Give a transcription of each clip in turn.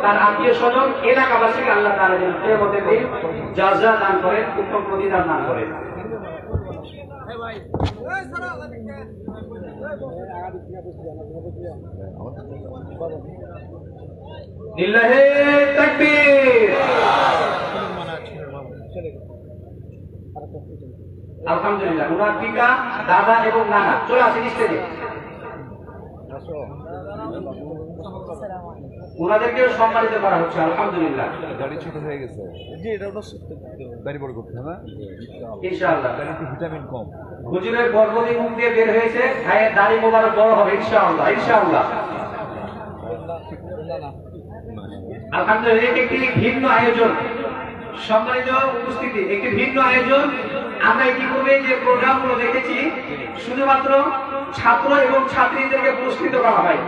তার আত্মীয় স্বজন এলাকাবাসীকে আল্লাহ তাআলা যেন কিয়ামতের দিন জাযা দান করেন, উত্তম প্রতিদান দান করেন। লিল্লাহি তাকবীর। আলহামদুলিল্লাহ। ওনার পিতা, দাদা এবং নানা চলে আসেন স্টেজে। ওনাদেরকেও সম্মানিত করা হচ্ছে। আলহামদুলিল্লাহ। গাড়ি ছোট হয়ে গেছে, দাড়ি বড় করতে হবে ইনশাআল্লাহ। ভিটামিন কম। হুজুরের গর্ভবতী মুখ দিয়ে বের হয়েছে, ভাইয়ের দাড়ি মোবারক বড় হবে ইনশাআল্লাহ, ইনশাআল্লাহ। আলহামদুলিল্লাহ। একটি ভিন্ন আয়োজন, সম্মানিত উপস্থিতি, একটি ভিন্ন আয়োজন। আমরা ইতিপূর্বে যে প্রোগ্রামগুলো দেখেছি শুধুমাত্র ছাত্র এবং ছাত্রীদেরকে পুরস্কৃত করা হয়।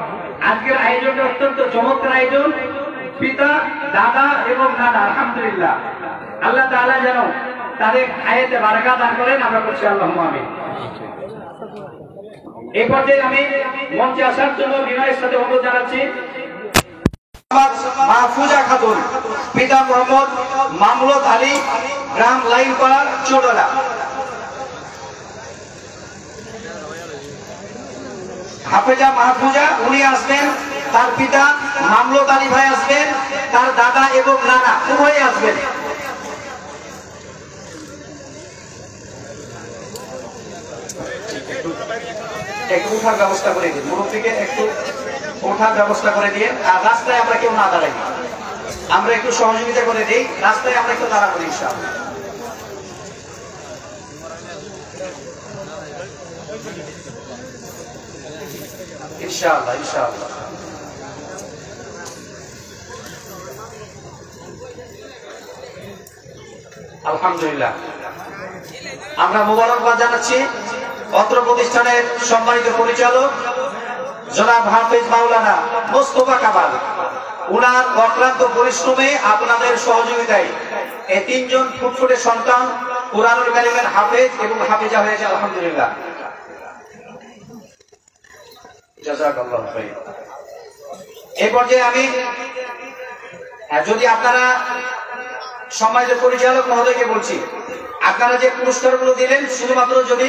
আজকের আয়োজনটা অত্যন্ত চমৎকার আয়োজন। পিতা, দাদা এবং নানা, আলহামদুলিল্লাহ। আল্লাহ তাআলা যেন তাদের হায়াতে বারাকা দান করেন, আমরা বলছি আল্লাহুম্মা আমিন। এই পর্যায়ে আমি মঞ্চে আসার জন্য বিনয়ের সাথে অনুরোধ জানাচ্ছি মাহফুজা খাতুন, পিতা মোহাম্মদ মামুনুল আলী, গ্রাম লাইনপাড়া, চোডলা। হাফেজা মাহফুজা উনি আসবেন, তার পিতা মামুনুল আলী ভাই আসবেন, তার দাদা এবং নানা উভয়ে আসবেন। একটু উঠার ব্যবস্থা করে দিন, মুরব্বীকে একটু ওঠার ব্যবস্থা করে দিয়ে। আর রাস্তায় আমরা কেউ না দাঁড়াই, আমরা একটু সহযোগিতা করে দিই, রাস্তায় আমরা একটু দাঁড়াবো ইনশাআল্লাহ। ইনশাআল্লাহ, ইনশাআল্লাহ। আলহামদুলিল্লাহ। আমরা মোবারকবাদ জানাচ্ছি অত্র প্রতিষ্ঠানের সম্মানিত পরিচালক জনাব হাফেজ মাওলানা মোস্তফা কামাল। উনার অক্লান্ত পরিশ্রমে, আপনাদের সহযোগিতায় এই তিনজন ফুটফুটে সন্তান কুরআনুল কারীমের হাফেজ এবং হাফেজা হয়েছে, আলহামদুলিল্লাহ। জাযাকাল্লাহু খাইর। এই পর্যায়ে আমি যদি আপনারা সম্মানিত পরিচালক মহোদয়কে বলছি, আপনারা যে পুরস্কারগুলো দিলেন শুধুমাত্র যদি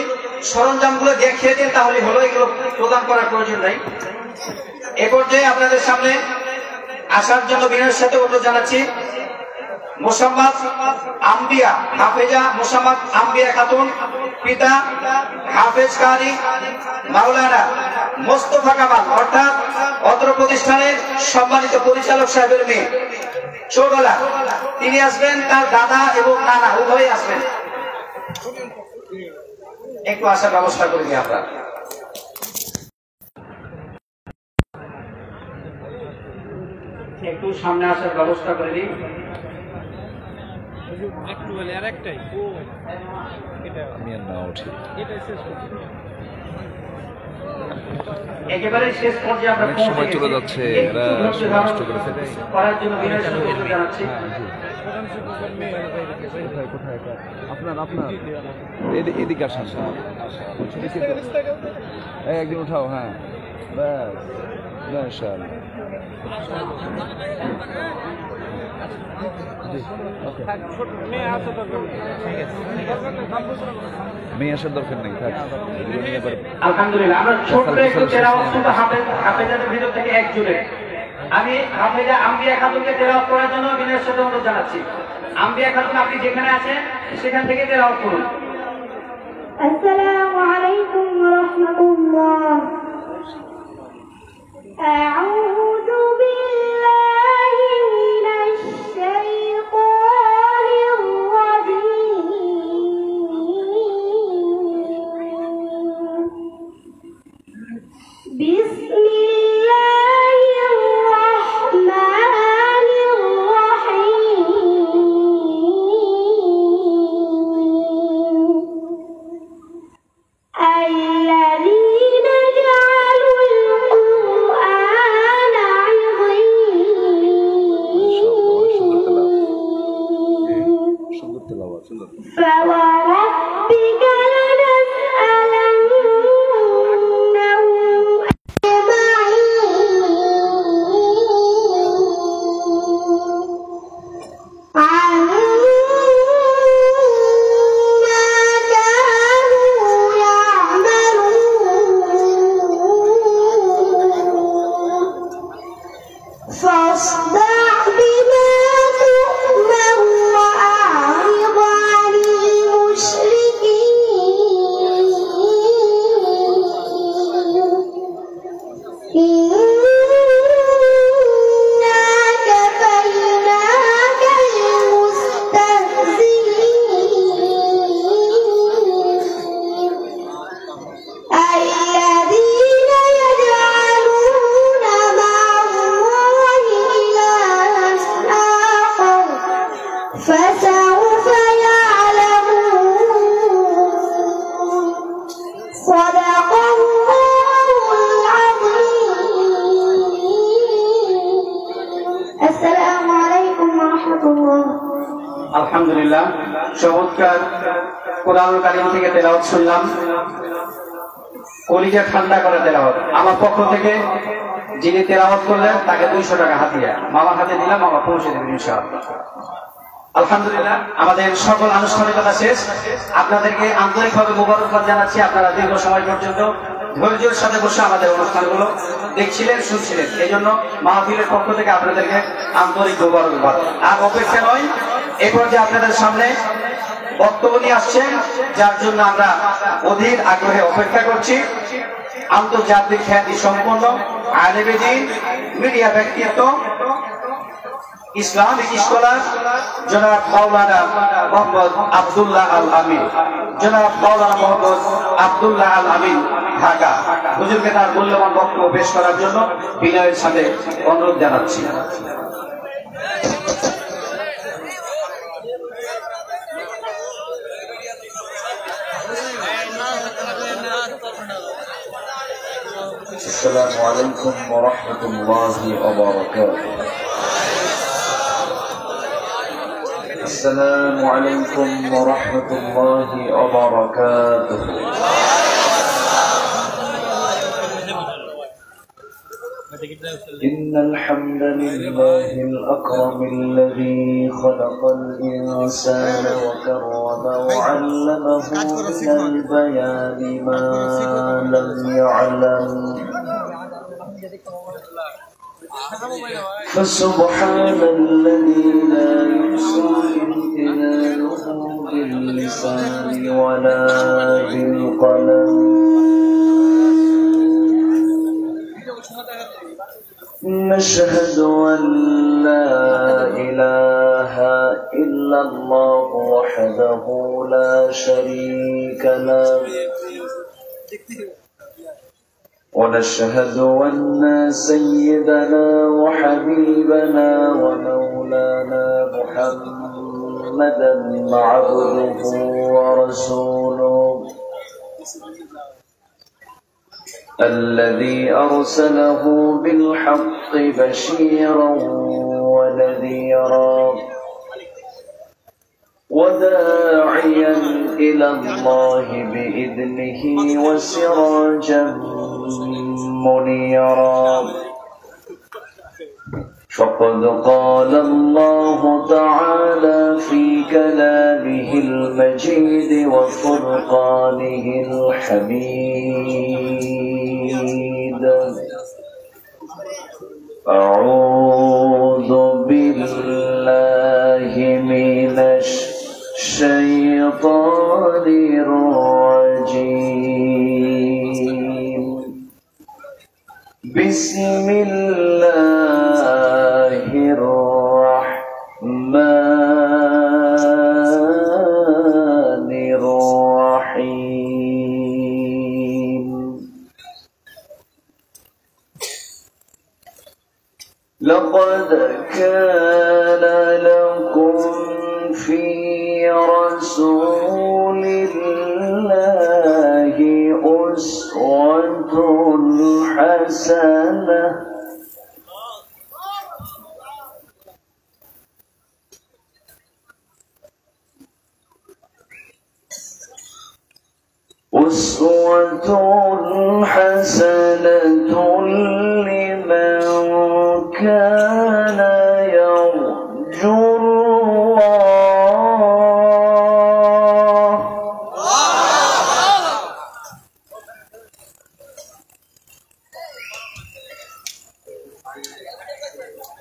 সরঞ্জামগুলো দেখিয়ে দেন তাহলে হলো, এগুলো প্রদান করার প্রয়োজন নাই। এ পর্যায়ে আপনাদের সামনে আসার জন্য বিনয়ের সাথে অনুরোধ জানাচ্ছি মোসাম্মদ আম্বিয়া, হাফেজা মোসাম্মদ আম্বিয়া খাতুন, পিতা হাফেজ কারি মাওলানা মোস্তফা কামাল, অর্থাৎ অত্র প্রতিষ্ঠানের সম্মানিত পরিচালক সাহেবের মেয়ে, চৌডলা। তিনি আসবেন, তার দাদা এবং নানা উভয়ে আসবেন। একটু আসার ব্যবস্থা করে দিই আমরা। একটু সামনে আসার ব্যবস্থা করে দিই। একেবারে শেষ পর্যায়ে আমরা সময় চলে যাচ্ছে, করার জন্য বিনয়ের সাথে অনুরোধ জানাচ্ছি। কোথায় আপনার এদিকে আসেন, একদিন উঠাও। হ্যাঁ, ব্যাস, মেয়ে আসার দরকার নেই, থাক। আলহামদুলিল্লাহ। আমরা ছোট্ট একটু তেলাওয়াত শুনবো হাফেজাদের ভিতর থেকে একজনের। আমি হাফেজা আম্বিয়া খাতুনকে তেলাওয়াত করার জন্য বিনয়ের সাথে অনুরোধ জানাচ্ছি। আম্বিয়া খাতুন, আপনি যেখানে আছেন সেখান থেকে তেলাওয়াত করুন। আসসালামু আলাইকুম ওয়া রাহমাতুল্লাহ। আউযু বিল্লাহি মিনাশ শাইতানির রাজীম। বিসমিল্লাহির রাহমানির রাহিম। الذين جعلوا القرآن عضين فوربك لنسألنهم أجمعين فاصدع بما تؤمر وأعرض عن المشركين إنا كفيناك المستهزئين الذين يجعلون مع الله إلها آخر فسوف يعلمون صدق الله العظيم السلام عليكم ورحمة الله আলহামদুলিল্লাহ, চমৎকার কোরআনুল কারীম থেকে তেলাওয়াত শুনলাম। কলিজা ঠান্ডা করে তেলাওয়াত। আমার পক্ষ থেকে যিনি তেলাওয়াত করলেন তাকে 200 টাকা হাতিয়া মামার হাতে দিলাম, মামা পৌঁছে দেবেন ইনশাআল্লাহ। আলহামদুলিল্লাহ, আমাদের সকল আনুষ্ঠানিকতা শেষ। আপনাদেরকে আন্তরিকভাবে মোবারকবাদ জানাচ্ছি। আপনারা দীর্ঘ সময় পর্যন্ত ধৈর্যের সাথে বসে আমাদের অনুষ্ঠানগুলো দেখছিলেন, শুনছিলেন। এই জন্য মাহফিলের পক্ষ থেকে আপনাদেরকে আন্তরিক মোবারকবাদ। আর অপেক্ষা নয়, এই পর্যায়ে আপনাদের সামনে বক্তব্য নিয়ে আসছেন, যার জন্য আমরা অধীর আগ্রহে অপেক্ষা করছি। আন্তর্জাতিক খ্যাতি সম্পন্ন আলেমে দ্বীন, মিডিয়া ব্যক্তিত্ব, ইসলামিক স্কলার জনাব মাওলানা মোহাম্মদ আব্দুল্লাহ আল আমিন, জনাব মাওলানা মোহাম্মদ আব্দুল্লাহ আল আমিন ঢাকা, হুজুরকে তার মূল্যবান বক্তব্য পেশ করার জন্য বিনয়ের সাথে অনুরোধ জানাচ্ছি। السلام عليكم ورحمة الله وبركاته. السلام عليكم ورحمة الله وبركاته. إن الحمد لله الأكرم الذي خلق الإنسان وكرمه وعلمه من البيان ما لم يعلم، فسبحان الذي لا يحصى امتنانه باللسان ولا بالقلم. نشهد أن لا إله إلا الله وحده لا شريك له، ونشهد أن سيدنا وحبيبنا ومولانا محمدا عبده ورسوله الذي أرسله بالحق بشيرا ونذيرا وداعيا إلى الله بإذنه وسراجا منيرا. فقد قال الله تعالى في كلامه المجيد وفرقانه الحميد: أعوذ بالله من الشيطان الرجيم. بسم الله الرحمن الرحيم. لقد كان لكم في رسول الله أسوة حسنة لمن كان يرجو الله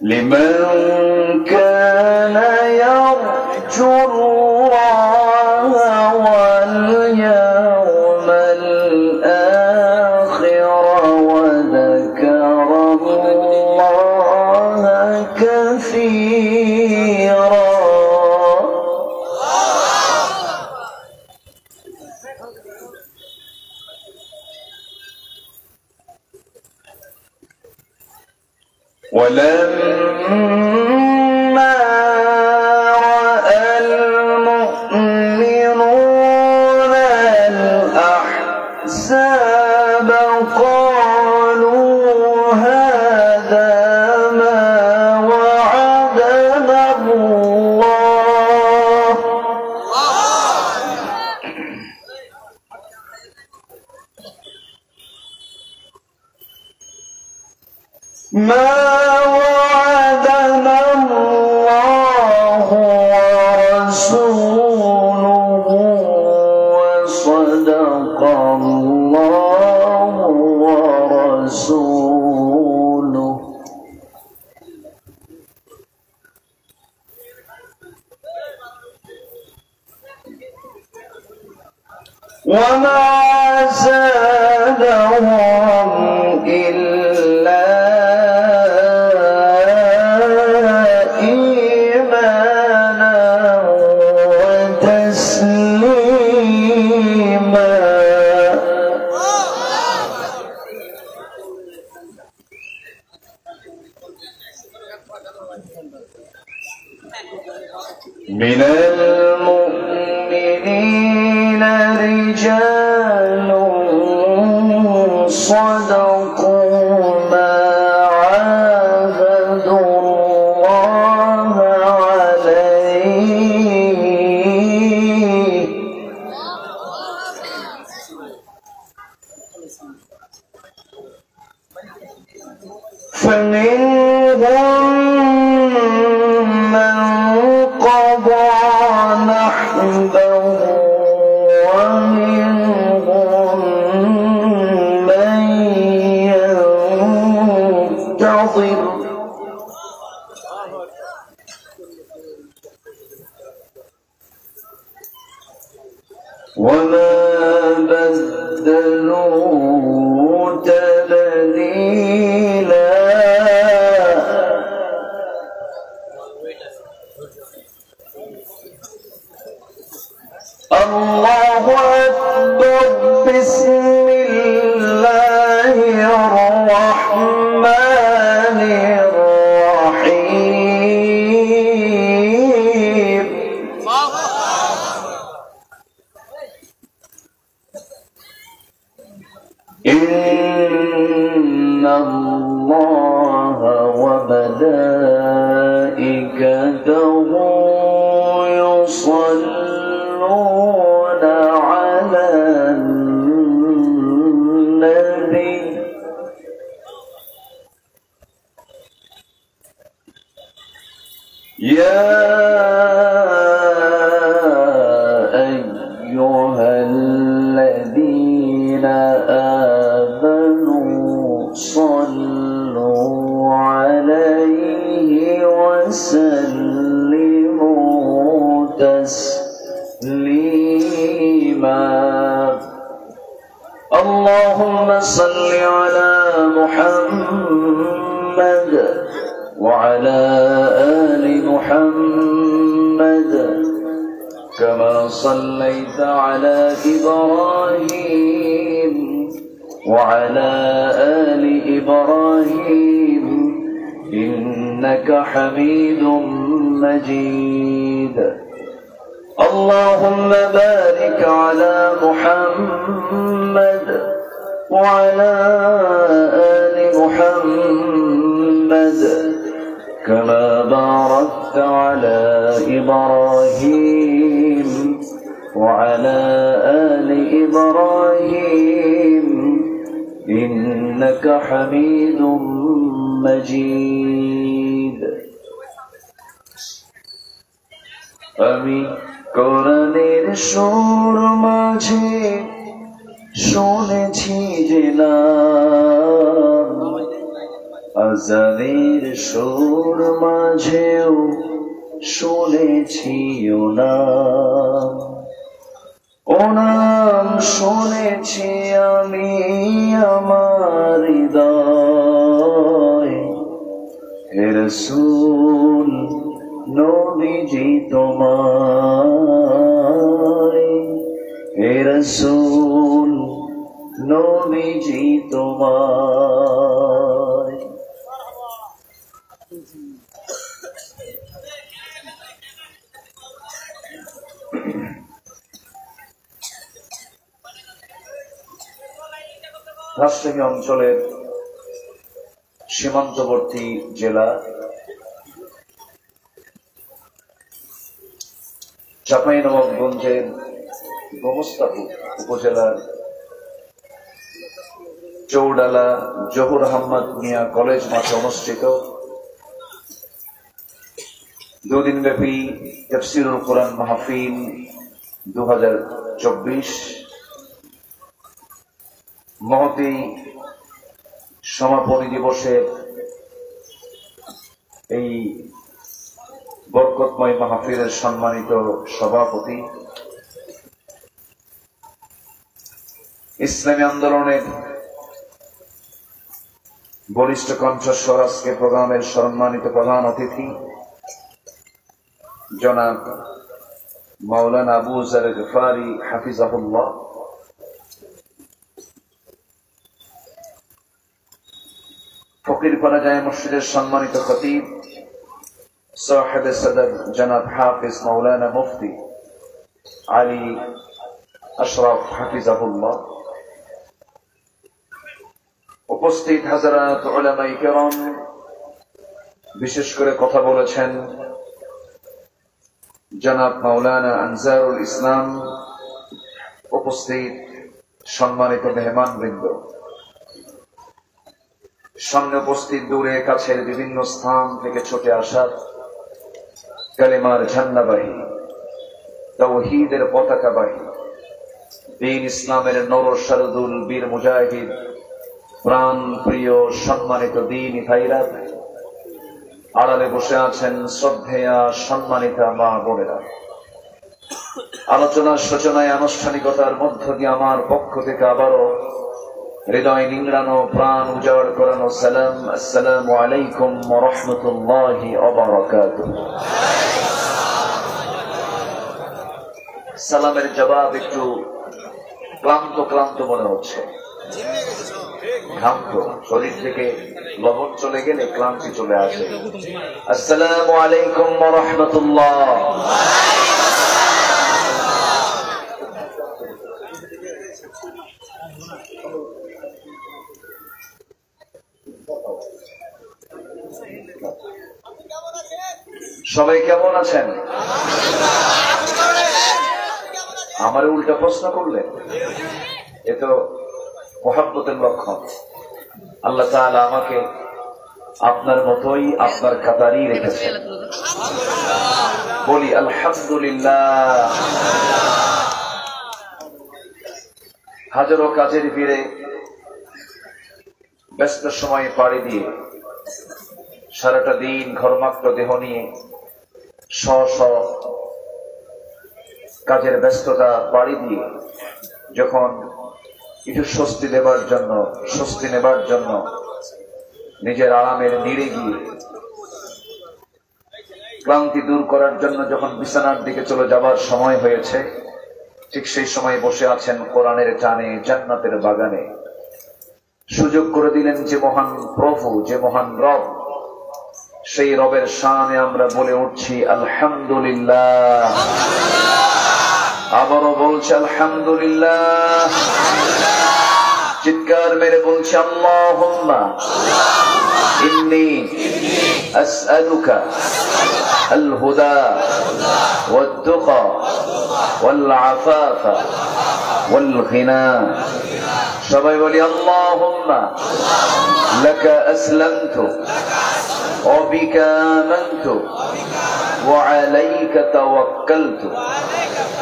لمن كان يرجو الله واليوم الآخر وذكر الله كثيرا. ولما رأى المؤمنون الأحزاب قالوا هذا ما وعدنا الله ما وعدنا الله ورسوله وصدق الله ورسوله. وما زادهم إلا إيمانا وتسليما. من المؤمنين رجال صدقوا ما عاهدوا الله عليه فمنهم من قضى نحبه ومنهم من ينتظر وما بدلوا تبديلا. الله أكبر. بسم الله الرحمن الرحيم. إن الله وملائكته يصلون على النبي يا أيها الذين آمنوا صلوا عليه وسلموا تسليما. اللهم صل على محمد وعلى آل محمد كما صليت على إبراهيم وعلى آل إبراهيم إنك حميد مجيد. اللهم بارك على محمد وعلى آل محمد كما باركت على إبراهيم وعلى آل إبراهيم إنك حميد مجيد. আমি কোরআনের সুর মাঝে শুনেছি যে নাম আজানের সুর মাঝেও শুনেছি ও নাম শুনেছি আমি আমার হৃদয়। হে রাসূল নবীজি তোমায়, হে রাসূল নবীজি তোমায়। রাজশাহী অঞ্চলের সীমান্তবর্তী জেলা চাঁপাইনবাবগঞ্জের গোমস্তাপুর উপজেলার চৌডালা জহুর আহমদ মিয়া কলেজ মাঠে অনুষ্ঠিত দুদিনব্যাপী তাফসীরুল কোরআন মাহফিল 2024 মহতী সমাপনী দিবসের এই বরকতময় মাহফিলের সম্মানিত সভাপতি, ইসলামী আন্দোলনের বলিষ্ঠ কণ্ঠস্বর, আজকে প্রোগ্রামের সম্মানিত প্রধান অতিথি জনাব মাওলানা আবু যার গফারি হাফিজাহুল্লাহ, ফকিরপাড়া জামে মসজিদের সম্মানিত খতিব সাহেব সদর জনাব হাফিজ মাওলানা মুফতি আলী আশরাফ হাফিজাহুল্লাহ, উপস্থিত হাজারাত উলামায়ে কেরাম, বিশেষ করে কথা বলেছেন জনাব মাওলানা আনসারুল ইসলাম, উপস্থিত সম্মানিত মেহমানবৃন্দ, সামনে উপস্থিত দূরে কাছের বিভিন্ন স্থান থেকে ছুটে আসা কালেমার ঝান্ডাবাহী, তাওহীদের পতাকাবাহী, দ্বীন ইসলামের নরসারদুল বীর মুজাহিদ, প্রাণ প্রিয় সম্মানিত দ্বীনি ভাইরা, আড়ালে বসে আছেন শ্রদ্ধেয়া সম্মানিতা মা বোনেরা, আলোচনার সূচনায় আনুষ্ঠানিকতার মধ্য দিয়ে আমার পক্ষ থেকে আবারও হৃদয় নিংড়ানো, প্রাণ উজাড় করানো সালাম, আসসালামু আলাইকুম ওয়া রাহমাতুল্লাহি ওয়া বারাকাতুহু। সালামের জবাব একটু ক্লান্ত ক্লান্ত মনে হচ্ছে, ঘামতো, শরীর থেকে লবণ চলে গেলে ক্লান্তি চলে আসে। আসসালামু আলাইকুম ওয়া রাহমাতুল্লাহ। সবাই কেমন আছেন? আমার উল্টা প্রশ্ন করলেন, এ তো মুহাব্বতের লক্ষণ। আল্লাহ তাআলা আমাকে আপনার মতোই আপনার কাতারই রেখেছেন। বলি আলহামদুলিল্লাহ। হাজারো কাজের ভিড়ে ব্যস্ত সময় পাড়ি দিয়ে সারাটা দিন ঘর্মাক্ত দেহ নিয়ে স্ব কাজের ব্যস্ততা পাড়ি দিয়ে যখন একটু স্বস্তি নেবার জন্য নিজের আরামের নিড়ে গিয়ে ক্লান্তি দূর করার জন্য যখন বিছানার দিকে চলে যাবার সময় হয়েছে, ঠিক সেই সময় বসে আছেন কোরআনের টানে জান্নাতের বাগানে। সুযোগ করে দিলেন যে মহান প্রভু, যে মহান রব, সেই রবের শানে আমরা বলে উঠছি আলহামদুলিল্লাহ। আবারও বলছি আলহামদুলিল্লাহ। চিৎকার মেরে বলছি আল্লাহুম্মা ইন্নী আসআলুকা আল হুদা ওয়াত তুকা ওয়াল আফাফা ওয়াল গিনা। সবাই বলি আল্লাহুম্মা লাকা আসলামতু ওয়া বিকা আমানতু ওয়া আলাইকা তাওয়াক্কালতু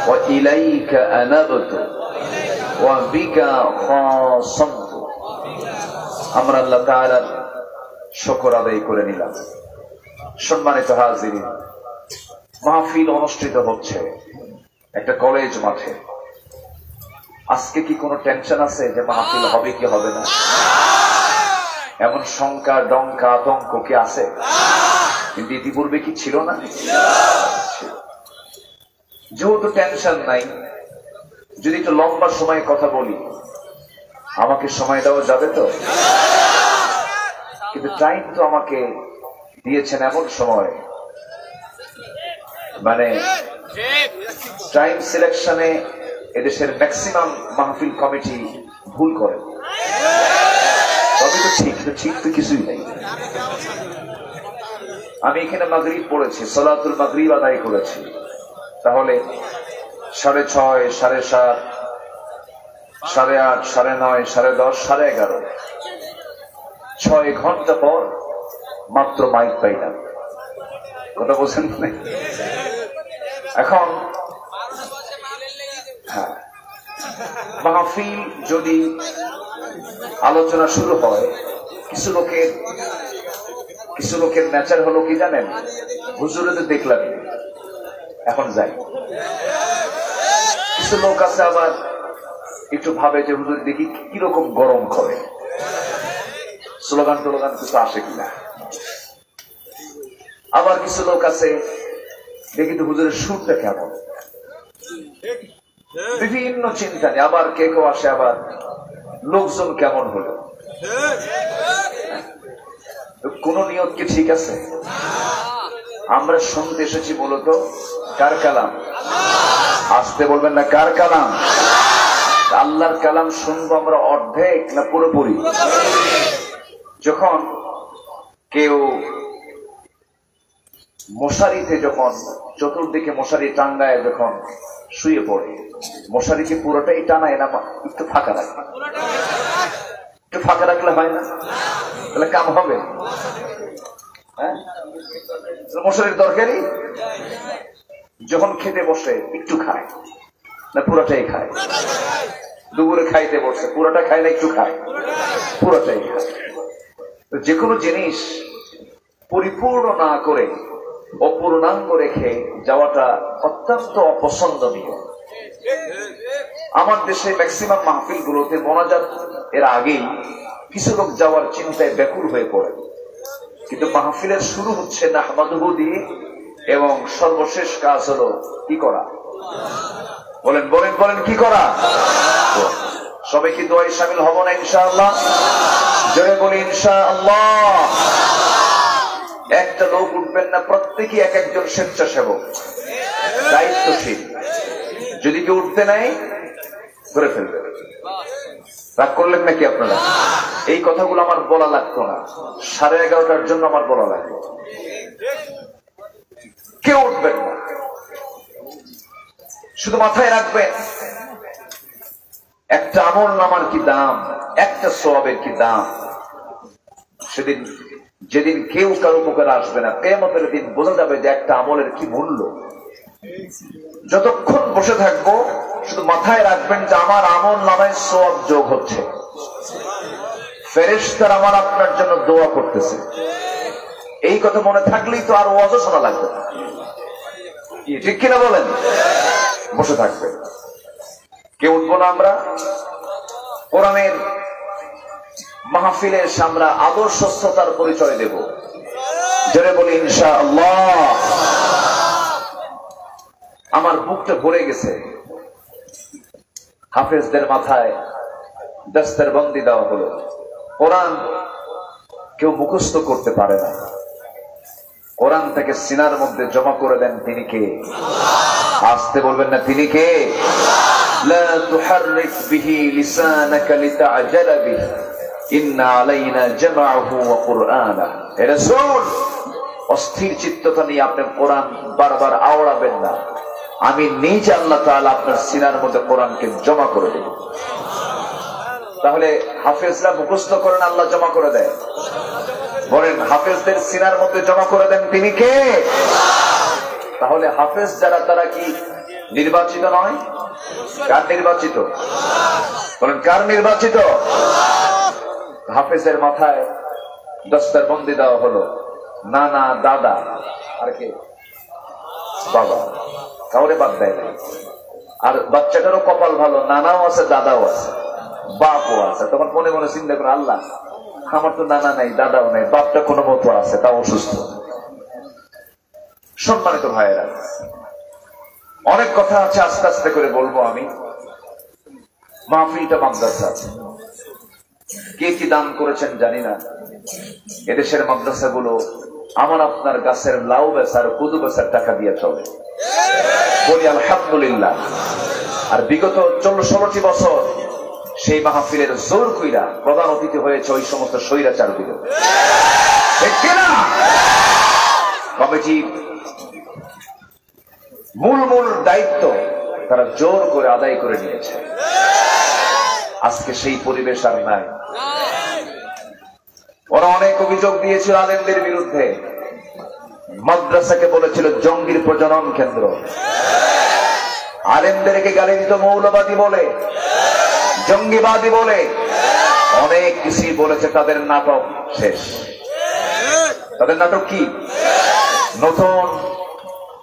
ওয়া ইলাইকা আনাবতু ওয়া বিকা খাসামতু। আমরা আল্লাহ তাআলার শুকর আদায় করে নিলাম। সম্মানিত হাজিরিন, মাহফিল অনুষ্ঠিত হচ্ছে একটা কলেজ মাঠে। আজকে কি কোনো টেনশন আছে যে মাহফিল হবে কি হবে না? এমন শঙ্কা, ডঙ্কা, আতঙ্ক কি আছে? কিন্তু ইতিপূর্বে কি ছিল না? যেহেতু টেনশন নাই, যদি একটু লম্বা সময়ে কথা বলি, আমাকে সময় দেওয়া যাবে তো? কিন্তু টাইম তো আমাকে দিয়েছেন এমন সময়, মানে টাইম সিলেকশনে এদেশের ম্যাক্সিমাম মাহফিল কমিটি ভুল করে। তবে তো ঠিক তো কিছুই নেই। আমি এখানে মাগরিব পড়েছি, সালাতুল মাগরিব আদায় করেছি, তাহলে 6:30, 7:30, 8:30, 9:30, 10:30, 11:30, 6 ঘন্টা পর মাত্র মাইক পাইলাম। কথা বলছেন? এখন হ্যাঁ, মাহফিল যদি আলোচনা শুরু হয়, কিছু লোকের নেচার হলো কি জানেন? হুজুরে তো দেখলাম, এখন যাই। কিছু লোক আছে আবার একটু ভাবে যে হুজুর দেখি কিরকম গরম করে, স্লোগান টোলোগান কিছু আসে কিনা। আবার কিছু লোক আছে দেখি তো হুজুরের সুরটা কেমন, বিভিন্ন চিন্তা নেই। আবার কেউ আসে আবার লোকজন কেমন হলো। কোন নিয়ত কি ঠিক আছে? আমরা শুনতে এসেছি মূলত কার কালাম? আসতে বলবেন না, কার কালাম? আল্লাহর কালাম শুনবো আমরা অর্ধেক না পুরোপুরি? যখন কেউ মশারিতে, যখন চতুর্দিকে মশারি টাঙ্গায় যখন শুয়ে পড়ে, মশারিকে পুরোটাই টানায় না, একটু ফাঁকা রাখে? একটু ফাঁকা রাখলে হয় না? তাহলে কাম হবে? হ্যাঁ, মশারির দরকারই। যখন খেতে বসে একটু খায় না পুরোটাই খায়? দুপুরে খাইতে বসে পুরোটা খায় না একটু খায়? পুরোটাই খায়। যে কোনো জিনিস পরিপূর্ণ না করে অপূর্ণাঙ্গ রেখে যাওয়াটা অত্যন্ত অপছন্দনীয়। আমার দেশে ম্যাক্সিমাম মাহফিল গুলোতে মোনাজাত এর আগেই কিছু লোক যাওয়ার চিন্তায় ব্যাকুল হয়ে পড়ে, কিন্তু মাহফিলের শুরু হচ্ছে নাহমাদুহু দিয়ে, এবং সর্বশেষ কাজ হলো কি করা? বলেন বলেন বলেন, কি করা? সবাই কি দোয়ায় শামিল হব না ইনশাআল্লাহ? জোরে বলি ইনশাআল্লাহ। একটা লোক উঠবেন না, প্রত্যেকে এক একজন স্বেচ্ছাসেবক, দায়িত্বশীল। যদি কেউ উঠতে নাই ধরে ফেলবে। রাগ করলেন নাকি আপনারা? এই কথাগুলো আমার বলা লাগতো না, 11:30টার জন্য আমার বলা লাগলো। কেউ উঠবেন না, শুধু মাথায় রাখবেন একটা আমল নামার কি দাম, একটা সওয়াবের কি দাম। সেদিন যেদিন কেউ কারো উপকার আসবে না, কিয়ামতের দিন বোঝা যাবে যে একটা আমলের কি মূল্য। যতক্ষণ বসে থাকবো শুধু মাথায় রাখবেন যে আমার আমল নামায় সওয়াব যোগ হচ্ছে, ফেরেশতারা আমার আপনার জন্য দোয়া করতেছে। এই কথা মনে থাকলেই তো আর ওয়াজ শোনা লাগবে না, ঠিক কিনা বলেন? বসে থাকবেন, কেউ উঠবো না। আমরা কোরআনের মাহফিলের আমরা আদর্শতার পরিচয় দেব, জোরে বলি ইনশাআল্লাহ। আমার বুকটা ভরে গেছে, হাফেজদের মাথায় দস্তের বন্দি দেওয়া হলো। কোরআন কেউ মুখস্থ করতে পারে না, কোরআন থেকে সিনার মধ্যে জমা করে দেন তিনি কে? আসতে বলবেন না, তিনি কে? লা তুহাররিক বিহি লিসানাকা লিতাআজালা বিহি ইন্না আলাইনা জামাআহু ওয়া কুরআনা। হে রাসূল, অস্থির চিত্ততা নিয়ে আপনি কোরআন বারবার আওড়াবেন না, আমি নিজে আল্লাহ তাআলা আপনার সিনার মধ্যে কোরআনকে জমা করে দেব। তাহলে হাফেজরা মুখস্থ করেন, আল্লাহ জমা করে দেয়। বলেন, হাফেজদের সিনার মধ্যে জমা করে দেন তিনি কে? তাহলে হাফেজ যারা, তারা কি নির্বাচিত নয়? কার নির্বাচিত? বলেন, কার নির্বাচিত? হাফেজের মাথায় দস্তার বন্দি দেওয়া হলো, নানা, দাদা, আর কে, বাবা, কাউরে বাদ দেয় না। আর বাচ্চাটারও কপাল ভালো, নানাও আছে, দাদাও আছে, বাপও আছে। তখন মনে মনে চিন্তা করে, আল্লাহ আমার তো নানা নাই, দাদাও নাই, বাপটা কোনো মতো আছে, তাও অসুস্থ। সম্মানিত ভাইয়েরা, অনেক কথা আছে, আস্তে আস্তে করে বলবো আমি। মাহফিলটা মাদ্রাসা, কে কি দান করেছেন জানি না। এদেশের মাদ্রাসাগুলো আমার আপনার গাছের লাউ বেচার, কদু বেচার টাকা দিয়ে চলে, বলি আলহামদুলিল্লাহ। আর বিগত 16টি বছর সেই মাহফিলের জোর কইরা প্রধান অতিথি হয়েছে ওই সমস্ত স্বৈরাচার গুলো। কমিটি মূল দায়িত্ব তারা জোর করে আদায় করে নিয়েছে। আজকে সেই পরিবেশ আর নাই। ওরা অনেক অভিযোগ দিয়েছিল আলেমদের বিরুদ্ধে। মাদ্রাসাকে বলেছিল জঙ্গির প্রজনন কেন্দ্র, আলেমদেরকে গালি দিত মৌলবাদী বলে, জঙ্গিবাদী বলে, অনেক কিছুই বলেছে। তাদের নাটক শেষ। তাদের নাটক কি? নতুন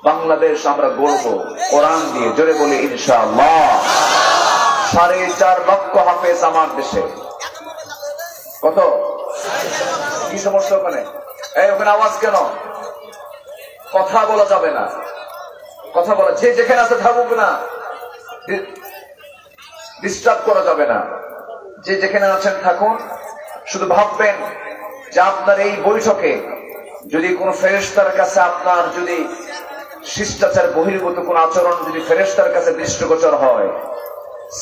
বাংলাদেশ আমরা গড়ব কোরআন দিয়ে। জোরে বলি ইনশাআল্লাহ। 4.5 লক্ষ হাফেজ আমার দেশে। কত? কি সমস্যা ওখানে? ওখানে আওয়াজ কেন? কথা বলা যাবে না, কথা বলা, যে যেখানে আছে থাকুক না, ডিস্টার্ব করা যাবে না। যে যেখানে আছেন থাকুন। শুধু ভাববেন যে আপনার এই বৈঠকে যদি কোন ফেরেশতার কাছে আপনার যদি শিষ্টাচার বহির্ভূত কোন আচরণ যদি ফেরেশতার কাছে দৃষ্টিগোচর হয়,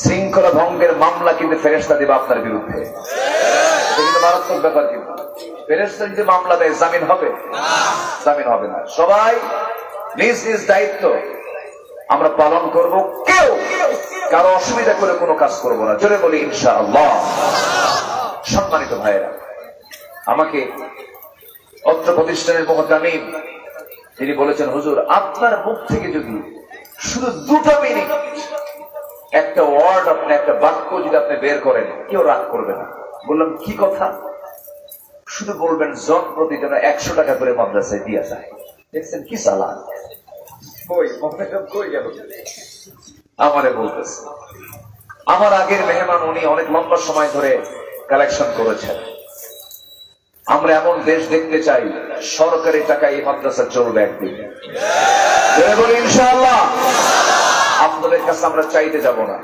শৃঙ্খলা ভঙ্গের মামলা কিন্তু ফেরেশতা দেবে আপনার বিরুদ্ধে। কিন্তু মারাত্মক ব্যাপার। কিন্তু ফেরেশতা যদি মামলা দেয়, জামিন হবে? জামিন হবে না। সবাই নিজ নিজ দায়িত্ব আমরা পালন করব। কেউ কারো অসুবিধা করে কোনো কাজ করব না। জোরে বলি ইনশাআল্লাহ। সম্মানিত ভাইয়েরা, আমাকে অত্র প্রতিষ্ঠানের মুহতামিম তিনি বলেছেন, হুজুর আপনার মুখ থেকে যদি শুধু 2 মিনিট একটা ওয়ার্ড, আপনি একটা বাক্য যদি আপনি বের করেন, কেউ রাগ করবে না। বললাম কি কথা? শুধু বলবেন জন প্রতি যেন 100 টাকা করে মাদ্রাসায় দিয়া যায়। দেখছেন কি চালাক? কই গেল? আমারে বলতেছে। আমার আগের মেহমান উনি অনেক লম্বা সময় ধরে কালেকশন করেছেন। আমরা এমন দেশ দেখতে চাই সরকারি টাকা এই মাদ্রাসা চলবে একদিন। বলি ইনশাআল্লাহ। আপনাদের কাছে আমরা চাইতে যাব না।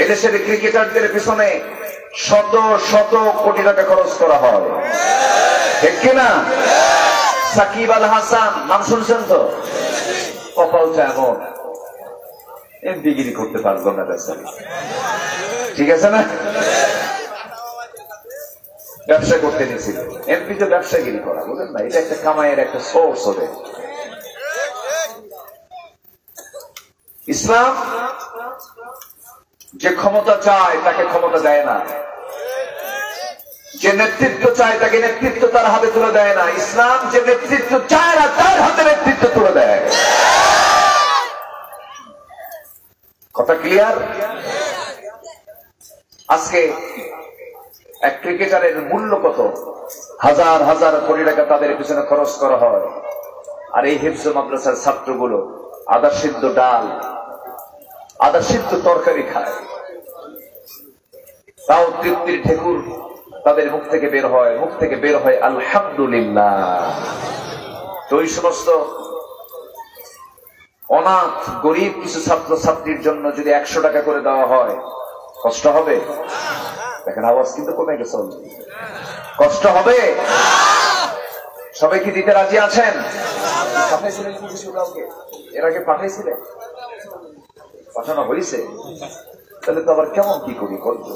এদেশের ক্রিকেটারদের পিছনে শত শত কোটি টাকা খরচ করা হয়, ঠিক কিনা? সাকিব আল হাসান নাম শুনছেন তো? কপালটা এমন, ডিগ্রি করতে পারবো না, ঠিক আছে না? ব্যবসা করতে নিয়েছিল। এমপি তো ব্যবসাগিরি করা, বুঝলেন না? এটা একটা কামাইয়ের একটা সোর্স হবে। ইসলাম যে ক্ষমতা চায় তাকে ক্ষমতা দেয় না, যে নেতৃত্ব চায় তাকে নেতৃত্ব তার হাতে তুলে দেয় না। ইসলাম যে নেতৃত্ব চায় না তার হাতে নেতৃত্ব তুলে দেয়। কথা ক্লিয়ার? আজকে এক ক্রিকেটারের মূল্য কত? হাজার হাজার কোটি টাকা তাদের পিছনে খরচ করা হয়। আর এই হিফজ মাদ্রাসার ছাত্রগুলো আদা সিদ্ধ ডাল, আদা সিদ্ধ তরকারি খায়, তাও তৃপ্তির ঠেকুর তাদের মুখ থেকে বের হয়। মুখ থেকে বের হয় আলহামদুলিল্লাহ। তো ওই সমস্ত অনাথ গরিব কিছু ছাত্র ছাত্রীর জন্য যদি 100 টাকা করে দেওয়া হয়, কষ্ট হবে? দেখেন আওয়াজ কিন্তু কমে গেছে। কষ্ট হবে? সবাই কি দিতে রাজি আছেন? পাঠাইছিলেন কি কিছু কাউকে? এর আগে পাঠাইছিলেন? পাঠানো হয়েছে? তাহলে তো আবার কেমন কি করি করবো?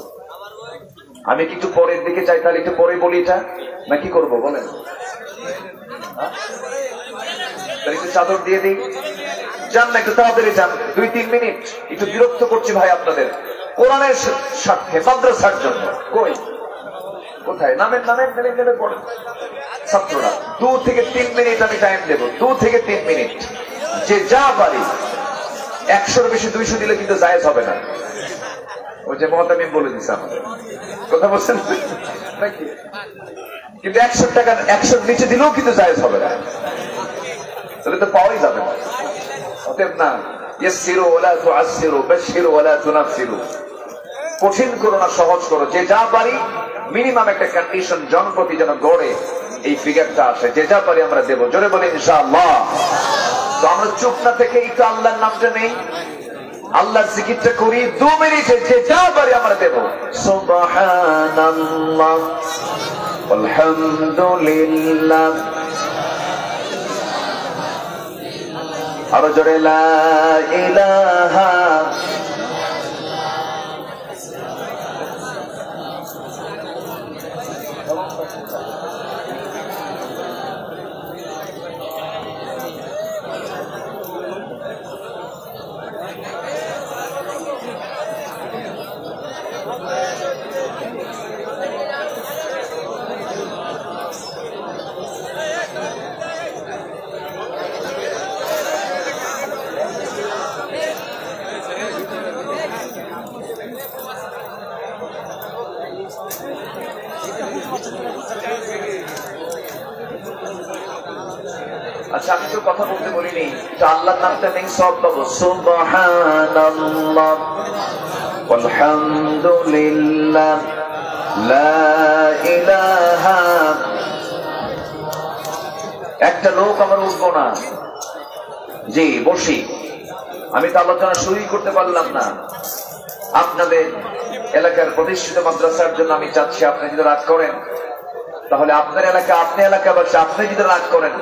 আমি কি একটু পরের দিকে চাই? তাহলে একটু পরে বলি এটা, না কি করবো বলেন? তাহলে একটু চাদর দিয়ে দিই। যান না, একটু তাড়াতাড়ি যান, 2-3 মিনিট। একটু বিরক্ত করছি ভাই আপনাদের কোরআনের স্বার্থে, মাদ্রাসার জন্য। কই কোথায়? নামেন নামেন নেমে পড়েন ছাত্ররা। 2 থেকে 3 মিনিট আমি টাইম দেবো। 2 থেকে 3 মিনিট। যে যা পারি, 100-র বেশি 200 দিলে কিন্তু জায়েজ হবে না। ওই যে মহাতামিম বলে দিচ্ছে আমাদের কথা বলছেন নাকি? কিন্তু 100 টাকা 100 নিচে দিলেও কিন্তু জায়েজ হবে না, তাহলে তো পাওয়াই যাবে না। অতএব না, ইয়াসসিরু ওয়ালা তুআসসিরু বাশশিরু ওয়ালা তুনাফসিরু, কঠিন করো না সহজ করো। যে যা পারি মিনিমাম একটা কন্ডিশন জনপ্রতি যেন গড়ে এই ফিগারটা আসে, যে যা পারি আমরা দেবো। জোরে বলে ইনশাআল্লাহ। তো আমরা চুপ না থেকে একটু আল্লাহর নামটা নেই, আল্লাহর জিকিরটা করি 2 মিনিটে, যে যা পারি আমরা দেবো। সুবহানাল্লাহ আলহামদুলিল্লাহ, আরো জোরে লা ইলাহা। আচ্ছা, আমি তো কথা বলতে বলিনি, তো আল্লাহর নামটা নেই সব পাবো। সুবহানাল্লাহ আলহামদুলিল্লাহ লা ইলাহা। একটা লোক আমার উঠবো না, জি বসি, আমি তো আলোচনা শুরুই করতে পারলাম না। আপনাদের এলাকার প্রতিষ্ঠিত মাদ্রাসার জন্য আমি চাচ্ছি, আপনি যদি রাগ করেন তাহলে আপনার এলাকা, আপনি এলাকাবাসী, আপনি যদি রাগ করেন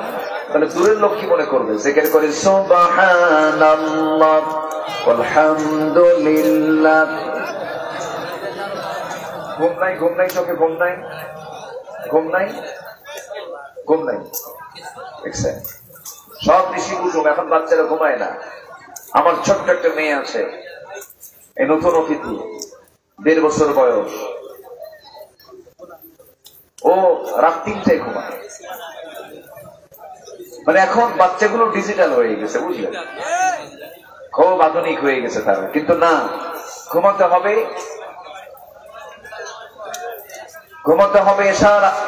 তাহলে দূরের লোক কি মনে করবে? জিকির করে সুবহানাল্লাহ আলহামদুলিল্লাহ। ঘুম নাই, ঘুম নাই, চোখে ঘুম নাই, ঘুম নাই, ঘুম নাই, দেখছেন? সব বেশি ঘুম, এখন বাচ্চারা ঘুমায় না। আমার ছোট্ট একটা মেয়ে আছে, এই নতুন অতিথি, 1.5 বছর বয়স, ও রাত 3টায় ঘুমায়। মানে এখন বাচ্চাগুলো ডিজিটাল হয়ে গেছে, বুঝলেন, খুব আধুনিক হয়ে গেছে তারা। কিন্তু না, ঘুমাতে হবে, ঘুমাতে হবে।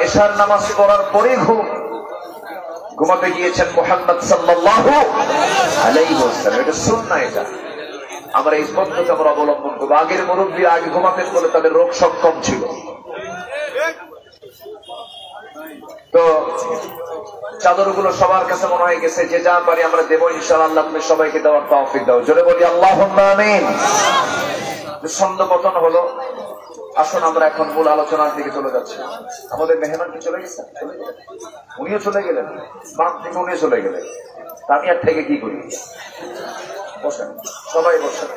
এশার নামাজ পড়ার পরে ঘুমাতে গিয়েছেন মুহাম্মদ সাল্লাল্লাহু আলাইহি ওয়াসাল্লাম। এটা সুন্নাহ, এটা আমরা এই পদ্ধতি আমরা অবলম্বন করবো। আগের মুরব্বী আগে ঘুমাতেন বলে তাদের রোগ সক্ষম ছিল। তো চাদরগুলো সবার কাছে মনে হয়ে গেছে, যে যা পারি আমরা দেবো ইনশাআল্লাহ। তুমি সবাইকে দেওয়ার তৌফিক দাও, জোরে বলি আল্লাহুম্মা আমিন। ছন্দপতন হলো, আসুন আমরা এখন মূল আলোচনার দিকে চলে যাচ্ছি। আমাদের মেহমান কি চলে গেছেন? উনিও চলে গেলেন, বাম থেকে উনিও চলে গেলেন, আমি আর থেকে কি করি? বসেন, সবাই বসেন।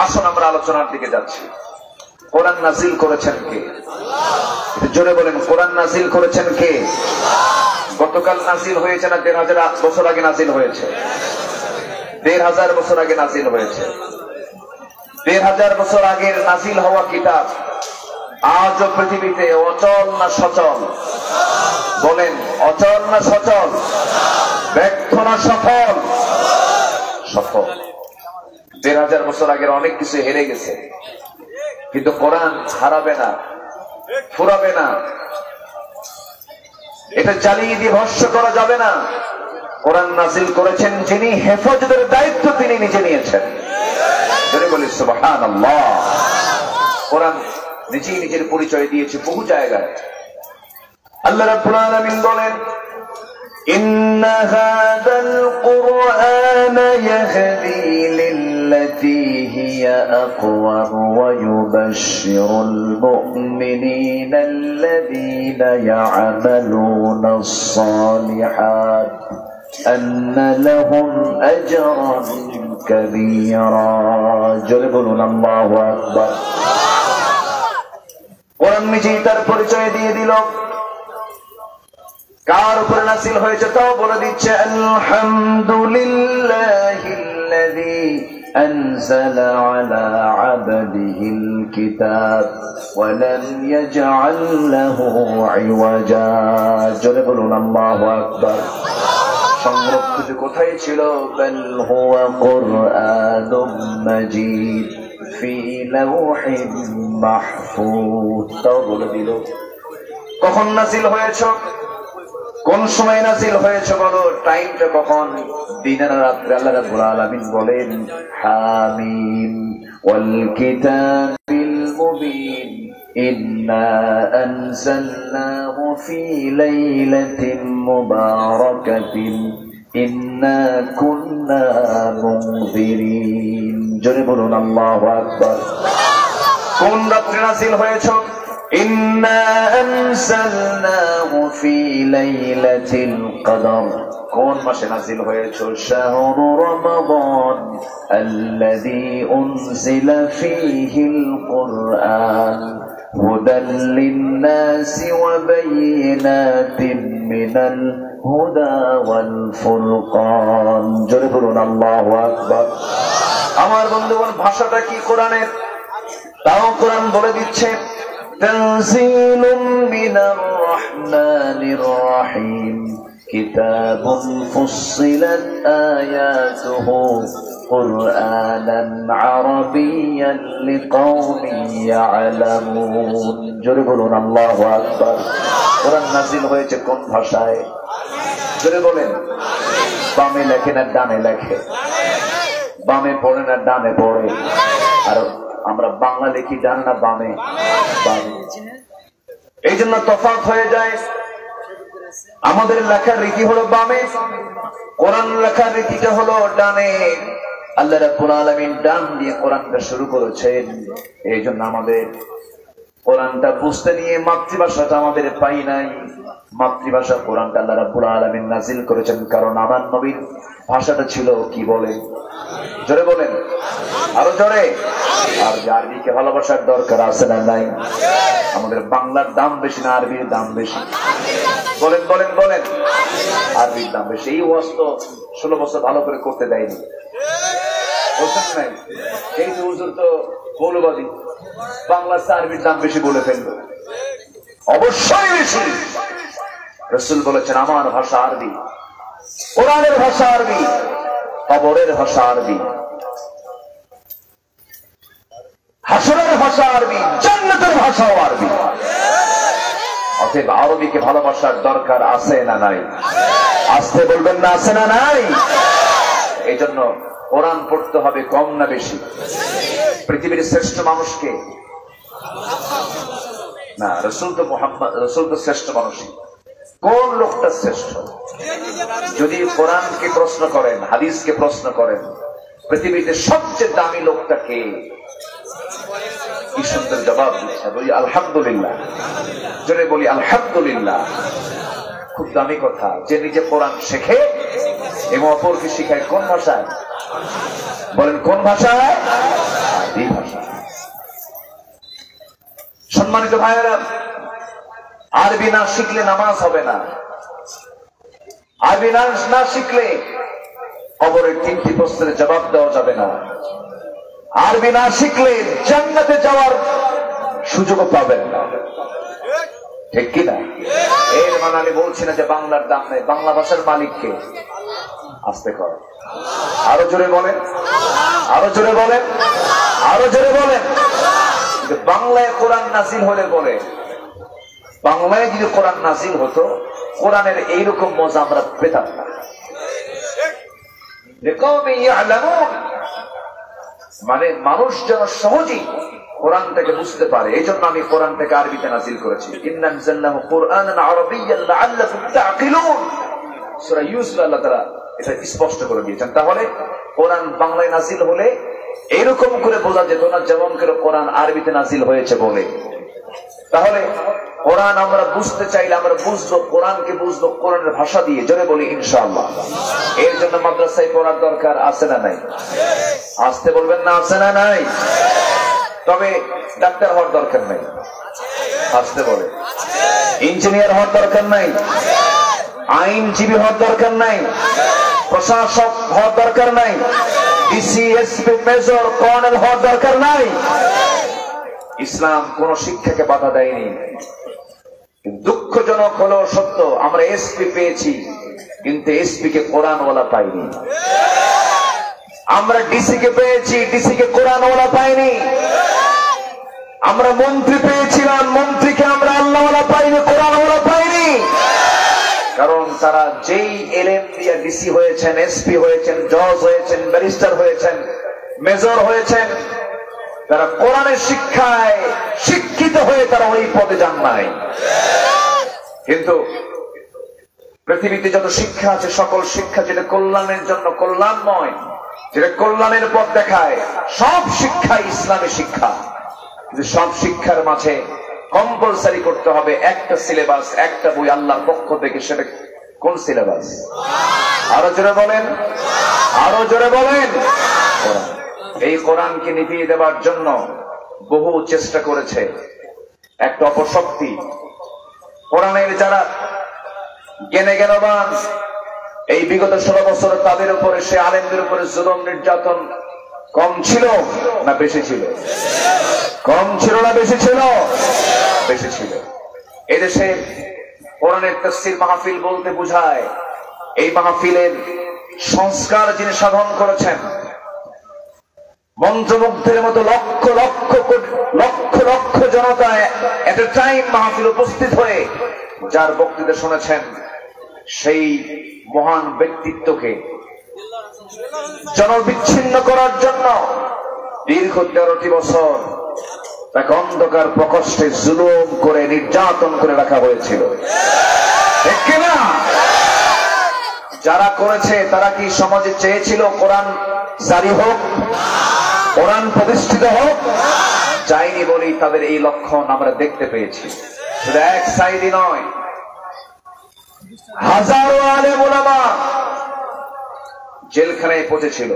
আসুন আমরা আলোচনার দিকে যাচ্ছি। কোরআন নাজিল করেছেন কে? জোরে বলেন, কোরআন নাজিল করেছেন কে? গতকাল নাজিল হয়েছে না 1500 বছর আগে নাজিল হয়েছে? 1500 বছর আগে নাজিল হয়েছে। 1500 বছর আগের নাজিল হওয়া কিতাব আজও পৃথিবীতে অচল না সচল? বলেন, অচল না সচল? ব্যর্থ না সফল? সফল। 1500 বছর আগের অনেক কিছু হেরে গেছে, কিন্তু কোরআন হারাবে না, ফুরাবে না, এটা জ্বালিয়ে দিয়ে ভস্য করা যাবে না। কোরআন নাজিল করেছেন যিনি, হেফাজতের দায়িত্ব তিনি নিজে নিয়েছেন। বলি সুবহানাল্লাহ। কোরআন নিজেই নিজের পরিচয় দিয়েছে বহু জায়গায়। আল্লাহ রাব্বুল আলামিন বলেন, ইন্না হাযাল কুরআনা ইয়াহদি লিল্লাতী হিয়া আকওয়াম ওয়া ইউবাশশিরুল মুমিনিনা আল্লাযীনা ইয়া'মালুনাস সালিহাত আন্না লাহুম আজরান কাবীরা। জোরে বলুন আল্লাহু আকবার। কোরআন নিজেই তার পরিচয় দিয়ে দিল। কার উপরে নাযিল হয়েছে তাও বলে দিচ্ছে, আলহামদুলিল্লাহিল্লাযী আনজালা আলা আবদিহিল কিতাব ওয়া লাম ইয়াজআল লাহু ইওয়াজা। জোরে বলুন আল্লাহু আকবার। সংরক্ষিত কোথায় ছিল? বাল হুয়া কুরআনুম মাজিদ ফি লাওহিন মাহফুজ। তাও বলে দিল কখন নাযিল হয়েছে, কোন সময় নাযিল হয়েছে, বলো টাইমটা কখন, দিনের রাত্রে। আল্লাহ রাব্বুল আলামিন বলেন হামিম ওয়াল কিতাবিল মুবিন ইন্না আনজালনাহু ফি লাইলাতিন মুবারাকাতিন ইন্না কুন্না মুনজিরিন। জোরে বলুন আল্লাহু আকবার। কোন রাত্রে নাযিল হয়েছে? ইন্না আনজালনাহু ফি লাইলাতিল কদর। কোন মাসে নাযিল হয়েছে? শাহরু রমাদান আল্লাযী উনজিলা ফীহিল কুরআন হুদাল লিন-নাসি ওয়া বায়িনাতিন মিনাল হুদা ওয়াল ফুরকান। জোরে বলুন আল্লাহু আকবার। আমার বন্ধুগণ, ভাষাটা কি কোরআনের? তাও কোরআন বলে দিচ্ছে তানজিলুম মিনার রহমানির রহিম কিতাবুন ফুসসিলাত আয়াতুহু কুরআনান আরাবিয়্যান লিকাওমিন ইয়ালামুন। জোরে বলুন আল্লাহু আকবার। কোরআন নাযিল হয়েছে কোন ভাষায়? জোরে বলেন। বামে লেখে না ডানে লেখে? বামে পড়ে না ডানে পড়ে? আর আমরা বাংলা লিখি ডানে না বামে? বামে। এই জন্য তফাৎ হয়ে যায়। আমাদের লেখার রীতি হলো বামে, কোরআন লেখার রীতিটা হলো ডানে। আল্লাহ রাব্বুল আলামিন ডান দিয়ে কোরআনটা শুরু করেছেন। এই জন্য আমাদের কোরআনটা বুঝতে নিয়ে মাতৃভাষাটা আমাদের পাই নাই। মাতৃভাষা কোরআনটা আল্লাহ রাব্বুল আলামিন নাযিল করেছেন, কারণ আমার নবীর ভাষাটা ছিল কি বলে? জোরে বলেন, আরো জোরে। আর আরবিকে ভালোবাসার দরকার আছে না নাই? আমাদের বাংলার দাম বেশি না আরবির দাম বেশি? বলেন বলেন বলেন। আরবির দাম বেশি। এই ওয়াজ তো 16 বছর ভালো করে করতে দেয়নি, বলছেন নাই? এই তো হুজুর তো মৌলবাদী, বাংলার আরবির দাম বেশি বলে ফেলবে। অবশ্যই বেশি। রাসূল বলেছেন আমার ভাষা আরবি, কোরআনের ভাষা আরবি, কবরের ভাষা আরবি, হাসরের ভাষা আরবি, জান্নাতের ভাষাও আরবি। অতএব আরবিকে ভালোবাসার দরকার আছে না নাই? আসতে বলবেন না, আছে না নাই? এই জন্য কোরআন পড়তে হবে কম না বেশি? পৃথিবীর শ্রেষ্ঠ মানুষকে না, রাসূল তো মুহাম্মদ, রাসূল তো শ্রেষ্ঠ মানুষই। কোন লোকটা শ্রেষ্ঠ? যদি কোরআনকে প্রশ্ন করেন, হাদিসকে প্রশ্ন করেন, পৃথিবীতে সবচেয়ে দামি লোকটা কে? কি সুন্দর জবাব দিচ্ছে। বলি আলহামদুলিল্লাহ। জোরে বলি আলহামদুলিল্লাহ। খুব দামি কথা। যে নিজে কোরআন শেখে এবং অপরকে শিখায় কোন ভাষায়? বলেন কোন ভাষায়? আরবি ভাষা। সম্মানিত ভাইয়েরা, আরবি না শিখলে নামাজ হবে না। আরবি না শিখলে কবরের 3টি প্রশ্নের জবাব দেওয়া যাবে না। আরবি না শিখলে জান্নাতে যাওয়ার সুযোগও পাবেন না। ঠিক কিনা? এর মানে আমি বলছি না যে বাংলার দাম নেই। বাংলা ভাষার মালিককে আস্তে কর। আরো জোরে বলেন, আরো জোরে বলেন, আরো জোরে বলেন। বাংলায় কোরআন নাযিল হলে বলে, বাংলায় যদি কোরআন নাযিল হতো, কোরআনের এইরকম মজা আমরা পেতাম না। মানে মানুষ যেন সহজেই কোরআনটাকে বুঝতে পারে। এই জন্য আমি কোরআনটাকে আরবিতে নাযিল করেছি। ইন্না আনজালনাহু কুরআনান আরাবিয়্যান লাআল্লাকুম তা'কিলুন। সূরা ইউসুফ আল্লাহ তাআলা এটা স্পষ্ট করে দিয়েছেন। তাহলে কোরআন বাংলায় নাযিল হলে এরকম করে বোঝা যেত না যেমন করে কোরআন আরবিতে নাযিল হয়েছে বলে। তাহলে কোরআন আমরা বুঝতে চাইলে আমরা বুঝবো, কোরআনকে বুঝবো কোরআনের ভাষা দিয়ে। জোরে বলি ইনশাআল্লাহ। এর জন্য মাদ্রাসায় পড়ার দরকার আছে না নাই? আসতে বলবেন না, আছে না নাই? তবে ডাক্তার হওয়ার দরকার নাই। আসতে বলে। ইঞ্জিনিয়ার হওয়ার দরকার নাই, আইনজীবী হওয়ার দরকার নাই, প্রশাসক হওয়ার দরকার নাই, ডিসি, এসপি, মেজর, কর্নেল হওয়ার দরকার নাই। ইসলাম কোন শিক্ষাকে বাধা দেয়নি। দুঃখজনক হলো সত্য, আমরা এসপি পেয়েছি, কিন্তু এসপি কে কোরআনওয়ালা পাইনি। আমরা ডিসি কে পেয়েছি, ডিসি কে কোরআনওয়ালা পাইনি। আমরা মন্ত্রী পেয়েছিলাম, মন্ত্রীকে আমরা আল্লাহওয়ালা পাইনি, কোরআনওয়ালা পাইনি। কারণ তারা যেই এলএম দিয়ে ডিসি হয়েছেন, এসপি হয়েছেন, জজ হয়েছেন, ব্যারিস্টার হয়েছেন, মেজর হয়েছেন, তারা কোরআনের শিক্ষায় শিক্ষিত হয়ে তারা ওই পদে যান নাই। কিন্তু পৃথিবীতে যত শিক্ষা আছে, সকল শিক্ষা যেটা কল্যাণের জন্য কল্যাণময়, যেটা কল্যাণের পথ দেখায়, সব শিক্ষা ইসলামী শিক্ষা। কিন্তু সব শিক্ষার মাঝে কম্পালসারি করতে হবে একটা সিলেবাস, একটা বই আল্লাহর পক্ষ থেকে। সেটা কোন সিলেবাস? আরো জোরে বলেন, আরো জোরে বলেন। এই কোরআনকে নিভিয়ে দেওয়ার জন্য বহু চেষ্টা করেছে একটা অপশক্তি। কোরআনের যারা জ্ঞানে জ্ঞানবান, এই বিগত 16 বছরে তাদের উপরে, সে আলেমদের উপরে জুলুম নির্যাতন কম ছিল না বেশি ছিল? কম ছিল না বেশি ছিল? বেশি ছিল। এদেশে কোরআনের তাফসীর মাহফিল বলতে বোঝায় এই মাহফিলের সংস্কার যিনি সাধন করেছেন, মন্ত্রমুগ্ধের মতো লক্ষ লক্ষ লক্ষ লক্ষ জনতা এট এ টাইম মাহফিল উপস্থিত হয়ে যার বক্তৃতা শুনেছেন, সেই মহান ব্যক্তিত্বকে জনবিচ্ছিন্ন করার জন্য দীর্ঘ 13টি বছর তাকে অন্ধকার প্রকোষ্ঠে জুলুম করে নির্যাতন করে রাখা হয়েছিল। ঠিক কিনা? যারা করেছে তারা কি সমাজে চেয়েছিল কোরআন জারি হোক, কোরআন প্রতিষ্ঠিত হোক? চাইনি বলেই তাদের এই লক্ষণ আমরা দেখতে পেয়েছি। শুধু এক সাইডই নয়, হাজারো আলেম ওলামা জেলখানায় পৌঁছেছিল।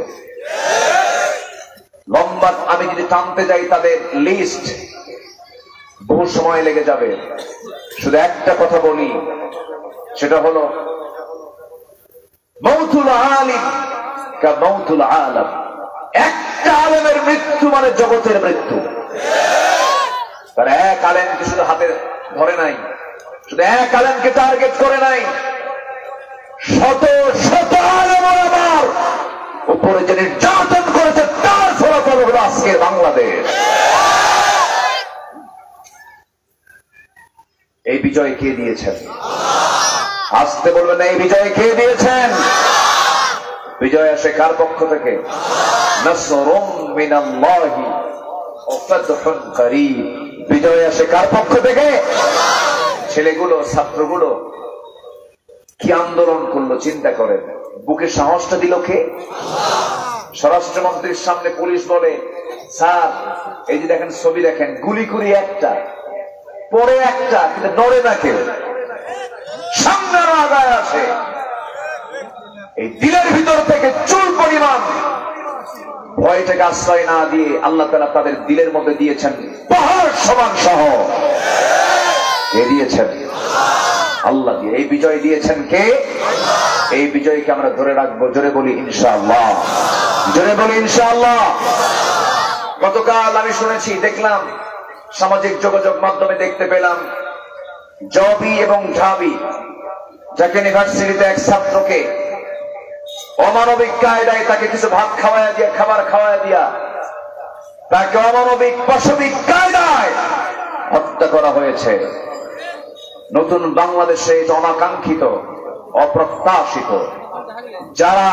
লম্বা আমি যদি টানতে যাই তাদের লিস্ট, বহু সময় লেগে যাবে। শুধু একটা কথা বলি, সেটা হলো মৌতুল আলিম কা মৌতুল আলম। একটা আলেমের মৃত্যু মানে জগতের মৃত্যু। তারা এক আলেমকে শুধু হাতে ধরে নাই, শুধু এক আলেমকে টার্গেট করে নাই, শত শত আলেম ওলামার উপরে যে নির্যাতন করেছে তার ফলাফল হলো আজকের বাংলাদেশ। এই বিজয় কে দিয়েছেন? আসতে বলবেন, এই বিজয় কে দিয়েছেন? বিজয় আসে কার পক্ষ থেকে? নাসরুম মিনাল্লাহি ওয়া ফাতহুন করিব। বিজয় আসে কার পক্ষ থেকে? ছেলেগুলো, ছাত্রগুলো কি আন্দোলন করলো চিন্তা করেন। বুকে সাহসটা দিল কে? স্বরাষ্ট্রমন্ত্রীর সামনে পুলিশ বলে, স্যার এই যে দেখেন ছবি দেখেন, গুলি করি একটা, পরে একটা, কিন্তু নড়ে না কেউ, সামনে আগায় আসে। এই দিলের ভিতর থেকে চুল পরিমাণ ভয়টাকে আশ্রয় না দিয়ে আল্লাহ তাআলা তাদের দিলের মধ্যে দিয়েছেন পাহাড় সমান সহ। কে দিয়েছেন? আল্লাহ দিয়ে। এই বিজয় দিয়েছেন কে? এই বিজয়কে আমরা ধরে রাখবো। জোরে বলি ইনশাআল্লাহ, জোরে বলি ইনশাআল্লাহ। গতকাল আমি শুনেছি, দেখলাম সামাজিক যোগাযোগ মাধ্যমে দেখতে পেলাম, জবি এবং ঢাবি যাকে ইউনিভার্সিটিতে এক ছাত্রকে অমানবিক কায়দায় তাকে কিছু ভাত খাওয়াইয়া দিয়া, খাবার খাওয়াইয়া দিয়া তাকে অমানবিক পাশবিক কায়দায় হত্যা করা হয়েছে। নতুন বাংলাদেশে এটা অনাকাঙ্ক্ষিত, অপ্রত্যাশিত। যারা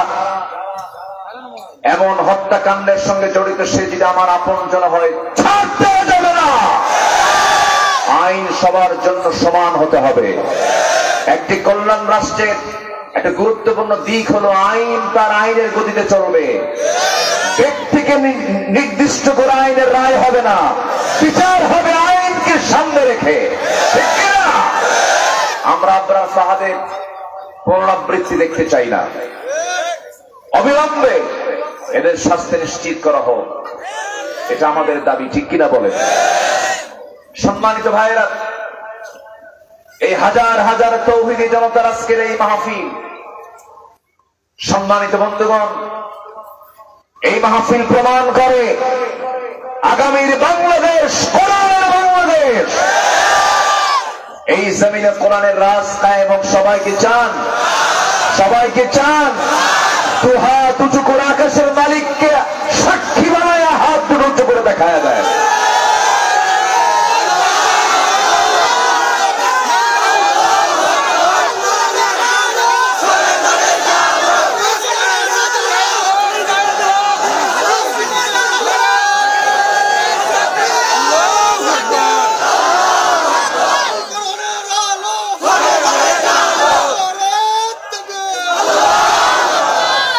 এমন হত্যাকাণ্ডের সঙ্গে জড়িত, সে যদি আমার আপনজন হয়, ছাড় দেওয়া যাবে না। আইন সবার জন্য সমান হতে হবে। একটি কল্যাণ রাষ্ট্রের একটা গুরুত্বপূর্ণ দিক হলো আইন তার আইনের গতিতে চলবে। ব্যক্তিকে নির্দিষ্ট করে আইনের রায় হবে না, বিচার হবে আইনকে সামনে রেখে। ঠিক কিনা? আমরা আবরার ফাহাদের পুনরাবৃত্তি দেখতে চাই না। অবিলম্বে এদের শাস্তি নিশ্চিত করা হোক, এটা আমাদের দাবি। ঠিক কিনা বলেন? সম্মানিত ভাইয়েরা, এই হাজার হাজার তৌহিদি জনতার আজকের এই মাহফিল, সম্মানিত বন্ধুগণ, এই মাহফিল প্রমাণ করে আগামীর বাংলাদেশ কোরআনের বাংলাদেশ। এই জমিনে কোরআনের রাজ কায়েম হোক। সবাইকে চান? সবাইকে চান দু হাত উঁচু করে আকাশের মালিককে সাক্ষী বানায় হাত দুটো উঁচু করে দেখায় দেয়।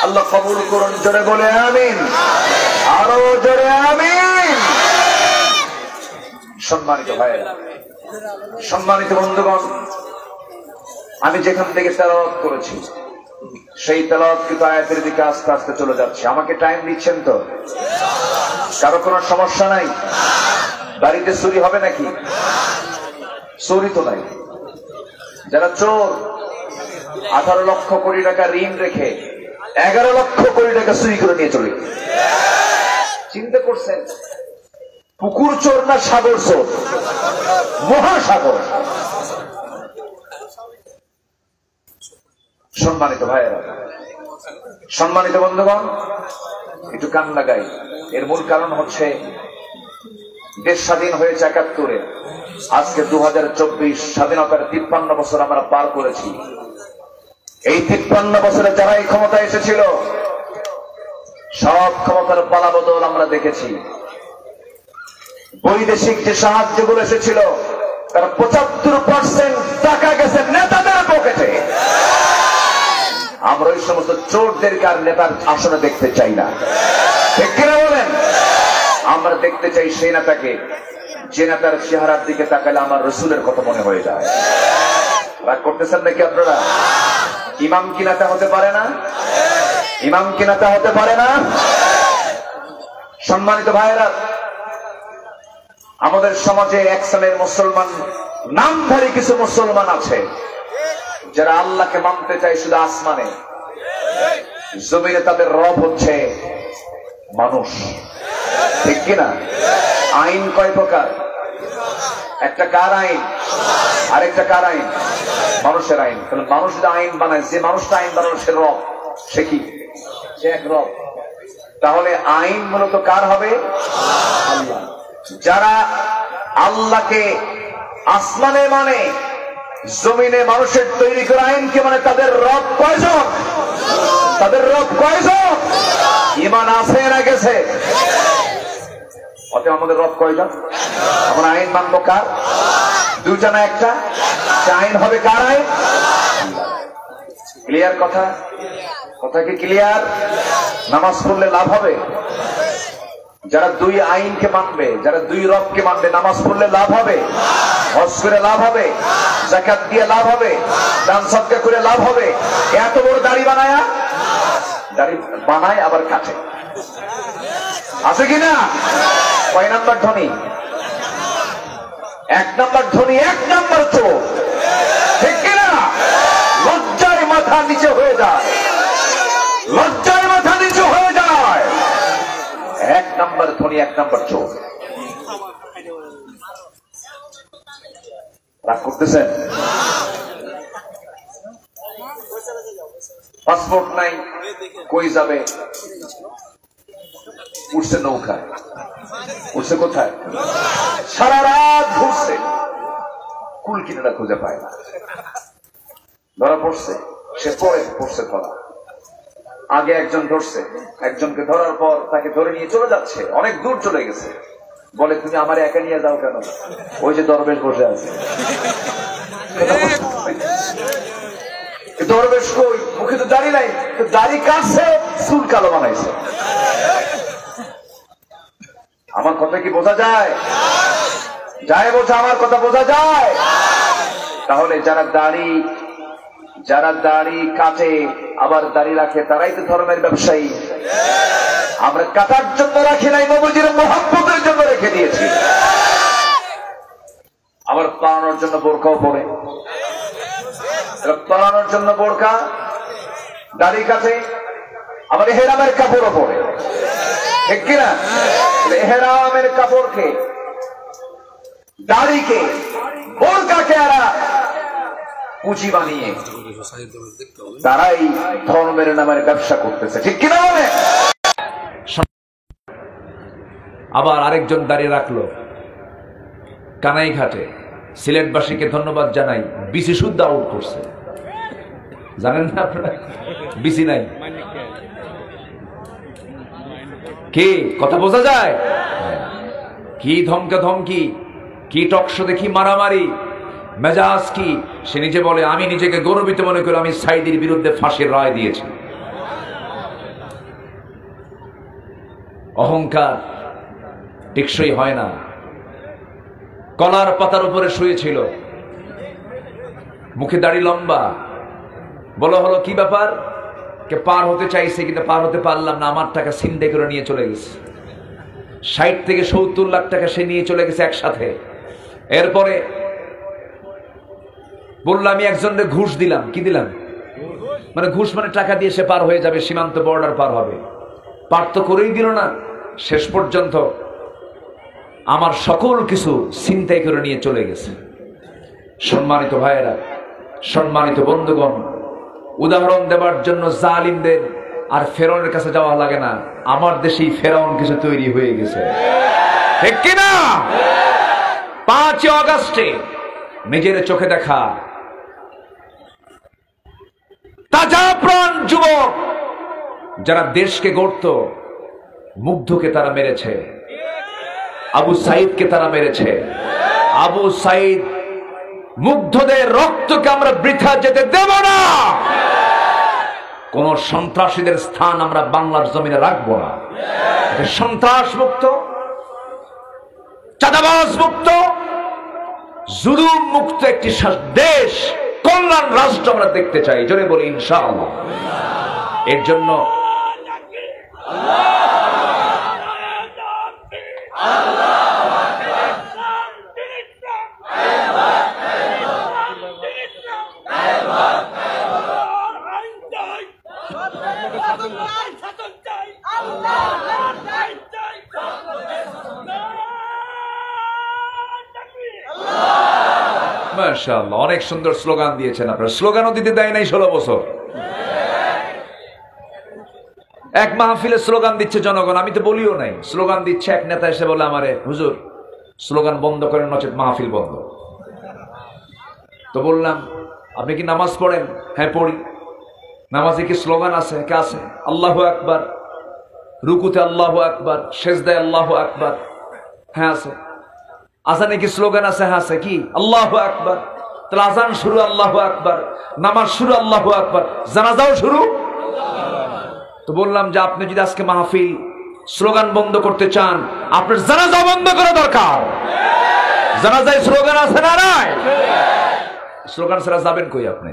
আল্লাহ কবুল করুন, জোরে বলে আমিন, আরো জোরে আমিন। সম্মানিত ভাইয়েরা, সম্মানিত বন্ধুগণ, আমি যেখান থেকে তেলাওয়াত করেছি সেই তেলাওয়াতকৃত আয়াতের দিকে আস্তে আস্তে চলে যাচ্ছে। আমাকে টাইম দিচ্ছেন তো? কারো কোনো সমস্যা নাই? বাড়িতে চুরি হবে নাকি? চুরি তো নাই। যারা চোর 18 লক্ষ কোটি টাকা ঋণ রেখে 11 লক্ষ কোটি টাকা চুরি করে নিয়ে চলে, চিন্তা করছেন পুকুর চোর না সাগর চোর? মহাসাগর। সম্মানিত ভাইয়েরা, সম্মানিত বন্ধুগণ, একটু কান লাগাই। এর মূল কারণ হচ্ছে দেশ স্বাধীন হয়েছে 71-এ, আজকে 2024, স্বাধীনতার 53 বছর আমরা পার করেছি। এই 53 বছরে যারা এই ক্ষমতা এসেছিল সব ক্ষমতার পালাবদল আমরা দেখেছি। বৈদেশিক যে সাহায্যগুলো এসেছিল তার 75% টাকা গেছে নেতাদের পকেটে। আমরা ওই সমস্ত চোরদেরকে আর নেতার আসনে দেখতে চাই না, ঠিক কিনা বলেন? আমরা দেখতে চাই সেই নেতাকে যে নেতার চেহারার দিকে তাকালে আমার রসুলের কথা মনে হয়ে যায়। রাগ করতেছেন নাকি আপনারা? ইমাম কি নেতা হতে পারে না? ইমাম কি নেতা হতে পারে না? সম্মানিত ভাইয়েরা, আমাদের সমাজে এক শ্রেণীর মুসলমান, নামধারী কিছু মুসলমান আছে যারা আল্লাহকে মানতে চায় শুধু আসমানে, জমিনে তাদের রব হচ্ছে মানুষ, ঠিক কিনা? আইন কয় প্রকার? একটা কার আইন, আরেকটা কার আইন? মানুষের আইন। তাহলে মানুষ যদি আইন বানায়, যে মানুষটা আইন বানানো সে রব, সে কি? সে এক রব। তাহলে আইন মূলত কার হবে? আল্লাহ। যারা আল্লাহকে আসমানে মানে, জমিনে মানুষের তৈরি করা আইনকে মানে, তাদের রব কয়জন? তাদের রব কয়জন? ঈমান আছে না গেছে? অতএব আমাদের রব কয়জন? আমরা আইন মানবো কার? দুইটা না একটা? আইন হবে কার আইন? ক্লিয়ার কথা? কথা কি ক্লিয়ার? নামাজ পড়লে লাভ হবে? যারা দুই আইনকে মানবে, যারা দুই রবকে মানবে, নামাজ পড়লে লাভ হবে, হজ করে লাভ হবে, যাকাত দিয়ে লাভ হবে, দান সদকা করে লাভ হবে। এত বড় দাড়ি বানায়, দাড়ি বানায় আবার কাটে, আছে কিনা? কয় নাম্বার ধনী? 1 নাম্বার ধনী, 1 নাম্বার চোর, ঠিক কিনা? লজ্জায় মাথা নিচে হয়ে যায়, লজ্জায় মাথা নিচে হয়ে যায়। 1 নাম্বার ধনী, 1 নাম্বার চোর। রাগ করতেছেন? পাসপোর্ট নাই, কই যাবে? উঠছে নৌকায়। উঠছে কোথায়? সারা রাত ঘুরছে, কুল কিনারা খুঁজে পায় না। ধরা পড়ছে, সে পরে পড়ছে ধরা। আগে একজন ধরছে, একজনকে ধরার পর তাকে ধরে নিয়ে চলে যাচ্ছে, অনেক দূর চলে গেছে। বলে, তুমি আমার একা নিয়ে যাও কেন? ওই যে দরবেশ বসে আছে। দরবেশ কই? মুখে তো দাড়ি নাই, দাড়ি কাটছে, চুল কালো বানাইছে। আমার কথা কি বোঝা যায়? যায় বোঝা? আমার কথা বোঝা যায়? তাহলে যারা দাড়ি কাটে আবার দাড়ি রাখে, তারাই তো ধর্মের ব্যবসায়ী। আমরা কাটার জন্য রাখি নাই, নবীজির মহব্বতের জন্য রেখে দিয়েছি। আবার পালানোর জন্য বোরকাও পরে, পালানোর জন্য বোরকা, দাড়ি কাটে, আবার এহরামের কাপড়ও পরে, ঠিক কিনা? এহরামের কাপড়কে, দাড়িকে, বোরকাকে এরা পুঁজি বানিয়ে তারাই ধর্মের নামের ব্যবসা করতেছে, ঠিক কিনা বলে? আবার আরেকজন দাঁড়িয়ে রাখলো কানাইঘাটে। সিলেটবাসীকে ধন্যবাদ জানাই, বিসি শুদ্ধ আউট করছে। জানেন না আপনারা বিসি নাই কি কথা বোঝা যায়? কি ধমকা ধমকি, কি টকশো দেখি মারামারি, মেজাজ কি। সে নিজে বলে আমি নিজেকে গর্বিত মনে করি আমি সাইদির বিরুদ্ধে ফাঁসির রায় দিয়েছি। অহংকার টেকসই হয় না। কলার পাতার উপরে শুয়েছিল, মুখে দাড়ি লম্বা। বলা হলো কি ব্যাপার? কে পার হতে চাইছে কিন্তু পার হতে পারলাম না, আমার টাকা ছিনতাই করে নিয়ে চলে গেছে। 60 থেকে 70 লাখ টাকা সে নিয়ে চলে গেছে একসাথে। এরপরে বললাম আমি একজনের ঘুষ দিলাম। কি দিলাম মানে? ঘুষ মানে টাকা দিয়ে সে পার হয়ে যাবে, সীমান্ত বর্ডার পার হবে। পার তো করেই দিল না, শেষ পর্যন্ত আমার সকল কিছু ছিনতাই করে নিয়ে চলে গেছে। সম্মানিত ভাইয়েরা, সম্মানিত বন্ধুগণ, উদাহরণ দেওয়ার জন্য জালিমদের আর ফেরাউনের কাছে যাওয়া লাগে না। আমার দেশেই ফেরাউন কিছু তৈরি হয়ে গেছে, ঠিক কিনা? 5 আগস্টে নিজের চোখে দেখা তাজা প্রাণ যুবক যারা দেশকে গড়ত, মুগ্ধকে তারা মেরেছে, আবু সাইদকে তারা মেরেছে। আবু সাইদ মুগ্ধদের রক্তকে আমরা বৃথা যেতে দেব না। কোন সন্ত্রাসীদের স্থান আমরা বাংলার জমিনে রাখবো না। সন্ত্রাস মুক্ত, চাঁদাবাজ মুক্ত, জুলুম মুক্ত একটি দেশ, কল্যাণ রাষ্ট্র আমরা দেখতে চাই। জোরে বলি ইনশাআল্লাহ। এর জন্য মাশাআল্লাহ অনেক সুন্দর স্লোগান দিয়েছেন আপনারা। স্লোগানও দিতে দেয় নাই 16 বছর। এক মাহফিলে স্লোগান দিচ্ছে জনগণ, আমি তো বলিও নাই। স্লোগান দিচ্ছে, এক নেতা এসে বলে আমারে, হুজুর স্লোগান বন্ধ করেন নচেত মাহফিল বন্ধ। তো বললাম আপনি কি নামাজ পড়েন? হ্যাঁ পড়ি। নামাজে কি স্লোগান আছে? কে আছে? আল্লাহু আকবার, রুকুতে আল্লাহু আকবার, সেজদায় আল্লাহু আকবার। হ্যাঁ আছে। আজানে কি স্লোগান আছে? হ্যাঁ আছে। কি? আল্লাহু আকবার। তাহলে আজান শুরু আল্লাহু আকবার, নামাজ শুরু আল্লাহু আকবার, জানাজাও শুরু। তো বললাম যে আপনি যদি আজকে মাহফিল স্লোগান বন্ধ করতে চান, আপনার জানাজা বন্ধ করা দরকার। জানাজায় স্লোগান আছে না নাই? স্লোগান ছাড়া যাবেন কই আপনি?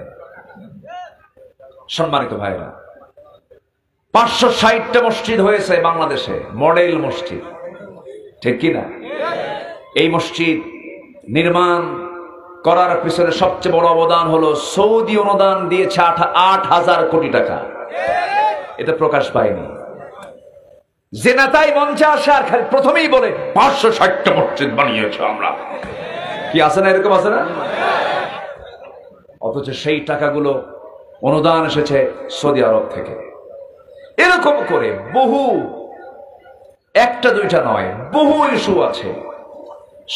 সম্মানিত ভাইরা, 560টা মসজিদ হয়েছে বাংলাদেশে, মডেল মসজিদ, ঠিক কিনা? এই মসজিদ নির্মাণ করার পিছনে সবচেয়ে বড় অবদান হলো সৌদি অনুদান দিয়েছে 8,000 কোটি টাকা। এটা প্রকাশ পায়নি। যে নেতাই মঞ্চে আসে আর খালি প্রথমেই বলে 560টা মসজিদ বানিয়েছে আমরা। কি আছে না? এরকম আছে না? অথচ সেই টাকাগুলো অনুদান এসেছে সৌদি আরব থেকে। এরকম করে বহু, একটা দুইটা নয়, বহু ইস্যু আছে।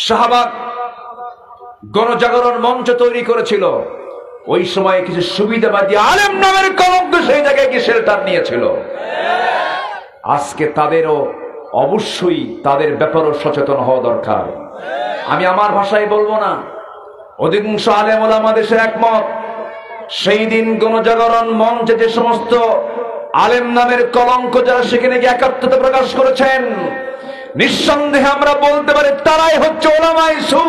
শাহবাগ গণজাগরণ মঞ্চ তৈরি করেছিল, ওই সময় কিছু সুবিধাবাদী আলেম নামের কলঙ্ক সেই জায়গায় কি শেল্টার নিয়েছিল। আজকে তাদেরও অবশ্যই তাদের ব্যাপারেও সচেতন হওয়া দরকার। আমি আমার ভাষায় বলবো না, অধিকাংশ আলেম ওলামা দেশের একমত। সেই দিন গণজাগরণ মঞ্চে যে সমস্ত আলেম নামের কলঙ্ক যারা সেখানে গিয়ে একাত্মতা প্রকাশ করেছেন, নিঃসন্দেহে আমরা বলতে পারি তারাই হচ্ছে ওলামায়ে সু,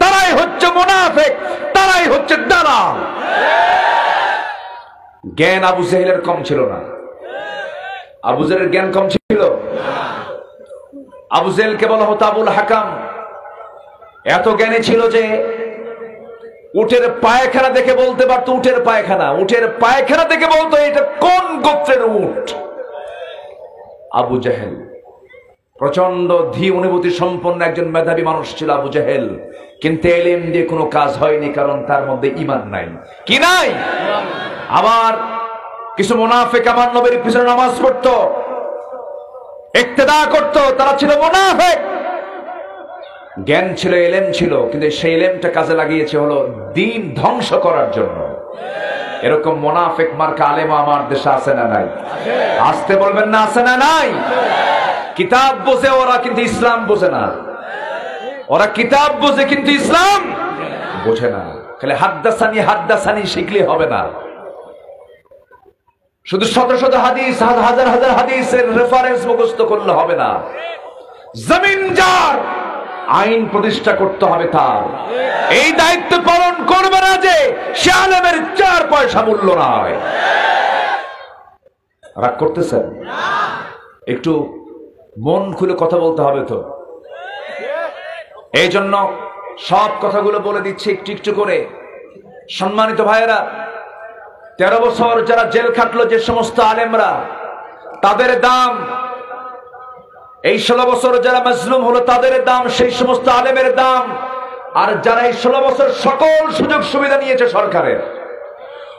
তারাই হচ্ছে মুনাফিক, তারাই হচ্ছে দালাল। জ্ঞান আবু জেহেলের কম ছিল না। আবু জেহেলের জ্ঞান কম ছিল? আবু জেহেলকে বলা হতো আবুল হাকাম। এত জ্ঞানী ছিল যে উটের পায়খানা দেখে বলতে পারতো উটের পায়খানা, উটের পায়খানা দেখে বলতো এটা কোন গোত্রের উট। আবু জেহেল প্রচন্ড ধী অনুভূতি সম্পন্ন একজন মেধাবী মানুষ ছিল আবু জেহেল। কিন্তু এলেম দিয়ে কোনো কাজ হয়নি, কারণ তার মধ্যে ঈমান নাই। কি নাই? আবার কিছু মুনাফিক আমার নবীর পিছনে নামাজ পড়তো, ইক্তেদা করতো, তারা ছিল মুনাফিক। জ্ঞান ছিল, এলেম ছিল, কিন্তু সেই এলেমটা কাজে লাগিয়েছে হলো দ্বীন ধ্বংস করার জন্য। এরকম মুনাফিক মার্কা আলেম আমার দেশে আছে না নাই? আসতে বলবেন না, আছে না নাই? কিতাব বোঝে ওরা, কিন্তু ইসলাম বোঝে না। ওরা কিতাব বোঝে কিন্তু ইসলাম বোঝে না। খালি হাদ্দাসানি হাদ্দাসানি শিখলে হবে না। শুধু শত শত হাদিস, হাজার হাজার হাদিসের রেফারেন্স মুখস্থ করলে হবে না। জমিন যার, আইন প্রতিষ্ঠা করতে হবে তার। এই দায়িত্ব পালন করবে না যে সে আলেমের 4 পয়সা মূল্য নয়। রাগ করতেছেন? একটু মন খুলে কথা বলতে হবে তো। এই জন্য সব কথাগুলো বলে দিচ্ছি একটু একটু করে। সম্মানিত ভাইয়েরা, 13 বছর যারা জেল খাটলো যে সমস্ত আলেমরা, তাদের দাম, এই 16 বছর যারা মাজলুম হলো তাদের দাম সেই সমস্ত আলেমের দাম। আর যারা এই 16 বছর সকল সুযোগ সুবিধা নিয়েছে সরকারের,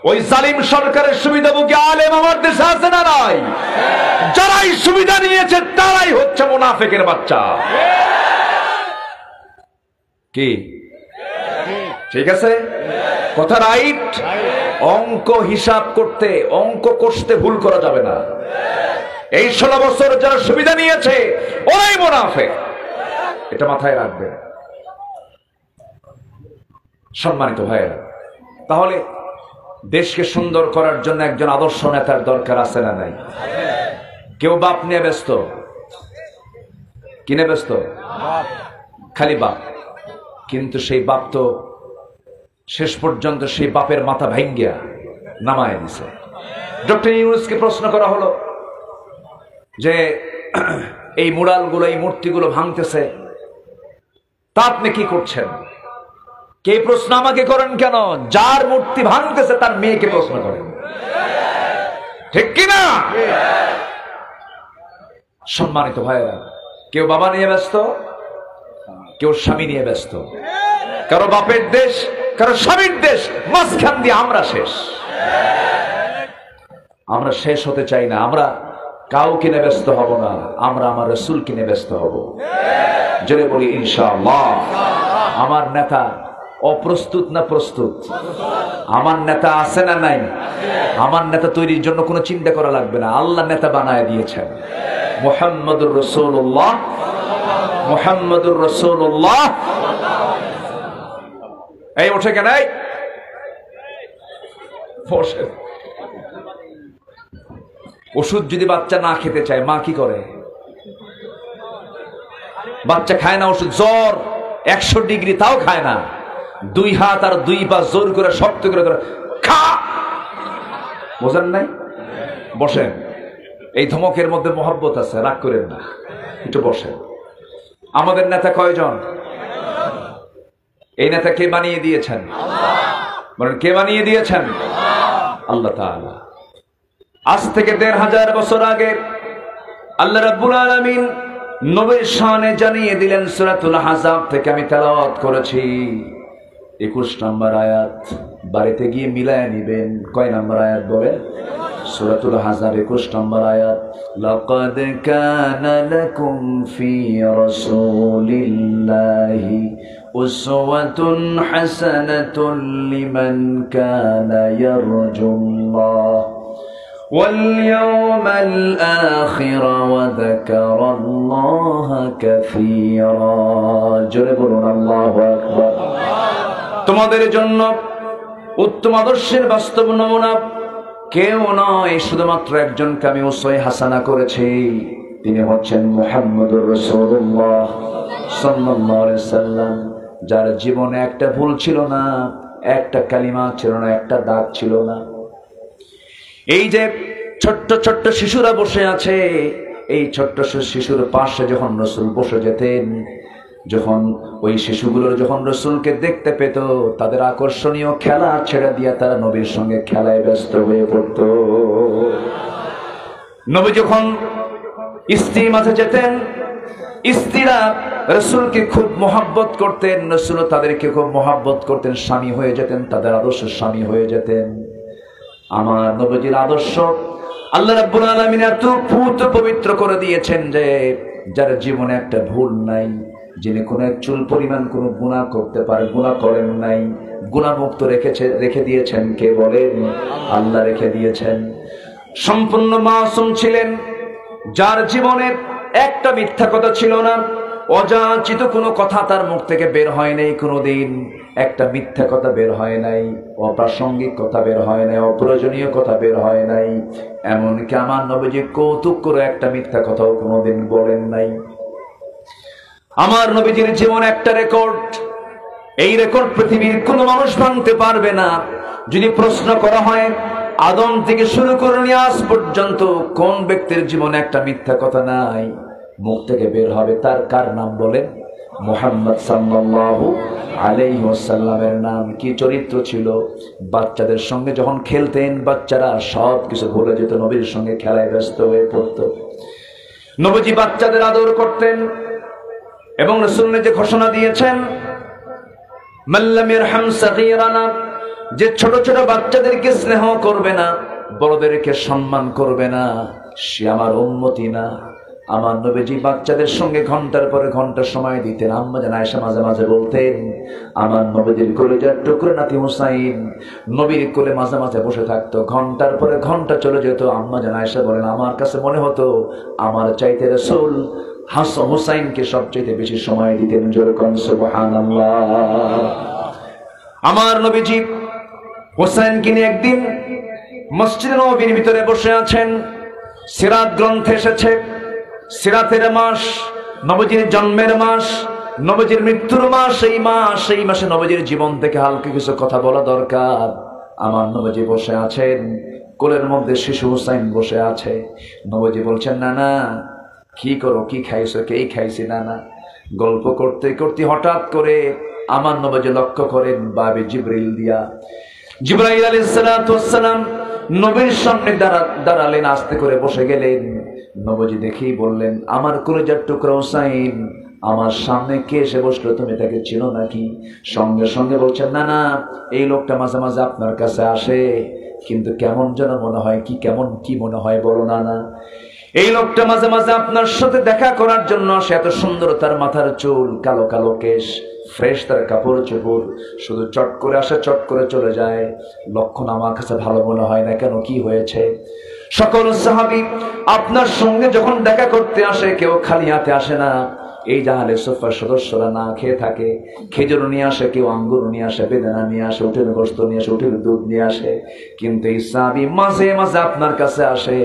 ওই জালিম সরকারের সুবিধাভোগী আলেম আমার দেশে আছে না নাই? যারাই সুবিধা নিয়েছে তারাই হচ্ছে মুনাফিকের বাচ্চা। কি ঠিক আছে? কথা রাইট? অঙ্ক হিসাব করতে, অঙ্ক কষতে ভুল করা যাবে না। এই 16 বছর যারা সুবিধা নিয়েছে ওরাই মুনাফিক, এটা মাথায় রাখবেন। সম্মানিত ভাইয়েরা, তাহলে দেশকে সুন্দর করার জন্য একজন আদর্শ নেতার দরকার আছে না নাই? কেউ বাপ নিয়ে ব্যস্ত, কিনে ব্যস্ত, খালি বাপ। কিন্তু সেই বাপ তো শেষ পর্যন্ত সেই বাপের মাথা ভাঙ্গিয়া নামায় দিছে। ডক্টর ইউনূসকে প্রশ্ন করা হলো যে এই মুরালগুলো, এই মূর্তিগুলো ভাঙতেছে, তা আপনি কি করছেন? কে প্রশ্ন আমাকে করেন কেন? যার মূর্তি ভাঙতেছে তার মেয়েকে প্রশ্ন করেন, ঠিক কিনা? সম্মানিত ভাইয়েরা, কেউ বাবা নিয়ে ব্যস্ত, কেউ স্বামী নিয়ে ব্যস্ত। কারো বাপের দেশ, কারো স্বামীর দেশ, মাঝখান দিয়ে আমরা শেষ। আমরা শেষ হতে চাই না। আমরা কাউ কিনে ব্যস্ত হব না, আমরা আমার রাসূল কিনে ব্যস্ত হব। জোরে বলি ইনশাআল্লাহ। আমার নেতা অপ্রস্তুত না প্রস্তুত? আমার নেতা আছে না নাই? আমার নেতা তৈরির জন্য কোনো চিন্তা করা লাগবে না, আল্লাহ নেতা বানায় দিয়েছেন। মুহাম্মদুর রাসূলুল্লাহ, মুহাম্মদুর রাসূলুল্লাহ। এই ওঠে কেন? ওষুধ যদি বাচ্চা না খেতে চায়, মা কি করে? বাচ্চা খায় না ওষুধ, জ্বর 100 ডিগ্রি তাও খায় না। 2 হাত আর 2 পা জোর করে শক্ত করে খা। বোঝেন নাই? বসেন, এই ধমকের মধ্যে মহব্বত আছে, রাগ করেন না, একটু বসেন। আমাদের নেতা কয়জন? এই নেতা কে বানিয়ে দিয়েছেন? বলেন, কে বানিয়ে দিয়েছেন? আল্লাহ তাআলা। আজ থেকে 1500 বছর আগে আল্লাহ রাব্বুল আলামিন নবীর শানে জানিয়ে দিলেন। সূরাতুল আহজাব থেকে আমি তেলাওয়াত করেছি 21 নম্বর আয়াত। বাড়িতে গিয়ে মিলায় নিবেন। কয় নম্বর আয়াত বলেন? সূরাতুল আহজাব 21 নম্বর আয়াত। লাকাদ কানা লাকুম ফি রাসূলিল্লাহি উসওয়াতুন হাসানাতুন লিমান কানা ইয়ারজুল্লাহ واليوم الآخر وذكر الله كثيرا جربون الله أكبر। তোমাদের জন্য উত্তম আদর্শের বাস্তব নমুনা কেউ নয়, শুধুমাত্র একজনকে আমি উসওয়ায়ে হাসানা করেছি, তিনি হচ্ছেন মুহাম্মদুর রাসূলুল্লাহ সাল্লাল্লাহু আলাইহি সাল্লাম, যার জীবনে একটা ভুল ছিল না, একটা কালিমা ছিল না, একটা দাগ ছিল না। এই যে ছোট্ট ছোট্ট শিশুরা বসে আছে, এই ছোট্ট শিশুর পাশে যখন রাসূল বসে যেতেন, যখন ওই শিশুগুলোর যখন রাসূলকে দেখতে পেত, তাদের আকর্ষণীয় খেলা ছেড়ে দিয়ে তারা নবীর সঙ্গে খেলায় ব্যস্ত হয়ে পড়ত। নবী যখন স্ত্রীর মাঝে যেতেন, স্ত্রীরা রাসূলকে খুব মহব্বত করতেন, রাসূল তাদেরকে খুব মহব্বত করতেন, স্বামী হয়ে যেতেন, তাদের আদর্শ স্বামী হয়ে যেতেন। আমার নবীজির আদর্শ আল্লাহ রাব্বুল আলামিন এত পুত পবিত্র করে দিয়েছেন যে যার জীবনে একটা ভুল নাই, যিনি কোনো এক চুল পরিমাণ কোনো গুনাহ করতে পারে, গুনাহ করেন নাই, গুনাহমুক্ত রেখে দিয়েছেন কে বলেন? আল্লাহ রেখে দিয়েছেন। সম্পূর্ণ মাসুম ছিলেন, যার জীবনের একটা মিথ্যা কথা ছিল না, অযাচিত কোনো কথা তার মুখ থেকে বের হয় নাই, কোনোদিন একটা মিথ্যা কথা বের হয় নাই, অপ্রাসঙ্গিক কথা বের হয় নাই, অপ্রয়োজনীয় কথা বের হয় নাই। এমনকি আমার নবীজি কৌতুক করে একটা মিথ্যা কথাও কোনোদিন বলেন নাই। আমার নবীজির জীবন একটা রেকর্ড, এই রেকর্ড পৃথিবীর কোনো মানুষ ভাঙতে পারবে না। যদি প্রশ্ন করা হয় আদম থেকে শুরু করে নিয়ে আজ পর্যন্ত কোন ব্যক্তির জীবনে একটা মিথ্যা কথা নাই, মুখ থেকে বের হবে, তার কার নাম বলেন? মুহাম্মদ সাল্লাল্লাহু আলাইহি ওয়াসাল্লামের নাম। কি চরিত্র ছিল! বাচ্চাদের সঙ্গে যখন খেলতেন বাচ্চারা সব কিছু ভুলে যেত, নবীর সঙ্গে খেলায় ব্যস্ত হয়ে পড়তো। নবীজি বাচ্চাদের আদর করতেন এবং রাসূল যে ঘোষণা দিয়েছেন, মাল্লাম ইয়ারহাম সাগীরানা, যে ছোট ছোট বাচ্চাদেরকে স্নেহ করবে না, বড়দেরকে সম্মান করবে না, সে আমার উম্মতি না। আমার নবীজি বাচ্চাদের সঙ্গে ঘন্টার পরে ঘন্টা সময় দিতেন। আম্মা জান আয়েশা মাঝে মাঝে বলতেন, আমার নবীজির কলিজার টুকরো নাতি হুসাইন নবীর কোলে মাঝে মাঝে বসে থাকতো, ঘন্টার পরে ঘন্টা চলে যেত। আম্মা জান আয়েশা বলেন, আমার কাছে মনে হতো আমার চাইতে রাসূল হাসান হুসাইনকে সবচেয়ে বেশি সময় দিতেন। যেরকম সুবহানাল্লাহ। আমার নবীজি হুসাইনকে নিয়ে একদিন মসজিদে নববীর ভিতরে বসে আছেন। সিরাত গ্রন্থে এসেছে, সিরাতের মাস, নবীজির জন্মের মাস, নবীজির মৃত্যুর মাস, এই মাসে নবীজির জীবন থেকে হালকা কিছু কথা বলা দরকার। আমার নবীজি বসে আছেন, কোলের মধ্যে শিশু হুসাইন বসে আছে। নবীজি বলছেন, না না কি করো, কি খাইছো? কে খাইছি? না না। গল্প করতে করতে হঠাৎ করে আমার নবীজি লক্ষ্য করেন বাবে জিবরিল দিয়া। জিবরাইল আলাইহিস সালাতু ওয়াস সালাম নবীর সামনে দাঁড়ালেন, আস্তে করে বসে গেলেন। নবীজি দেখেই বললেন, আমার কলিজার টুকরা হুসাইন আমার সামনে কে এসে বসলো, তুমি তাকে চিনো নাকি? সঙ্গে সঙ্গে বলছেন, না না, এই লোকটা মাঝে মাঝে আপনার কাছে আসে, কিন্তু কেমন যেন মনে হয়। কি মনে হয় বলো না না? এই লোকটা মাঝে মাঝে আপনার সাথে দেখা করার জন্য আসে, এত সুন্দর তার মাথার চুল, কালো কালো কেশ, ফ্রেশ তার কাপড় চোপড়, শুধু চট করে আসে, চট করে চলে যায়। লক্ষণ আমার কাছে ভালো মনে হয় না, কেন, কি হয়েছে? সকল সাহাবী আপনার সঙ্গে যখন দেখা করতে আসে কেউ খালি হাতে আসে না। এই জাহালে সুফার সদস্যরা না খেয়ে থাকে, খেজুর নিয়ে আসে, কেউ আঙ্গুর নিয়ে আসে, বেদানা নিয়ে আসে, উটের গোশত নিয়ে আসে, উটের দুধ নিয়ে আসে। কিন্তু এই সাহাবী মাঝে মাঝে আপনার কাছে আসে,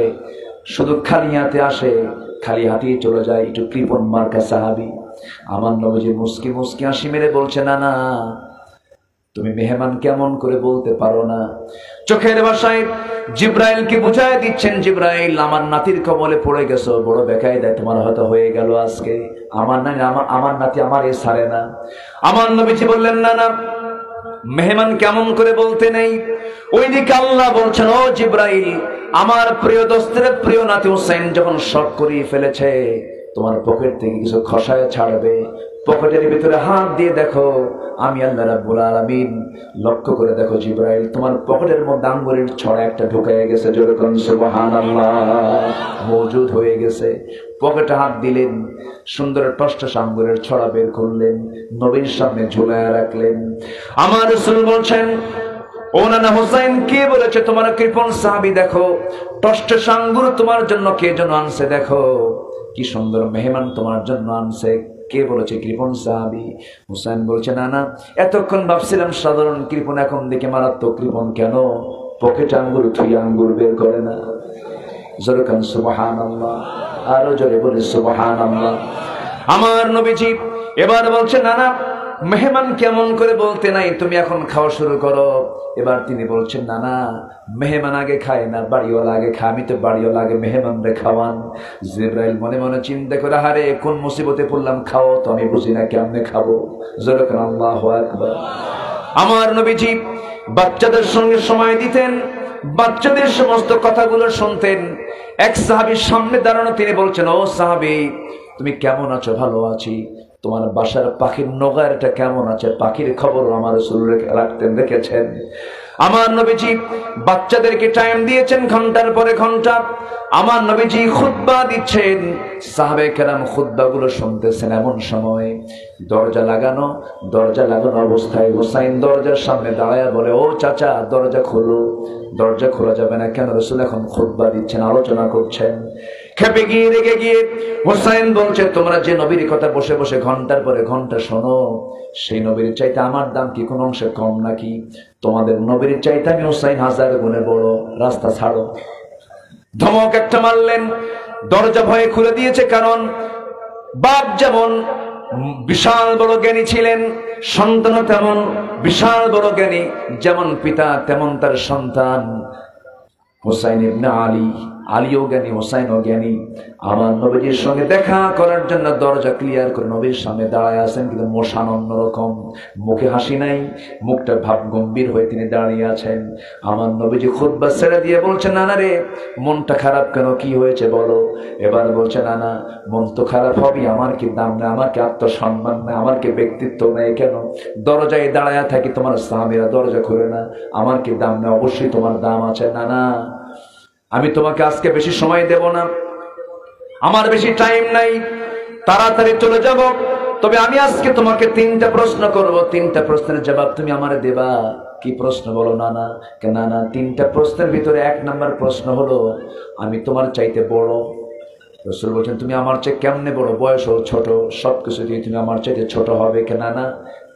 শুধু খালি হাতে আসে, খালি হাতেই চলে যায়। একটু কৃপণ মার্কা সাহাবী। আমার নবীজি মুস্কি মুস্কি হাসি মেরে বলছে, না না, তুমি মেহমান কেমন করে বলতে পারো না? চোখের ভাষায় জিব্রাইলকে বুঝায় দিচ্ছেন, জিব্রাইল আমার নাতির কবলে পড়ে গেছো, বড় বেকায়দায় তোমার হয়তো হয়ে গেল আজকে। আমার নাতি আমার এ ছাড়ে না। আমার নবীজি বললেন, না না, মেহমান কেমন করে বলতে নেই। ওইদিকে আল্লাহ বলছেন, ও জিব্রাইল, আমার প্রিয় দোস্তের প্রিয় নাতি হুসাইন যখন শক করিয়ে ফেলেছে, তোমার পকেট থেকে কিছু খসায় ছাড়বে, পকেটের ভিতরে হাত দিয়ে দেখো, আমি আল্লাহ রাব্বুল আলামিন। লক্ষ্য করে দেখো জিব্রাইল, তোমার পকেটের মধ্যে আঙ্গুরের ছড়া একটা ঢুকে গেছে। যেরকম সুবহানাল্লাহ, মওজুদ হয়ে গেছে। পকেটে হাত দিলেন, সুন্দর টসটস আঙ্গুরের ছড়া বের করলেন, নবীর সামনে ঝুলায় রাখলেন। আমার রাসূল বলছেন, ও নানা হুসাইন, কে বলেছে তোমার কৃপণ সাহাবী দেখো টসটস আঙ্গুর তোমার জন্য কে যেন আনছে, দেখো কি সুন্দর মেহমান তোমার জন্য আনছে। কে বলেছে? কৃপণ সাহাবী। হুসাইন বলছে, না না, এতক্ষণ ভাবছিলাম সাধারণ কৃপণ, এখন দেখে মারাত্মক কৃপণ। কেন? পকেটে আঙ্গুর থুই আঙ্গুর বের করে না। জোরে কান সুবহানাল্লাহ, আরো জোরে বলে সুবহানাল্লাহ। আমার নবীজি এবার বলছে, না না, মেহমান কেমন করে বলতে নাই, তুমি এখন খাওয়া শুরু করো। এবার তিনি বলছেন, না না, মেহমান আগে খায় না, বাড়িওয়ালা আগে খায়, আমি তো বাড়িওয়ালা আগে মেহমানরে খাওয়ান। জিব্রাইল মনে মনে চিন্তা করে, হারে কোন মুসিবতে পড়লাম, খাও তো আমি বুঝি না, কেমনে খাবো? জোরে কান আল্লাহু আকবার। আমার নবীজি বাচ্চাদের সঙ্গে সময় দিতেন, বাচ্চাদের সমস্ত কথাগুলো শুনতেন। এক সাহাবীর সামনে দাঁড়ানো, তিনি বলছেন, ও সাহাবী, তুমি কেমন আছো? ভালো আছি। তোমার বাসার পাখির নগারটা কেমন আছে? পাখির খবর আমার রাসূল রাখতেন, রেখেছেন। আমার নবীজি বাচ্চাদেরকে টাইম দিয়েছেন ঘন্টার পরে ঘন্টা। আমার নবীজি খুতবা দিচ্ছেন, সাহাবে কেরাম খুতবাগুলো শুনতেছেন। এমন সময় দরজা লাগানো অবস্থায় হুসাইন দরজার সামনে দাঁড়ায় বলে, ও চাচা দরজা খোলো। দরজা খোলা যাবে না কেন? রাসূল এখন খুতবা দিচ্ছেন, আলোচনা করছেন। খেপে গিয়ে রেগে গিয়ে হুসাইন বলছে, তোমরা যে নবীর কথা বসে বসে ঘন্টার পরে ঘন্টা শোনো, সেই নবীর চাইতে আমার দাম কি কোনো অংশে কম নাকি? তোমাদের নবীর চাইতে আমি হুসাইন 1000 গুণে বড়। রাস্তা ছাড়ো। ধমক একটা মারলেন। দরজা ভয়ে খুলে দিয়েছে, কারণ বাপ যেমন বিশাল বড় জ্ঞানী ছিলেন, সন্তান তেমন বিশাল বড় জ্ঞানী। যেমন পিতা তেমন তার সন্তান। হুসাইন ইবনে আলীও জ্ঞানী, হুসাইনও জ্ঞানী। আমার নবীজির সঙ্গে দেখা করার জন্য দরজা ক্লিয়ার করে নবীর সামনে দাঁড়ায় আছেন, কিন্তু মোশান অন্যরকম, মুখে হাসি নাই, মুখটা ভাব গম্ভীর হয়ে তিনি দাঁড়িয়ে আছেন। আমার নবীজি খুতবা ছেড়ে দিয়ে বলছে, নানা রে মনটা খারাপ কেন? কি হয়েছে বলো? এবার বলছে, নানা মন তো খারাপ হবে, আমার কি দাম নেই, আমার কি আত্মসম্মান নেই, আমার কি ব্যক্তিত্ব নেই? কেন দরজায় দাঁড়ায় থাকি, তোমার সাহাবীরা দরজা খুলে না, আমার কি দাম নেই? অবশ্যই তোমার দাম আছে। নানা আমি তোমাকে আজকে বেশি সময় দেব না, আমার বেশি টাইম নাই, তাড়াতাড়ি চলে যাব। তবে আমি আজকে তোমাকে 3টা প্রশ্ন করব, 3টা প্রশ্নের জবাব তুমি আমারে দেবা। কি প্রশ্ন বলো? নানা কেন? না 3টা প্রশ্নের ভিতরে 1 নাম্বার প্রশ্ন হলো, আমি তোমার চাইতে বড়। রাসূল বলছেন, তুমি আমার চেয়ে কেমনে বড়? বয়স ছোট, সবকিছু দিয়ে তুমি আমার চাইতে ছোট হবে কেন? না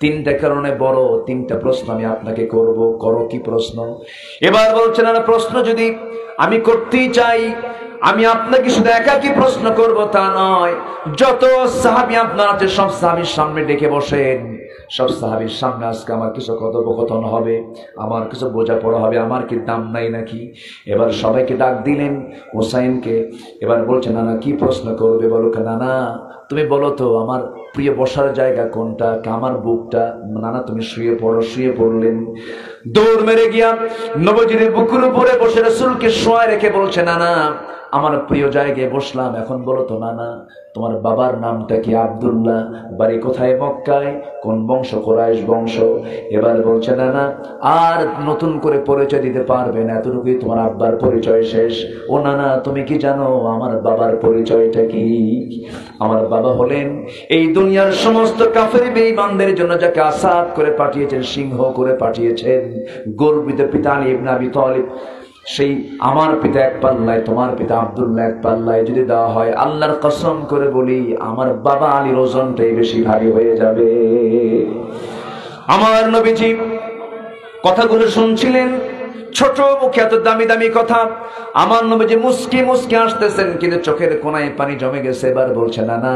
3টা কারণে বড়। 3টা প্রশ্ন আমি আপনাকে করব। করো। কি প্রশ্ন? এবার বলছেন, না প্রশ্ন যদি আমি করতেই চাই, আমি আপনাকে শুধু একাকি প্রশ্ন করব তা নয়, যত সাহাবী আপনার আছে সব সাহাবীর সামনে ডেকে বসেন। সব সাহাবীর সামনে আজকে আমার কিছু কথোপকথন হবে, আমার কিছু বোঝাপড়া হবে, আমার কি দাম নাই নাকি? এবার সবাইকে ডাক দিলেন, হুসাইনকে। এবার বলছে, নানা কি প্রশ্ন করবে বলো? নানা তুমি বলো তো আমার প্রিয় বসার জায়গা কোনটা? আমার বুকটা। নানা তুমি শুয়ে পড়ো। শুয়ে পড়লেন। দৌড় মেরে গিয়া নবীজির বুকের উপরে বসে রাসূলকে শোয়ায় রেখে বলছে, নানা আমার প্রিয় জায়গায় বসলাম, এখন বলো তো নানা তোমার বাবার নামটা কি? আব্দুল্লাহ। বাড়ি কোথায়? মক্কায়। কোন বংশ? কুরাইশ বংশ। এবার বলছে, নানা আর নতুন করে পরিচয় দিতে পারবে না, এতটুকুই তোমার আব্বার পরিচয় শেষ। ও নানা তুমি কি জানো আমার বাবার পরিচয়টা কি? আমার বাবা হলেন এই দুনিয়ার সমস্ত কাফের বেঈমানদের জন্য যাকে আসাদ করে পাঠিয়েছেন, সিংহ করে পাঠিয়েছেন, গর্বিত পিতা আলী ইবনে আবি তালিব। সেই আমার পিতা এক পাল্লায়, তোমার পিতা আব্দুল্লাহ এক পাল্লায় যদি দেওয়া হয়, আল্লাহর কসম করে বলি আমার বাবা আলীর ওজনটাই বেশি ভারী হয়ে যাবে। আমার নবীজি কথাগুলো শুনছিলেন, ছোট মুখে এত দামি দামি কথা। আমার নবীজি মুস্কি মুস্কি আসতেছেন, কিন্তু চোখের কোনায় পানি জমে গেছে। এবার বলছে, না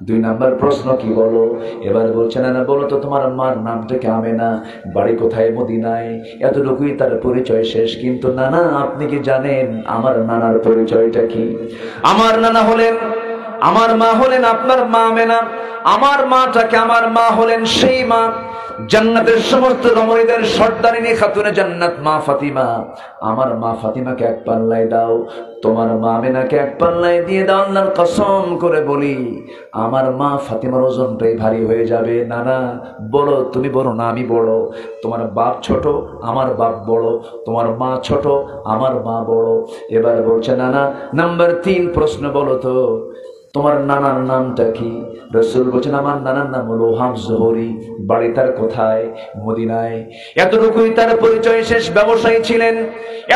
2 নাম্বার প্রশ্ন কি বলো? এবার বলছে, না বলো তো তোমার মার নামটা কি? আমেনা। বাড়ি কোথায়? মদিনায়। এতটুকুই তার পরিচয় শেষ। কিন্তু নানা আপনি কি জানেন আমার নানার পরিচয়টা কি? আমার নানা হলেন, আমার মা হলেন আপনার মা আমেনা। আমার মাটাকে, আমার মা হলেন সেই মা জান্নাতের সমস্ত রমণীদের সর্দারিনী খাতুনে জান্নাত মা ফাতিমা। আমার মা ফাতিমাকে এক পাল্লায় দাও, তোমার মা আমেনাকে এক পাল্লায় দিয়ে দাও। আল্লাহর কসম করে বলি আমার মা ফাতিমার ওজনটাই ভারী হয়ে যাবে। নানা বলো তুমি বড় না আমি বড়? তোমার বাপ ছোট, আমার বাপ বড়। তোমার মা ছোট, আমার মা বড়। এবার বলছে, নানা নাম্বার 3 প্রশ্ন বলো তো তোমার নানার নামটা কি? রাসূল বলেছেন, আমার নানার নাম হলো ওহাব জোহরি। বাড়ি তার কোথায়? মদিনায়। এতটুকুই তার পরিচয় শেষ। ব্যবসায়ী ছিলেন,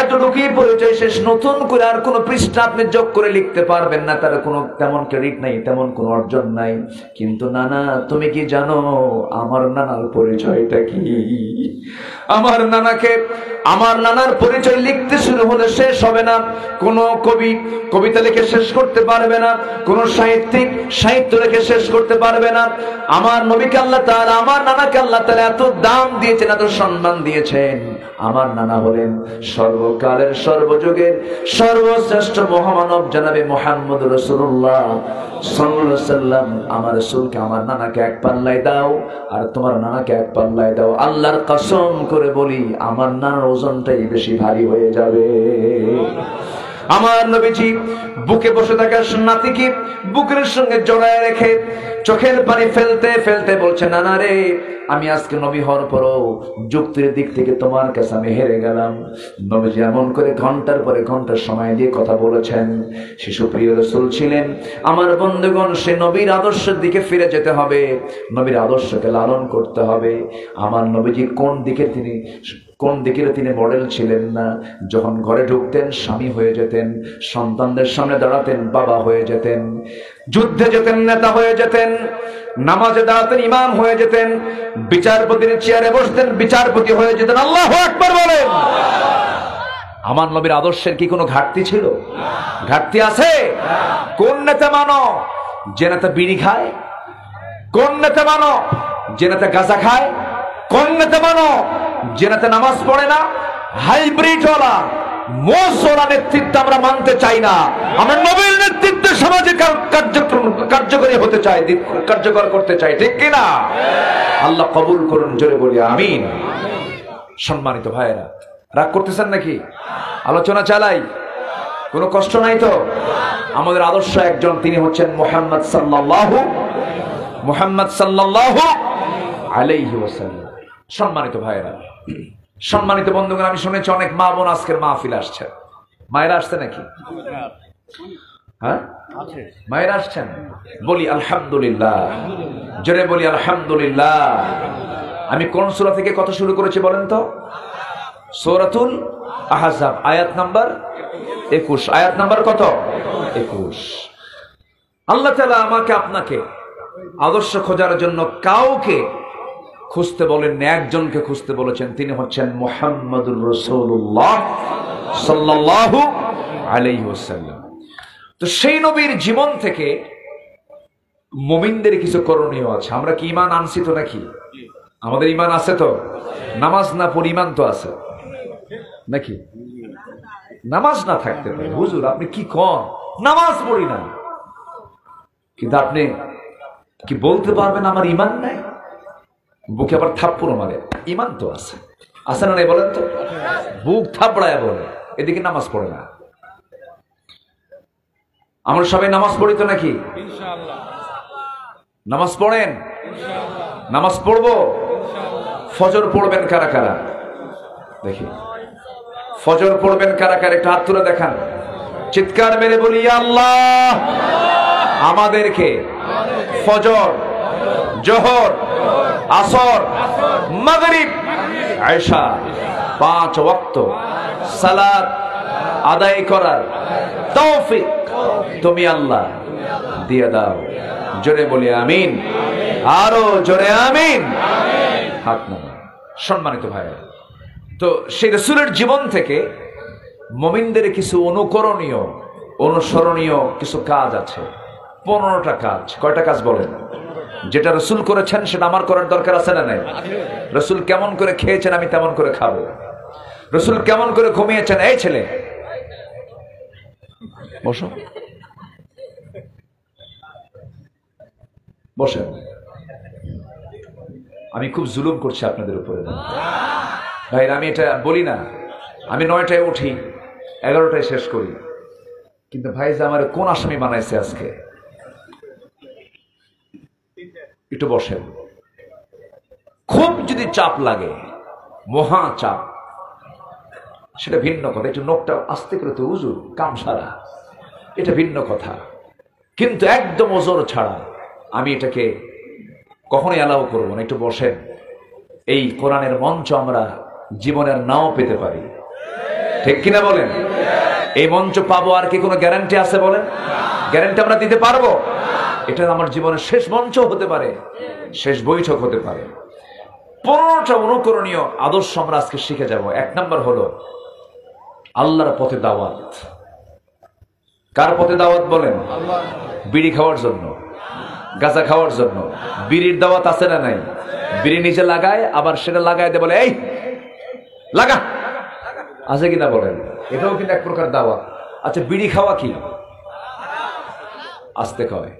এতটুকুই পরিচয় শেষ। নতুন করে আর কোনো পৃষ্ঠা আপনি যোগ করে লিখতে পারবেন না, তার কোনো তেমন ক্রেডিট নাই, তেমন কোনো অর্জন নাই। কিন্তু নানা তুমি কি জানো আমার নানার পরিচয়টা কি? আমার নানাকে, আমার নানার পরিচয় লিখতে শুরু হলে শেষ হবে না। কোন কবি কবিতা লিখে শেষ করতে পারবে না, কোন সাহিত্যিক সাহিত্য লিখে শেষ করতে পারবে না। আমার নবীকে আল্লাহ তাআলা, আমার নানাকে আল্লাহ তাআলা এত দাম দিয়েছেন, এত সম্মান দিয়েছেন। আমার নানা হলেন সর্বকালের সর্বযুগের সর্বশ্রেষ্ঠ মহামানব জনাবে মুহাম্মদ রাসূলুল্লাহ সাল্লাল্লাহু আলাইহি সাল্লাম। আমার রাসূলকে, আমার নানাকে এক পাল্লায় দাও, আর তোমার নানাকে এক পাল্লায় দাও। আল্লাহর কসম করে বলি আমার নানার ওজনটাই বেশি ভারী হয়ে যাবে। আমার নবীজি বুকে বসে থাকা নাতিকে বুকের সঙ্গে জড়ায় রেখে চোখের পানি ফেলতে ফেলতে বলছে, নানা রে, আমি আজকে নবী হওয়ার পরও যুক্তির দিক থেকে তোমার কাছে আমি হেরে গেলাম। নবীজি এমন করে ঘন্টার পরে ঘন্টার সময় দিয়ে কথা বলেছেন। শিশু প্রিয় রাসূল ছিলেন। আমার বন্ধুগণ, সে নবীর আদর্শের দিকে ফিরে যেতে হবে, নবীর আদর্শকে লালন করতে হবে। আমার নবীজি কোন দিকের তিনি মডেল ছিলেন না। যখন ঘরে ঢুকতেন স্বামী হয়ে যেতেন, সন্তানদের সামনে দাঁড়াতেন বাবা হয়ে যেতেন, যুদ্ধে যেতেন নেতা হয়ে যেতেন, নামাজে দাঁড়াতেন ইমাম হয়ে যেতেন, বিচারপতির চেয়ারে বসতেন বিচারপতি হয়ে যেতেন। আল্লাহু আকবার বলেন। আমার নবীর আদর্শের কি কোনো ঘাটতি ছিল? ঘাটতি আছে? কোন নেতা মানো যে নেতা বিড়ি খায়? কোন নেতা মানো যে নেতা গাঁজা খায়? কোন নেতা মানো যে নেতা নামাজ পড়ে না? হাইব্রিড ওয়ালা মোসওয়ালা নেতৃত্ব আমরা মানতে চাই না। আমরা নবীর নেতৃত্বে সমাজে কার্যকরী হতে চাই, কার্যকর করতে চাই, ঠিক কিনা? আল্লাহ কবুল করুন, জোরে বলি আমিন। সম্মানিত ভাইয়েরা, রাগ করতেছেন নাকি? আলোচনা চালাই, কোনো কষ্ট নাই তো? আমাদের আদর্শ একজন, তিনি হচ্ছেন মুহাম্মদ সাল্লাল্লাহু আলাইহি ওয়াসাল্লাম। সম্মানিত ভাইয়েরা, সম্মানিত বন্ধুগণ, আমি শুনেছি অনেক মা বোন আজকের মাহফিল আসছে। মায়েরা আসছে নাকি? হ্যাঁ, মায়েরা আসছেন। বলি আলহামদুলিল্লাহ, জোরে বলি আলহামদুলিল্লাহ। আমি কোন সূরা থেকে কথা শুরু করেছি বলেন তো? সূরাতুল আহজাব, আয়াত নাম্বার 21। আয়াত নাম্বার কত? 21। আল্লাহ তাআলা আমাকে আপনাকে আদর্শ খোঁজার জন্য কাউকে খুঁজতে বলেন, একজনকে খুঁজতে বলেছেন। তিনি হচ্ছেন মুহাম্মদুর রাসূলুল্লাহ সাল্লাল্লাহু আলাইহি ওয়াসাল্লাম। তো সেই নবীর জীবন থেকে মুমিনদের কিছু করণীয় আছে। আমরা কি ঈমান আনছি তো নাকি? আমাদের ঈমান আছে তো? নামাজ না পড়ি ঈমান তো আছে নাকি? নামাজ না থাকতে পারে, হুজুর আপনি কি কন, নামাজ পড়ি না, কিন্তু আপনি কি বলতে পারবেন আমার ঈমান নাই? বুকে আবার থাপ্পড় মারে, ঈমান তো আছে, আছে না নাই বলেন তো? বুক থাপড়ায় বলে, এদিকে নামাজ পড়ে না। আমরা সবাই নামাজ পড়ি তো নাকি? নামাজ পড়েন? নামাজ পড়বো। ফজর পড়বেন কারা কারা? দেখি ফজর পড়বেন কারা কারা, একটু হাত তুলে দেখান। চিৎকার মেরে বলি ইয়া আল্লাহ, আমাদেরকে ফজর, জোহর, আসর, মাগরিব, ইশা 5 ওয়াক্ত সালাত আদায় করার তৌফিক তুমি আল্লাহ দিয়ে দাও। জোরে বলি আমিন, আরো জোরে আমিন। হাত নামান। সম্মানিত ভাইরা, তো সেই রাসূলের জীবন থেকে মুমিনদের কিছু অনুকরণীয়, অনুসরণীয় কিছু কাজ আছে। 15টা কাজ। কয়টা কাজ বলেন? যেটা রাসূল করেছেন সেটা আমার করার দরকার আছে না নাই? রাসূল কেমন করে খেয়েছেন আমি তেমন করে খাবো। রাসূল কেমন করে ঘুমিয়েছেন, এই ছেলে বসো, বসেন। আমি খুব জুলুম করছি আপনাদের উপরে ভাই, আমি এটা বলি না। আমি 9টায় উঠি, 11টায় শেষ করি, কিন্তু ভাই যে আমার কোন আসামি বানাইছে আজকে। একটু বসেন। খুব যদি চাপ লাগে, মহা চাপ, সেটা ভিন্ন কথা। একটু নখটা আস্তে করে তো হুজুর কাম সারা, এটা ভিন্ন কথা। কিন্তু একদম ওজোর ছাড়া আমি এটাকে কখনোই অ্যালাউ করবো না। একটু বসেন। এই কোরআনের মঞ্চ আমরা জীবনের নাও পেতে পারি, ঠিক কিনা বলেন? এই মঞ্চ পাবো আর কি কোনো গ্যারান্টি আছে বলেন? গ্যারান্টি আমরা দিতে পারবো? এটা আমার জীবনের শেষ মঞ্চ হতে পারে, শেষ বৈঠক হতে পারে। 15টা অনুকরণীয় আদর্শ আমরা আজকে শিখে যাব। 1 নাম্বার হলো আল্লাহর পথে দাওয়াত। কার পথে দাওয়াত বলেন? বিড়ি খাওয়ার জন্য, গাঁজা খাওয়ার জন্য। বিড়ির দাওয়াত আছে না নাই? বিড়ি নিচে লাগায়, আবার সেটা লাগায় দিয়ে বলে এই লাগা, আছে কিনা বলেন? এটাও কিন্তু এক প্রকার দাওয়াত। আচ্ছা, বিড়ি খাওয়া কি? আস্তে কয়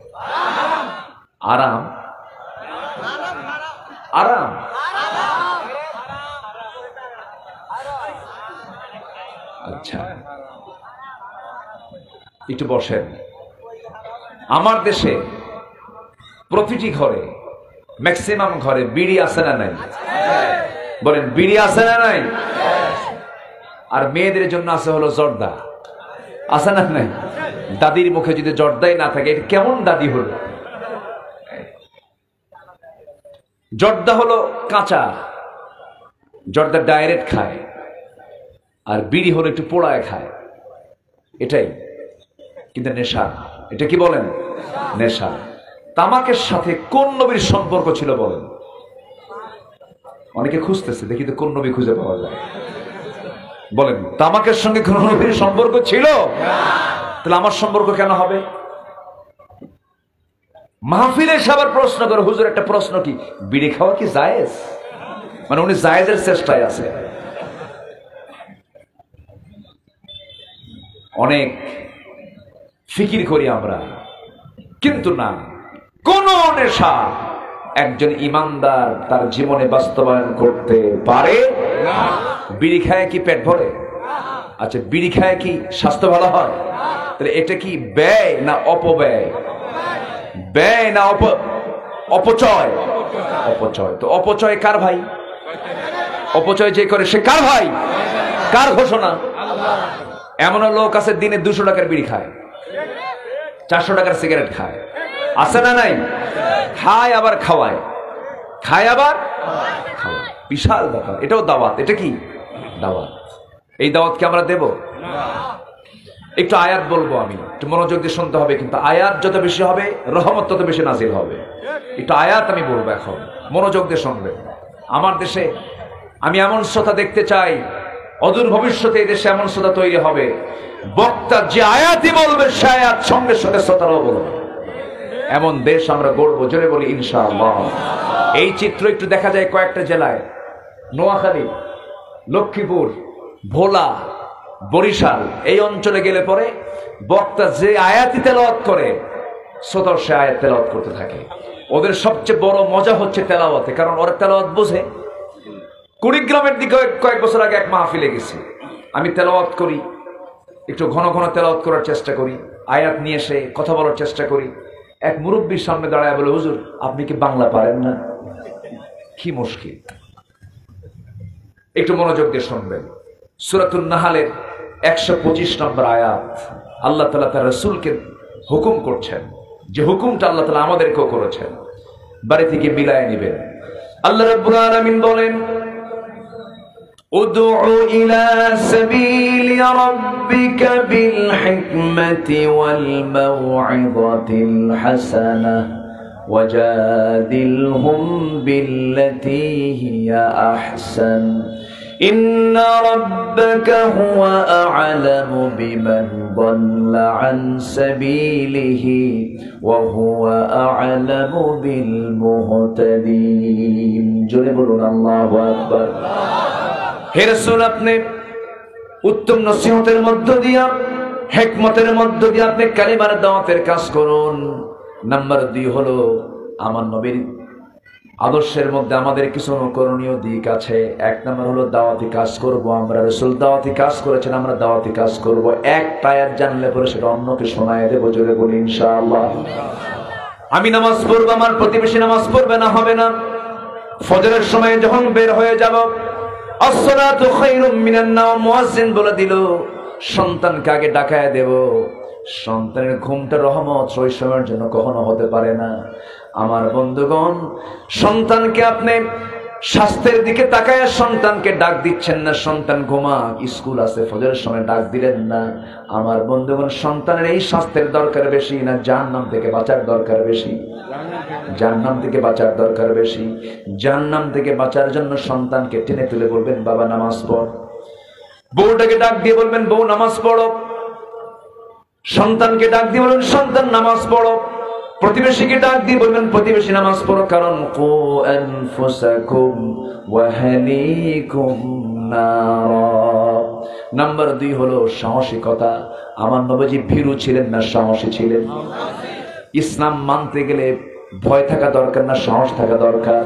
আরাম, আরাম। আচ্ছা, একটু বসেন। আমার দেশে প্রতিটি ঘরে, ম্যাক্সিমাম ঘরে বিড়ি আছে না নাই? বলেন, বিড়ি আছে না নাই? আর মেয়েদের জন্য আছে হলো জর্দা, আছে না নাই? দাদির মুখে যদি জর্দাই না থাকে, এটা কেমন দাদি হলো? জর্দা হলো কাঁচা, জর্দা ডাইরেক্ট খায়, আর বিড়ি হলো একটু পোড়ায় খায়, এটাই কিন্তু নেশা। এটা কি বলেন? নেশা। তামাকের সাথে কোন নবীর সম্পর্ক ছিল বলেন? অনেকে খুঁজতেছে, দেখি তো কোন নবী খুঁজে পাওয়া যায়। বলেন, তামাকের সঙ্গে কোন নবীর সম্পর্ক ছিল? তাহলে আমার সম্পর্ক কেন হবে? মাহফিলে সবার প্রশ্ন করে, হুজুর একটা প্রশ্ন, কি বিড়ি খাওয়া কি জায়েজ? মানে উনি জায়েজের চেষ্টায় আছে। অনেক ফিকির করি আমরা, কিন্তু না, কোন নেশা একজন ইমানদার তার জীবনে বাস্তবায়ন করতে পারে না। বিড়ি খায় কি পেট ভরে? আচ্ছা, বিড়ি খায় কি স্বাস্থ্য ভালো হয়? তাহলে এটা কি ব্যয় না অপব্যয়? ব্যয় না অপচয়? অপচয়। তো অপচয় কার ভাই? অপচয় যে করে সে কার ভাই? কার ঘোষণা? এমন লোক আছে দিনে 200 টাকার বিড়ি খায়, 400 টাকার সিগারেট খায়, আছে না নাই? খায় আবার খাওয়ায়, খায় আবার খাওয়ায়। বিশাল ব্যাপার। এটাও দাওয়াত। এটা কি দাওয়াত? এই দাওয়াত কি আমরা দেব? একটু আয়াত বলবো আমি, একটু মনোযোগ দিয়ে শুনতে হবে, কিন্তু আয়াত যত বেশি হবে রহমত তত বেশি নাজিল হবে। একটু আয়াত আমি বলবো, এখন মনোযোগ দিয়ে শুনবে। আমার দেশে আমি এমন শ্রোতা দেখতে চাই, অদূর ভবিষ্যতে এই দেশে এমন শ্রোতা তৈরি হবে, বক্তা যে আয়াতই বলবে সে আয়াত সঙ্গে সঙ্গে শ্রোতারাও বলবে। এমন দেশ আমরা গড়বো, জোরে বলি ইনশাআল্লাহ। এই চিত্র একটু দেখা যায় কয়েকটা জেলায়, নোয়াখালী, লক্ষ্মীপুর, ভোলা, বরিশাল, এই অঞ্চলে গেলে পরে বক্তা যে আয়াতই তেলাওয়াত করে শ্রোতা সে আয়াত তেলাওয়াত করতে থাকে। ওদের সবচেয়ে বড় মজা হচ্ছে তেলাওয়াতে, কারণ ওরা তেলাওয়াত বোঝে। কুড়িগ্রামের দিকে কয়েক বছর আগে এক মাহফিলে গেছি, আমি তেলাওয়াত করি, একটু ঘন ঘন তেলাওয়াত করার চেষ্টা করি, আয়াত নিয়ে এসে কথা বলার চেষ্টা করি। এক মুরব্বীর সামনে দাঁড়ায় বলে, হুজুর আপনি কি বাংলা পারেন না? কি মুশকিল। একটু মনোযোগ দিয়ে শুনবেন। সূরাতুন নাহলের 125 নম্বর আয়াত, আল্লাহ তাআলা তার রাসূলকে হুকুম করছেন, যে হুকুমটা আল্লাহ তাআলা আমাদেরকেও করেছেন, বাড়ি থেকে বিলায় নেবেন। আল্লাহ রাব্বুল আলামিন বলেন, উদউ ইলা সাবিলি রাব্বিকা বিল হিকমাতি ওয়াল মাউইযাতিল হাসানাহ ওয়াজাদিলহুম বিল্লাতী হিয়া আহসান ইন্না রাব্বাকা হুয়া আ'লামু বিমান দাল্লা আন সাবিলিহি ওয়া হুয়া আ'লামু বিল মুহতাদিন। জোরে বলুন আল্লাহু আকবার। হে রাসূল, আপনি উত্তম নসিহতের মধ্য দিয়া, হিকমতের মধ্য দিয়ে আপনি কালিমার দাওয়াতের কাজ করুন। নাম্বার 2 হলো, আমার নবীর আদর্শের মধ্যে আমাদের কিছু অনুকরণীয় দিক আছে। 1 নম্বর হলো দাওয়াতি কাজ করব আমরা। রাসূল দাওয়াতি কাজ করেছেন, আমরা দাওয়াতি কাজ করব। একটা আয়াত জানলে পরে সেটা অন্যকে শোনায় দেব। জোরে বলি ইনশাআল্লাহ। আমি নামাজ পড়ব, আমার প্রতিবেশী নামাজ পড়বে না, হবে না। ফজরের সময় যখন বের হয়ে যাব, আসসালাতু খায়রুম মিনান নাওম, মুয়াজ্জিন বলে দিল, সন্তানকে আগে ডাকায় দেব। সন্তানের ঘুমটা রহমত শৈশবের জন্য কখনো হতে পারে না। আমার বন্ধুগণ, সন্তানকে আপনি স্বাস্থ্যের দিকে তাকায় সন্তানকে ডাক দিচ্ছেন না, সন্তান ঘুমাক, স্কুল আছে, ফজরের সময় ডাক দিলেন না। আমার বন্ধুগণ, সন্তানের এই স্বাস্থ্যের দরকার বেশি না জাহান্নাম থেকে বাঁচার দরকার বেশি? জাহান্নাম থেকে বাঁচার দরকার বেশি। জাহান্নাম থেকে বাঁচার জন্য সন্তানকে টেনে তুলে বলবেন, বাবা নামাজ পড়। বউটাকে ডাক দিয়ে বলবেন, বউ নামাজ পড়ো। সন্তানকে ডাক দিয়ে বলবেন, সন্তান নামাজ পড়ো। প্রতিবেশীকে ডাক দিয়ে বলবেন, প্রতিবেশী নামাজ পড়ো। কারণ কু আনফুসাকুম ওয়া আহলিকুম নারা। নাম্বার 2 হলো সাহসিকতা। আমার নবীজি ভীরু ছিলেন না সাহসী ছিলেন? ইসলাম মানতে গেলে ভয় থাকা দরকার না সাহস থাকা দরকার?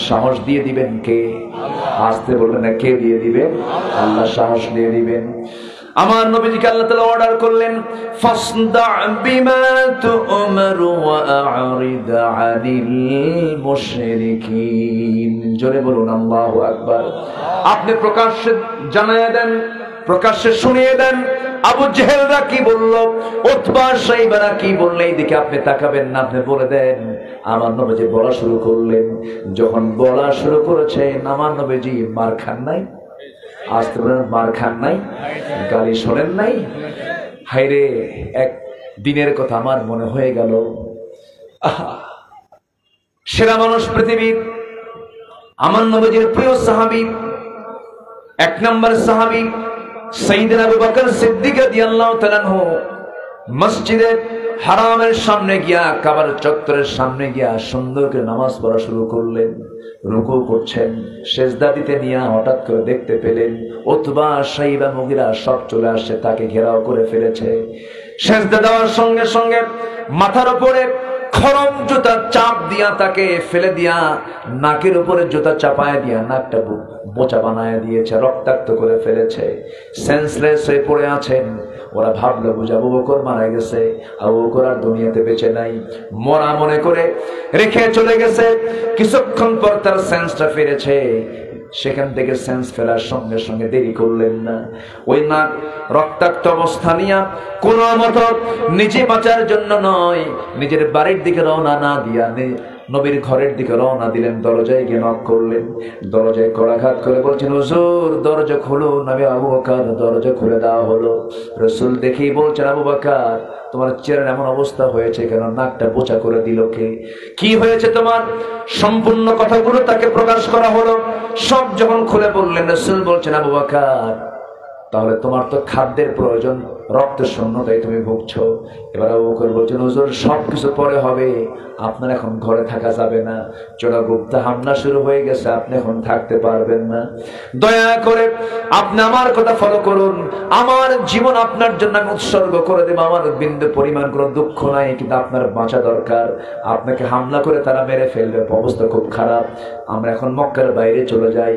সাহস দিয়ে দিবেন কে? আসতে বলবেন না, কে দিয়ে দিবেন? আল্লাহ সাহস দিয়ে দিবেন। আমার নবীজিকে আল্লাহ তাআলা অর্ডার করলেন, ফাসদা বিমা তু'মারু ওয়া আ'রিদ আনিল মুশরিকিন। জোরে বলুন আল্লাহু আকবার। আপনি প্রকাশ্যে জানায়া দেন, প্রকাশ্যে শুনিয়ে দেন আবু জেহেলরা কি বলল, উতবা শাইবারা কি বলল, এই দিকে আপনি তাকাবেন না, আপনি বলে দেন। আমার নবীজি বলা শুরু করলেন। যখন বলা শুরু করেছেন, আমার নবীজি মার খান নাই, আসতে বলেন মার খান নাই, গালি শোনেন নাই। হায়রে, এক দিনের কথা আমার মনে হয়ে গেল। সেরা মানুষ পৃথিবীর, আমার নবীজির প্রিয় সাহাবী, এক নম্বর সাহাবী সাইয়েদনা আবু বকর সিদ্দিক রাদিয়াল্লাহু তাআলা আনহু মসজিদে হারামের সামনে গিয়া, কাবার চত্বরের সামনে গিয়া সুন্দর করে নামাজ পড়া শুরু করলেন। রুকু করছেন, সেজদা দিতে নিয়ে হঠাৎ করে দেখতে পেলেন উতবা শাইবা মুগিরা সব চলে আসছে, তাকে ঘেরাও করে ফেলেছে। সেজদা দেওয়ার সঙ্গে সঙ্গে মাথার উপরে খরম জুতা চাপ দিয়া, তাকে ফেলে দিয়া নাকের উপরে জুতা চাপায় দিয়া নাকটা বোচা বানায় দিয়েছে, রক্তাক্ত করে ফেলেছে। সেন্সলেস হয়ে পড়ে আছেন। ওরা ভাবলো বুঝি আবু বকর মারা গেছে, আবু বকর আর দুনিয়াতে বেঁচে নাই, মরা মনে করে রেখে চলে গেছে। কিছুক্ষণ পর তার সেন্সটা ফিরেছে। সেখান থেকে সেন্স ফেলার সঙ্গে সঙ্গে দেরি করলেন না। ওই নাক রক্তাক্ত অবস্থা নিয়ে কোনো মতো নিজে বাঁচার জন্য নয়, নিজের বাড়ির দিকে রওনা না দিয়া নবীর ঘরের দিকে রওনা দিলেন। দরজায় গিয়ে নক করলেন। দরজায় কড়াঘাত করে বলছেন, হুজুর দরজা খুলুন। নবী আবু বকর, দরজা খুলে দেওয়া হলো। রাসূল দেখেই বলছেন, আবু বকর তোমার চেহারার এমন অবস্থা হয়েছে কেন? নাকটা বোচা করে দিল কে? কি হয়েছে তোমার? সম্পূর্ণ কথাগুলো তাকে প্রকাশ করা হলো। সব যখন খুলে বললেন, রাসূল বলছেন, আবু বকর তাহলে তোমার তো খাদ্যের প্রয়োজন, রক্তের শূন্যতায় তুমি ভুগছো। এবার আবু বকর বলছেন, হুজুর সবকিছু পরে হবে, আপনার এখন ঘরে থাকা যাবে না, চোরাগুপ্তা হামলা শুরু হয়ে গেছে, আপনি এখন থাকতে পারবেন না। দয়া করে আপনি আমার কথা ফলো করুন, আমার জীবন আপনার জন্য আমি উৎসর্গ করে দেব, আমার বিন্দু পরিমাণ কোনো দুঃখ নাই, কিন্তু আপনার বাঁচা দরকার। আপনাকে হামলা করে তারা মেরে ফেলবে, অবস্থা খুব খারাপ। আমরা এখন মক্কার বাইরে চলে যাই।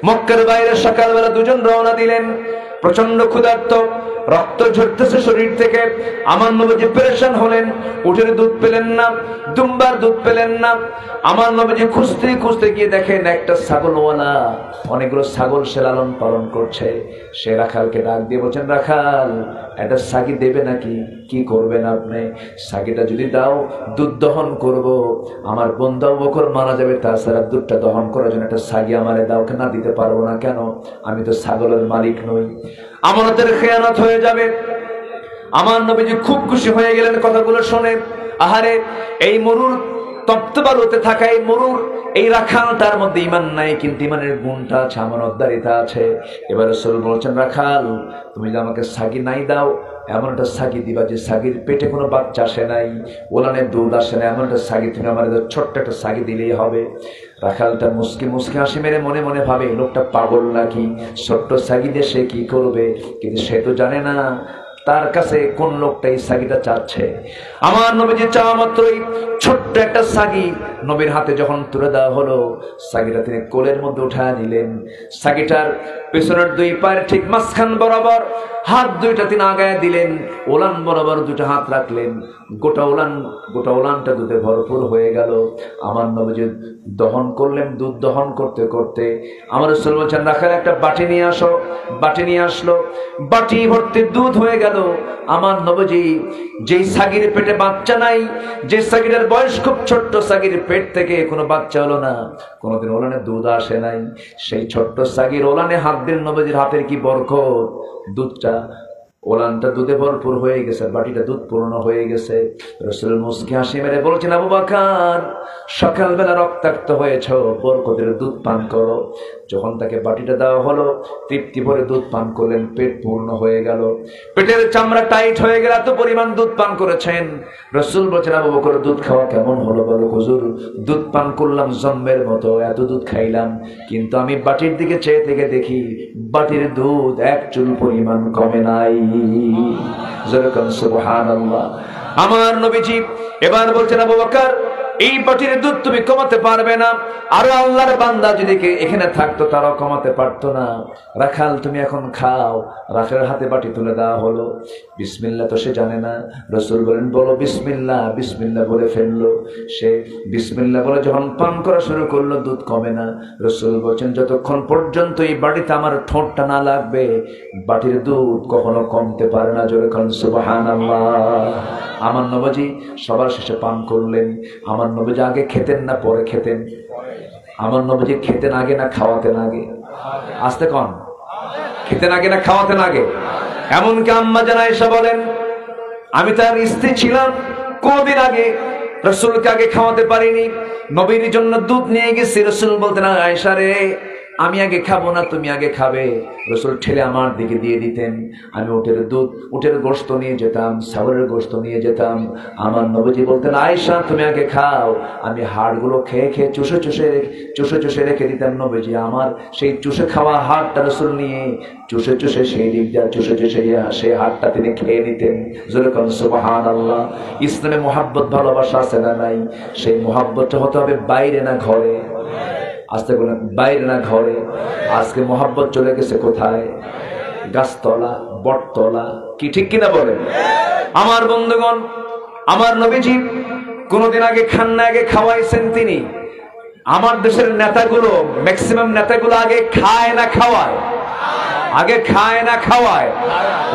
মক্কার বাইরে সকালবেলা দুজন রওনা দিলেন। প্রচন্ড ক্ষুধার্ত, রক্ত ঝরতেছে শরীর থেকে। আমার নবীজি পেরেশান হলেন, উটের দুধ পেলেন না, দুম্বার দুধ পেলেন না। আমার নবীজি খুঁজতে খুঁজতে গিয়ে দেখেন একটা ছাগলওয়ালা অনেকগুলো ছাগল সে লালন পালন করছে। সে রাখালকে ডাক দিয়ে বলছেন, রাখাল একটা ছাগি দেবে নাকি? কি করবেন আপনি? ছাগিটা যদি দাও দুধ দহন করব, আমার বন্ধু আবু বকর মারা যাবে, তাছাড়া দুধটা দহন করার জন্য একটা ছাগি আমারে দাও। না দিতে পারবো না। কেন? আমি তো ছাগলের মালিক নই, আমানতের খেয়ানত হয়ে যাবে। আমার নবীজি খুব খুশি হয়ে গেলেন কথাগুলো শুনে। আহারে, এই মরুর তপ্ত বালুতে থাকা এই মরুর এই রাখাল, তার মধ্যে ইমান নাই, কিন্তু ইমানের গুণটা আছে, আমানতদারিতা আছে। এবার রাসূল বলছেন, রাখাল তুমি যদি আমাকে ছাগি নাই দাও, এমন একটা ছাগি দিবা যে ছাগির পেটে কোনো বাচ্চা আসে নাই, ওলানে দুধ আসে না, এমন একটা ছাগি তুমি আমার ছোট্ট একটা ছাগি দিলেই হবে। রাখালটা মুসকি মুসকি হাসি মেরে মনে মনে ভাবে, লোকটা পাগল নাকি, ছোট্ট ছাগি দিয়ে সে কি করবে? কিন্তু সে তো জানে না তার কাছে কোন লোকটা এই ছাগিটা চাচ্ছে। আমার নবীজি চাওয়া মাত্রই ছোট্ট একটা ছাগি নবীর হাতে যখন তুলে দেওয়া হলো, ছাগিটা তিনি কোলের মধ্যে উঠায় নিলেন। ছাগিটার পেছনের দুই পায়ের ঠিক মাঝখান বরাবর হাত দুইটা তিনি আগায় দিলেন, ওলান বরাবর দুটো হাত রাখলেন। গোটা ওলানটা দুধে ভরপুর হয়ে গেল। আমার নবীজি দহন করলেন। দুধ দহন করতে করতে আমার রাসূল বলছেন, রাখাল একটা বাটি নিয়ে আসো। বাটি নিয়ে আসলো, বাটি ভর্তি দুধ হয়ে গেল। আমার নবীজি যেই ছাগির পেটে বাচ্চা নাই, যে ছাগিটার বয়স খুব ছোট্ট, ছাগির পেট থেকে কোনো বাচ্চা হলো না, কোনোদিন ওলানে দুধ আসে নাই, সেই ছোট্ট ছাগির ওলানে হাত দিলেন। নবীজির হাতের কি বরকত! দুধটা ওলানটা দুধে ভরপুর হয়ে গেছে, বাটিটা দুধ পূর্ণ হয়ে গেছে। রাসূল মুসকি হাসি মেরে বলছেন, আবু বকর সকালবেলা রক্তাক্ত হয়েছ, বরকতের দুধ পান করো। যখন তাকে বাটিটা দেওয়া হলো, তৃপ্তি ভরে দুধ পান করলেন, পেট পূর্ণ হয়ে গেল, পেটের চামড়া টাইট হয়ে গেল, এত পরিমাণ দুধ পান করেছেন। রাসূল বলছেন, আবু বকর দুধ খাওয়া কেমন হলো বলো? হুজুর দুধ পান করলাম জম্মের মতো, এত দুধ খাইলাম, কিন্তু আমি বাটির দিকে চেয়ে থেকে দেখি বাটির দুধ এক চুল পরিমাণ কমে নাই। যেরকম সুবহানাল্লাহ। আমার নবীজি এবার বলছেন, আবু বকর এই বাটির দুধ তুমি কমাতে পারবে না। আরো আল্লাহর বান্দা যদি এখানে থাকতো তারাও কমাতে পারতো না। রাখাল তুমি এখন খাও। রাখালের হাতে বাটি তুলে দেওয়া হলো। বিসমিল্লাহ তো সে জানে না। রাসূল বলেন বলো বিসমিল্লাহ। বিসমিল্লাহ বলে ফেললো। সে বিসমিল্লাহ বলে যখন পান করা শুরু করলো দুধ কমে না। রাসূল বলেন যতক্ষণ পর্যন্ত এই বাটিতে আমার ঠোঁটটা না লাগবে বাটির দুধ কখনো কমতে পারে না। জোরে বলুন সুবহানাল্লাহ। আমার নবীজি সবার শেষে পান করলেন। আমার নবীজি আগে খেতেন না পরে খেতেন? আমার নবীজি খেতেন আগে না খাওয়াতেন আগে? আস্তে কন, খেতেন আগে না খাওয়াতেন আগে? এমনকি আম্মা জান আয়েশা বলেন আমি তার স্ত্রী ছিলাম, কদিন আগে রাসূলকে আগে খাওয়াতে পারিনি। নবীর জন্য দুধ নিয়ে গেছি। রাসূল বলতেন আয়েশা রে আমি আগে খাবো না তুমি আগে খাবে। রাসূল ঠেলে আমার দিকে দিয়ে দিতেন। আমি উটের দুধ উটের গোশত নিয়ে যেতাম, ছাগলের গোশত নিয়ে যেতাম। আমার নবীজি বলতেন আয়েশা তুমি আগে খাও। আমি হাড়গুলো খেয়ে খেয়ে চুষে চুষে রেখে দিতাম। নবীজি আমার সেই চুষে খাওয়া হাড়টা রাসূল নিয়ে চুষে সেই দিক যা চুষে সেই হাড়টা তিনি খেয়ে নিতেন। জোরে বলুন সুবহানাল্লাহ। ইসলামে মুহাব্বত ভালোবাসা আছে না নাই? সেই মুহাব্বতটা হতে হবে বাইরে না ঘরে। আজকে বলেন বাইরে না ঘরে। আজকে মোহাব্বত চলে গেছে কোথায়? গাছতলা, বটতলা। কি ঠিক কিনা বলেন? আমার বন্ধুগণ, আমার নবীজি কোনদিন আগে খান না, আগে খাওয়াইছেন তিনি। আমার দেশের নেতাগুলো ম্যাক্সিমাম নেতাগুলো আগে খায় না খাওয়ায়? আগে খায় না খাওয়ায়?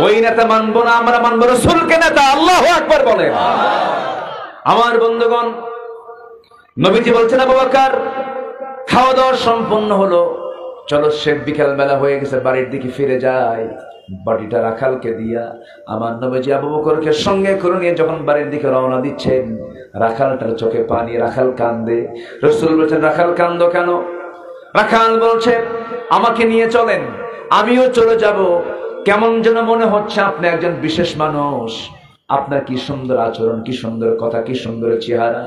ওই নেতা মানবো না, আমরা মানবো রাসূলকে নেতা। আল্লাহু আকবার বলেন। আমার বন্ধুগণ, নবীজি বলছেন আবু বকর খাওয়া দাওয়া সম্পন্ন হলো, চলো সে বিকেল বেলা হয়ে গেছে বাড়ির দিকে ফিরে যায়। বাড়িটা রাখালকে দিয়া আমার নবীজি আবু বকরকে সঙ্গে করে নিয়ে যখন বাড়ির দিকে রওনা দিচ্ছেন রাখালটার চোখে পানি। রাখাল কান্দে। রাসূল বলছেন রাখাল কান্দো কেন? রাখাল বলছে আমাকে নিয়ে চলেন, আমিও চলে যাব। কেমন যেন মনে হচ্ছে আপনি একজন বিশেষ মানুষ, আপনার কি সুন্দর আচরণ, কি সুন্দর কথা, কি সুন্দর চেহারা।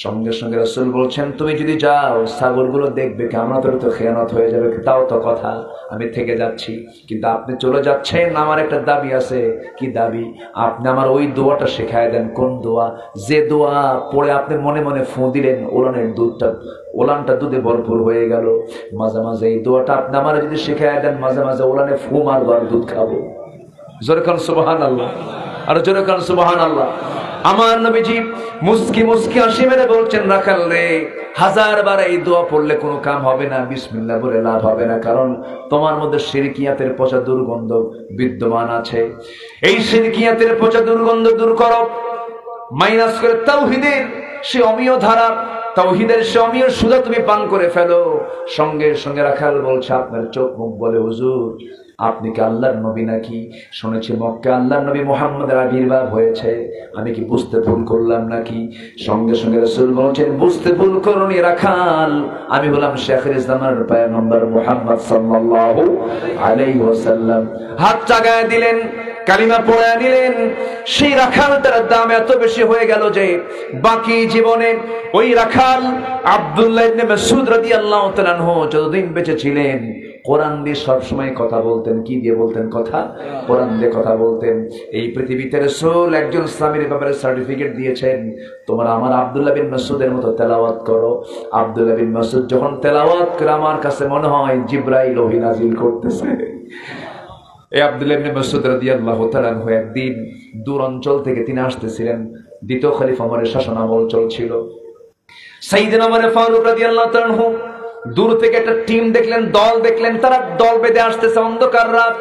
সঙ্গে সঙ্গে রাসূল বলছেন তুমি যদি যাও ছাগলগুলো দেখবে কেমন তো খেয়ানত হয়ে যাবে। তাও তো কথা, আমি থেকে যাচ্ছি। কিন্তু আপনি চলে যাচ্ছেন, আমার একটা দাবি আছে। কি দাবি? আপনি আমার ওই দোয়াটা শেখায় দেন। কোন দোয়া? যে দোয়া পড়ে আপনি মনে মনে ফু দিলেন ওলানটা দুধে ভরপুর হয়ে গেল। মাঝে মাঝে এই দোয়াটা আপনি আমার যদি শেখায় দেন, মাঝে মাঝে ওলানে ফু মারবো আর দুধ খাবো। জোরে কান সুবহানাল্লাহ। আর জোরে কান সুবহানাল্লাহ। আমার নবীজি মুস্কি হাসি মেরে বলছেন রাখাল রে 1000 বার এই দোয়া পড়লে কোনো কাম হবে না, বিসমিল্লাহ বলে লাভ হবে না। কারণ তোমার মধ্যে শিরকিয়াতের পচা দুর্গন্ধ বিদ্যমান আছে। এই শিরকিয়াতের পচা দুর্গন্ধ দূর করো, মাইনাস করে তাওহীদের সে অমীয় ধারা, তাওহীদের সে অমীয় সুধা তুমি পান করে ফেলো। সঙ্গে সঙ্গে রাখাল বলছে আপনার চোখ মুখ বলে হুজুর আপনি কি আল্লাহর নবী নাকি? শুনেছি মক্কা আল্লাহর নবী মুহাম্মদের আবির্ভাব হয়েছে, আমি কি বুঝতে ভুল করলাম নাকি? সঙ্গে সঙ্গে রাসূল বলেছেন বুঝতে ভুল করনি রাখাল, আমি হলাম শেখুল ইসলামের পয়গম্বর মুহাম্মদ সাল্লাল্লাহু আলাইহি ওয়াসাল্লাম। হাত চাগায় দিলেন, কালিমা পড়ে নিলেন। সেই রাখালটার দাম এত বেশি হয়ে গেল যে বাকি জীবনে ওই রাখাল আব্দুল্লাহ ইবনে মাসউদ রাদিয়াল্লাহু তাআলা আনহু যতদিন বেঁচে ছিলেন কোরআন দিয়ে সবসময় কথা বলতেন। কি দিয়ে বলতেন কথা? কোরআন দিয়ে কথা বলতেন। এই পৃথিবীতে রাসূল একজন ইসলামের ব্যাপারে সার্টিফিকেট দিয়েছেন, তোমরা আমার আব্দুল্লাহ বিন মাসউদের মতো তেলাওয়াত করো। আব্দুল্লাহ বিন মাসউদ যখন তেলাওয়াত করে আমার কাছে মনে হয় জিবরাইল ওহী নাযিল করতেছে। এই আব্দুল্লাহ ইবনে মাসউদ রাদিয়াল্লাহু তাআলা আনহু একদিন দূর অঞ্চল থেকে তিনি আসতেছিলেন। দ্বিতীয় খলিফা ওমরের শাসনামল চলছিল। সাইয়েদনা ওমর ফারুক রাদিয়াল্লাহু তাআলা আনহু দূর থেকে একটা টিম দেখলেন, দল দেখলেন, তারা দল বেঁধে আসতেছে। অন্ধকার রাত,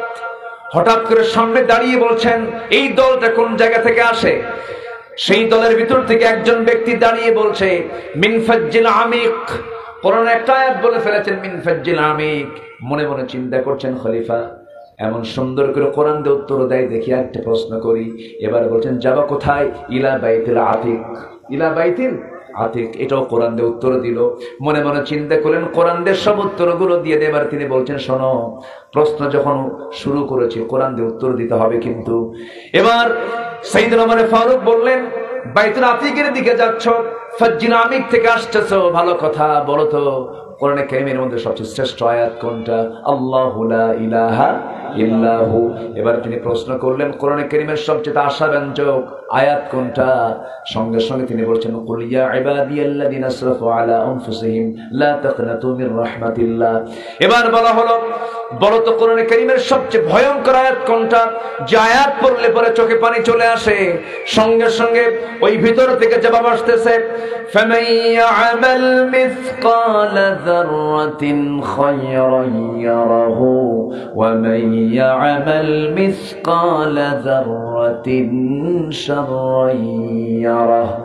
হঠাৎ করে সামনে দাঁড়িয়ে বলছেন এই দলটা কোন জায়গা থেকে আসে? সেই দলের ভিতর থেকে একজন ব্যক্তি দাঁড়িয়ে বলছে মিন ফাজ্জিল আমিক। কোরআনে একটা আয়াত বলে ফেলেছেন মিন ফাজ্জিল আমিক। মনে মনে চিন্তা করছেন খলিফা এমন সুন্দর করে কোরআন দিয়ে উত্তর দেয়, দেখি একটা প্রশ্ন করি। এবার বলছেন যাবা কোথায়? ইলা বাইতুল আতিক। ইলা বাইতুল আতিক, এটাও কোরআন দিয়ে উত্তর দিল। মনে মনে চিন্তা করলেন কোরআন দিয়ে সব উত্তরগুলো দিয়ে দেবার। তিনি বলছেন শোনো, প্রশ্ন যখন শুরু করেছি কোরআন দিয়ে উত্তর দিতে হবে কিন্তু। এবার সাইয়েদনা ওমর ফারুক বললেন বাইতুল আতিকের দিকে যাচ্ছ, ফাজ্জিল আমিক থেকে আসতেছো, ভালো কথা, বলো তো কোরআনে কারীমের মধ্যে সবচেয়ে শ্রেষ্ঠ আয়াত কোনটা? আল্লাহু লা ইলাহা ইল্লা হু। এবার তিনি প্রশ্ন করলেন কোরআনে কারীমের সবচেয়ে আশাব্যঞ্জক আয়াত কোনটা? সঙ্গে সঙ্গে তিনি বলছেন কুল ইয়া ইবাদিয়াল্লাযিনা আসরাফু আলা আনফুসিহিম লা তাকনাতু মির রাহমাতিল্লাহ। এবার বলা হলো বলো তো কোরআনে কারীমের সবচেয়ে ভয়ঙ্কর আয়াত কোনটা? যে আয়াত পড়লে পরে চোখে পানি চলে আসে, সঙ্গে সঙ্গে ওই ভিতর থেকে জবাব আসতেছে ফামান ইয়ামাল মিসকালা যাররাতিন খায়রান ইয়ারাহু ওয়া মান ইয়ামাল মিসকালা যাররাতিন শাররান ইয়ারাহু।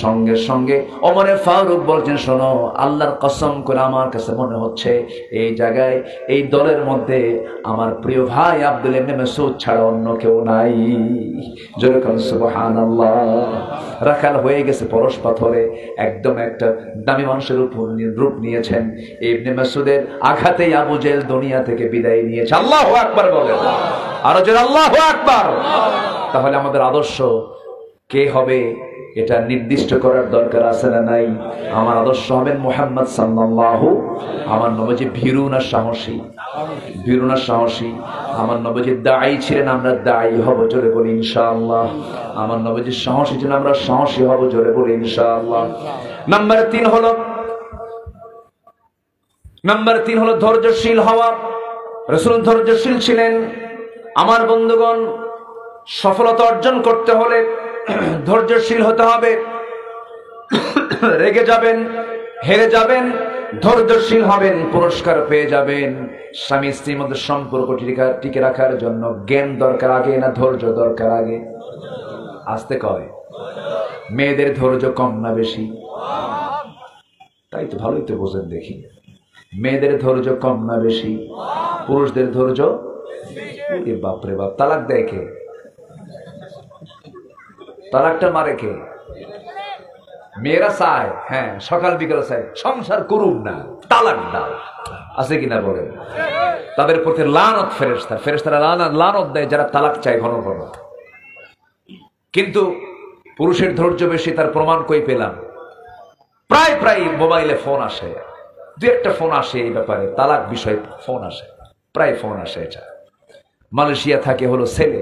সঙ্গে সঙ্গে ওমর ফারুক বলছেন শোনো, আল্লাহর কসম করে আমার কাছে মনে হচ্ছে এই জায়গায় এই দলের মধ্যে আমার প্রিয় ভাই আব্দুল্লাহ ইবনে মাসউদ ছাড়া অন্য কেউ নাই। জোরে বলুন সুবহানাল্লাহ। রাখাল হয়ে গেছে পরশ পাথরে, একদম একটা দামি মানুষের রূপ নিয়েছেন। ইবনে মাসউদের আঘাতেই আবু জেহেল দুনিয়া থেকে বিদায় নিয়েছে। আল্লাহু আকবার বলেন, আরো জোরে আল্লাহু আকবার। তাহলে আমাদের আদর্শ কে হবে এটা নির্দিষ্ট করার দরকার আছে না নাই? আমার আদর্শ হবেন মুহাম্মদ সাল্লাল্লাহু। আমার নবীজি ভীরু না সাহসী? ভীরু না সাহসী? আমার নবীজি দাঈ ছিলেন, আমরা দাঈ হব, জোরে বলি ইনশাআল্লাহ। আমার নবীজি সাহসী ছিলেন, আমরা সাহসী হব, জোরে বলি ইনশাআল্লাহ। নাম্বার 3 হলো ধৈর্যশীল হওয়া। রাসূল ধৈর্যশীল ছিলেন। আমার বন্ধুগণ, সফলতা অর্জন করতে হলে ধৈর্যশীল হতে হবে। রেগে যাবেন, হেরে যাবেন, ধৈর্যশীল হবেন, পুরস্কার পেয়ে যাবেন। স্বামী স্ত্রীর মধ্যে সম্পর্ক টিকে রাখার জন্য জ্ঞান দরকার আগে না ধৈর্য দরকার আগে? আসতে কয় মেয়েদের ধৈর্য কম না বেশি? তাই তো, ভালোই তো বোঝেন দেখি। মেয়েদের ধৈর্য কম না বেশি? পুরুষদের ধৈর্য? বাপরে বাপ, তালাক দেয় কে? তালাকটা মারে কে? মেয়েরা চায়, হ্যাঁ, সকাল বিকাল চায় সংসার করুন না, তালাক দাও, আছে কিনা বলেন? তাদের প্রতি লানত ফেরেশতারা লানত দেয় যারা তালাক চায় ঘন ঘন। কিন্তু পুরুষের ধৈর্য বেশি, তার প্রমাণ কই পেলাম? প্রায় মোবাইলে ফোন আসে, দু একটা ফোন আসে এই ব্যাপারে, তালাক বিষয়ে ফোন আসে, প্রায় ফোন আসে। এটা মালয়েশিয়া থাকে হলো ছেলে,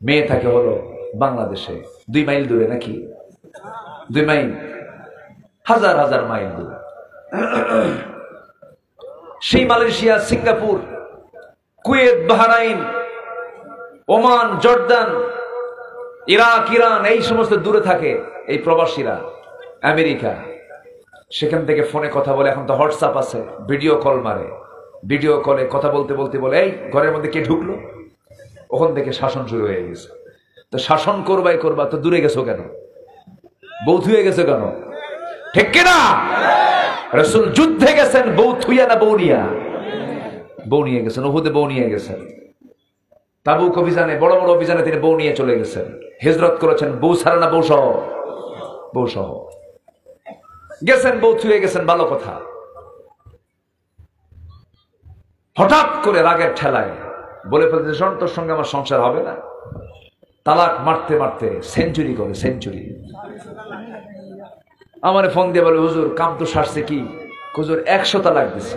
মেয়ে থাকে হলো বাংলাদেশে, 2 মাইল দূরে, নাকি 2 মাইল, হাজার হাজার মাইল দূরে। সেই Malaysia, Singapore, Kuwait, Bahrain, Oman, Jordan, Iraq, Iran, এই সমস্ত দূরে থাকে এই প্রবাসীরা, আমেরিকা, সেখান থেকে ফোনে কথা বলে। এখন তো হোয়াটসঅ্যাপ আছে, ভিডিও কল মারে, ভিডিও কলে কথা বলতে বলতে বলে এই ঘরের মধ্যে কে ঢুকলো? ওখান থেকে শাসন শুরু হয়ে গেছে। তো শাসন করবা তো দূরে গেছো কেন? বউ থুয়ে গেছো কেন? ঠিক কিনা? রাসূল যুদ্ধে গেছেন বউ থুইয়া না বউ নিয়া? বউ নিয়ে গেছেন, উহুদে বউ নিয়ে গেছেন, তাবুক অভিযানে, বড় বড় অভিযানে তিনি বউ নিয়ে চলে গেছেন। হিজরত করেছেন বউ ছাড়া না বউ সহ? বউ সহ গেছেন, বউ থুয়ে গেছেন, ভালো কথা। হঠাৎ করে রাগের ঠেলায় বলে ফেলতে, শোন, তোর সঙ্গে আমার সংসার হবে না। তালাক মারতে মারতে সেঞ্চুরি করে, সেঞ্চুরি। আমার ফোন দিয়ে বলে, হুজুর কাম তো সারছে কি? হুজুর 100 তালাক দিছে।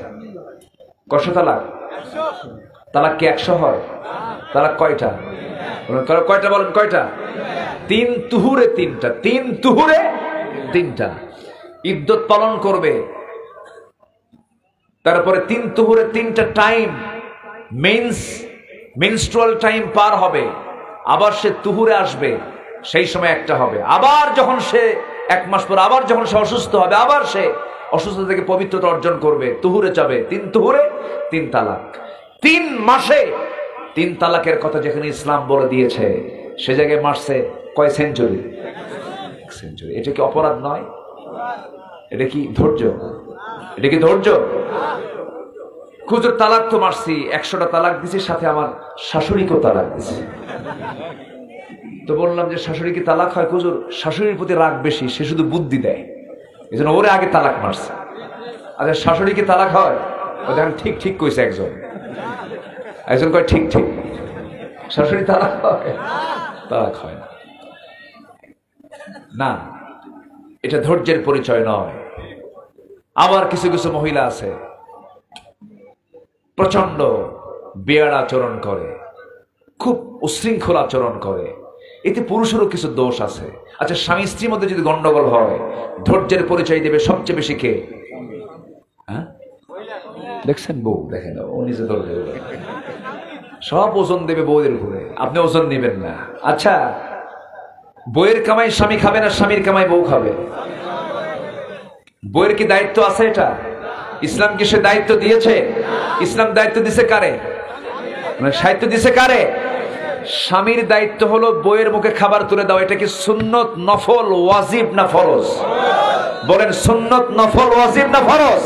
কয়শো তালাক? তালাক কি 100 হয়? তালাক কয়টা? কয়টা বলেন, কয়টা? 3 তুহুরে 3টা, 3 তুহুরে 3টা। ইদ্যত পালন করবে, তারপরে 3 তুহুরে 3টা টাইম, মেনস্ট্রুয়াল টাইম পার হবে, আবার সে তুহুরে আসবে, সেই সময় একটা হবে। আবার যখন সে 1 মাস পর আবার যখন সে অসুস্থ হবে, আবার সে অসুস্থতা থেকে পবিত্রতা অর্জন করবে, তুহুরে যাবে। 3 তুহুরে 3 তালাক। 3 মাসে 3 তালাকের কথা যেখানে ইসলাম বলে দিয়েছে, সে জায়গায় মারছে কয় সেঞ্চুরি? সেঞ্চুরি। এটা কি অপরাধ নয়? এটা কি ধৈর্য? এটা কি ধৈর্য? হুজুর তালাক তো মারছি, 100টা তালাক দিছি, সাথে আমার শাশুড়িকেও তালাক দিছি। তো বললাম যে শাশুড়ি কি তালাক হয়? হুজুর শাশুড়ির প্রতি রাগ বেশি, সে শুধু বুদ্ধি দেয়, এই জন্য ওরে আগে তালাক মারছে। আচ্ছা শাশুড়ি কি তালাক হয়? ও দেখেন ঠিক কইছে একজন কয় ঠিক শাশুড়ি তালাক হয়? তালাক হয় না। না, এটা ধৈর্যের পরিচয় নয়। আবার কিছু কিছু মহিলা আছে প্রচন্ড বেয়াড়া আচরণ করে, খুব উশৃঙ্খল আচরণ করে, এতে পুরুষেরও কিছু দোষ আছে। আচ্ছা, স্বামী স্ত্রীর মধ্যে যদি গন্ডগোল হয়, ধৈর্যের পরিচয় দেবে সবচেয়ে বেশি কে? হ্যাঁ, দেখছেন বউ, দেখেন ও নিজে ধরবে, সব ওজন দেবে বউদের উপরে, আপনি ওজন নেবেন না। আচ্ছা, বইয়ের কামাই স্বামী খাবে না স্বামীর কামাই বউ খাবে? বইয়ের কি দায়িত্ব আছে এটা? ইসলাম কি সে দায়িত্ব দিয়েছে? ইসলাম দায়িত্ব দিছে কারে? সাহিত্য দিছে কারে? স্বামীর দায়িত্ব হলো বইয়ের মুখে খাবার তুলে দাও। এটা কি সুন্নত, নফল, ওয়াজিব না ফরজ? বলেন, সুন্নত, নফল, ওয়াজিব না ফরজ?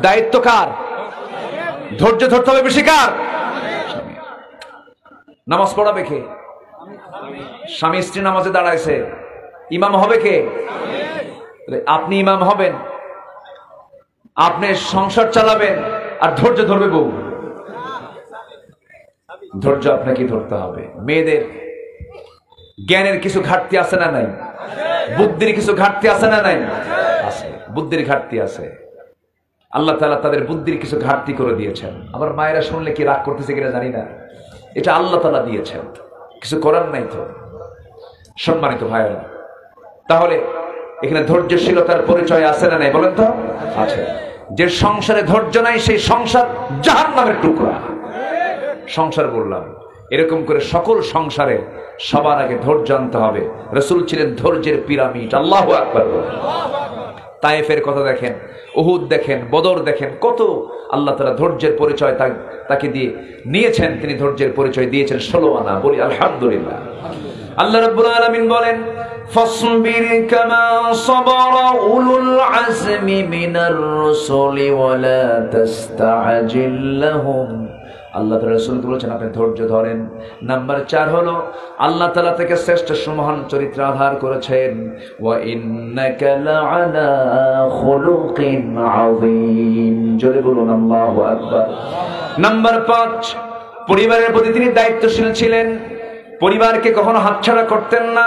দায়িত্ব কার? ধৈর্য ধরতে হবে বেশি কার? নামাজ পড়াবে কে? স্বামী স্ত্রী নামাজে দাঁড়াইছে, ইমাম হবে কে? আপনি ইমাম হবেন, আপনি সংসার চালাবেন, আর ধৈর্য ধরবে বউ। ধৈর্য আপনাকে ধরতে হবে। মেয়েদের জ্ঞানের কিছু ঘাটতি আছে না নাই? বুদ্ধির কিছু ঘাটতি আছে না নাই? আছে, বুদ্ধির ঘাটতি আছে। আল্লাহ তাআলা তাদের বুদ্ধির কিছু ঘাটতি করে দিয়েছেন। আবার মায়েরা শুনলে কি রাগ করতেছে কিনা জানি না, এটা আল্লাহ তাআলা দিয়েছেন, কিছু করার নাই তো। সম্মানিত ভাইয়েরা, তাহলে এখানে ধৈর্যশীলতার পরিচয় আছে না নাই বলেন তো? আছে। যে সংসারে ধৈর্য নাই সেই সংসার জাহান্নামের টুকরা। সংসার বললাম, এরকম করে সকল সংসারে সবার আগে ধৈর্য আনতে হবে। রাসূল ছিলেন ধৈর্যের পিরামিড। আল্লাহু আকবার। তায়েফের কথা দেখেন, উহুদ দেখেন, বদর দেখেন, কত আল্লাহ তাআলা ধৈর্যের পরিচয় তাকে দিয়ে নিয়েছেন। তিনি ধৈর্যের পরিচয় দিয়েছেন 16 আনা। বলি আলহামদুলিল্লাহ। আল্লাহ রাব্বুল আলামিন বলেন, ফাসবির কামা সাবারা উলুল আজমি মিনার রুসুলি ওয়ালা তাস্তাজিল লাহুম। আল্লাহ তাআলা রাসূলকে বলেছেন আপনি ধৈর্য ধরেন। নাম্বার 4 হলো আল্লাহ তাআলা থেকে শ্রেষ্ঠ সুমহান চরিত্র আধার করেছেন, ওয়া ইন্নাকা লাআলা খুলুকিন আযীম। জোরে বলুন আল্লাহু আকবার। নাম্বার 5, পরিবারের প্রতি তিনি দায়িত্বশীল ছিলেন। পরিবারকে কখনো হাতছাড়া করতেন না।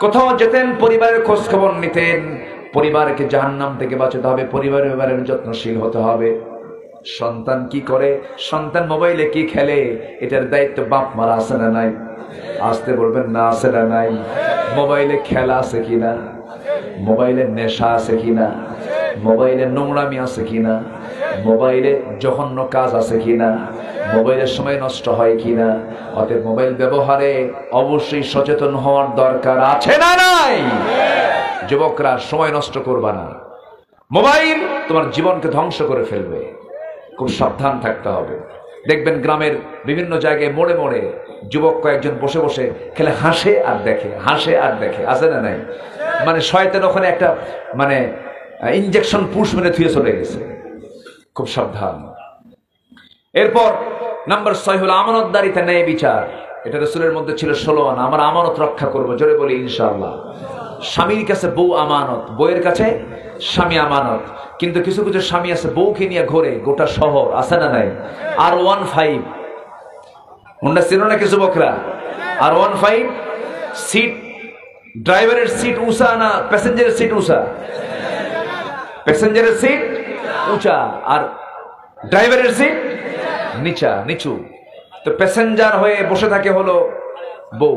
কোথাও যেতেন পরিবারের খোঁজ খবর নিতেন। পরিবারকে জাহান্নাম থেকে বাঁচাতে হবে, পরিবারের যত্নশীল হতে হবে। সন্তান কি করে, সন্তান মোবাইলে কি খেলে, এটার দায়িত্ব বাপ মারা আছে না নাই? আসতে বলবেন না, আছে না নাই? মোবাইলে খেলা আছে কিনা, মোবাইলে নেশা আছে কিনা, মোবাইলে নোংরামি আছে কিনা, মোবাইলে জঘন্য কাজ আছে কিনা, মোবাইলের সময় নষ্ট হয় কিনা। অতএব মোবাইল ব্যবহারে অবশ্যই সচেতন হওয়ার দরকার আছে না নাই? যুবকরা সময় নষ্ট করবা না। মোবাইল তোমার জীবনকে ধ্বংস করে ফেলবে, খুব সাবধান থাকতে হবে। দেখবেন গ্রামের বিভিন্ন জায়গায় মোড়ে মোড়ে যুবক কয়েকজন বসে বসে খেলে হাসে আর দেখে, হাসে আর দেখে, আছে না নাই? মানে শয়তান ওখানে একটা মানে ইনজেকশন পুশ মেরে থুয়ে চলে গেছে। খুব সাবধান। এরপর নাম্বার 6 হলো আমানতদারিতা, ন্যায় বিচার। এটা রাসূলের মধ্যে ছিল 16 আনা। আমরা আমানত রক্ষা করব, জোরে বলি ইনশাআল্লাহ। স্বামীর কাছে বউ আমানত, বউয়ের কাছে স্বামী আমানত। কিন্তু কিছু কিছু স্বামী আছে বউকে নিয়ে ঘোরে গোটা শহর, আছে না নাই? R15 ওটা ছিল না কিছু বকরা? R15 সিট, ড্রাইভারের সিট উঁচা না প্যাসেঞ্জারের সিট উঁচা? প্যাসেঞ্জারের সিট উঁচা আর ড্রাইভারের সিট নিচু। তো প্যাসেঞ্জার হয়ে বসে থাকে হলো বউ,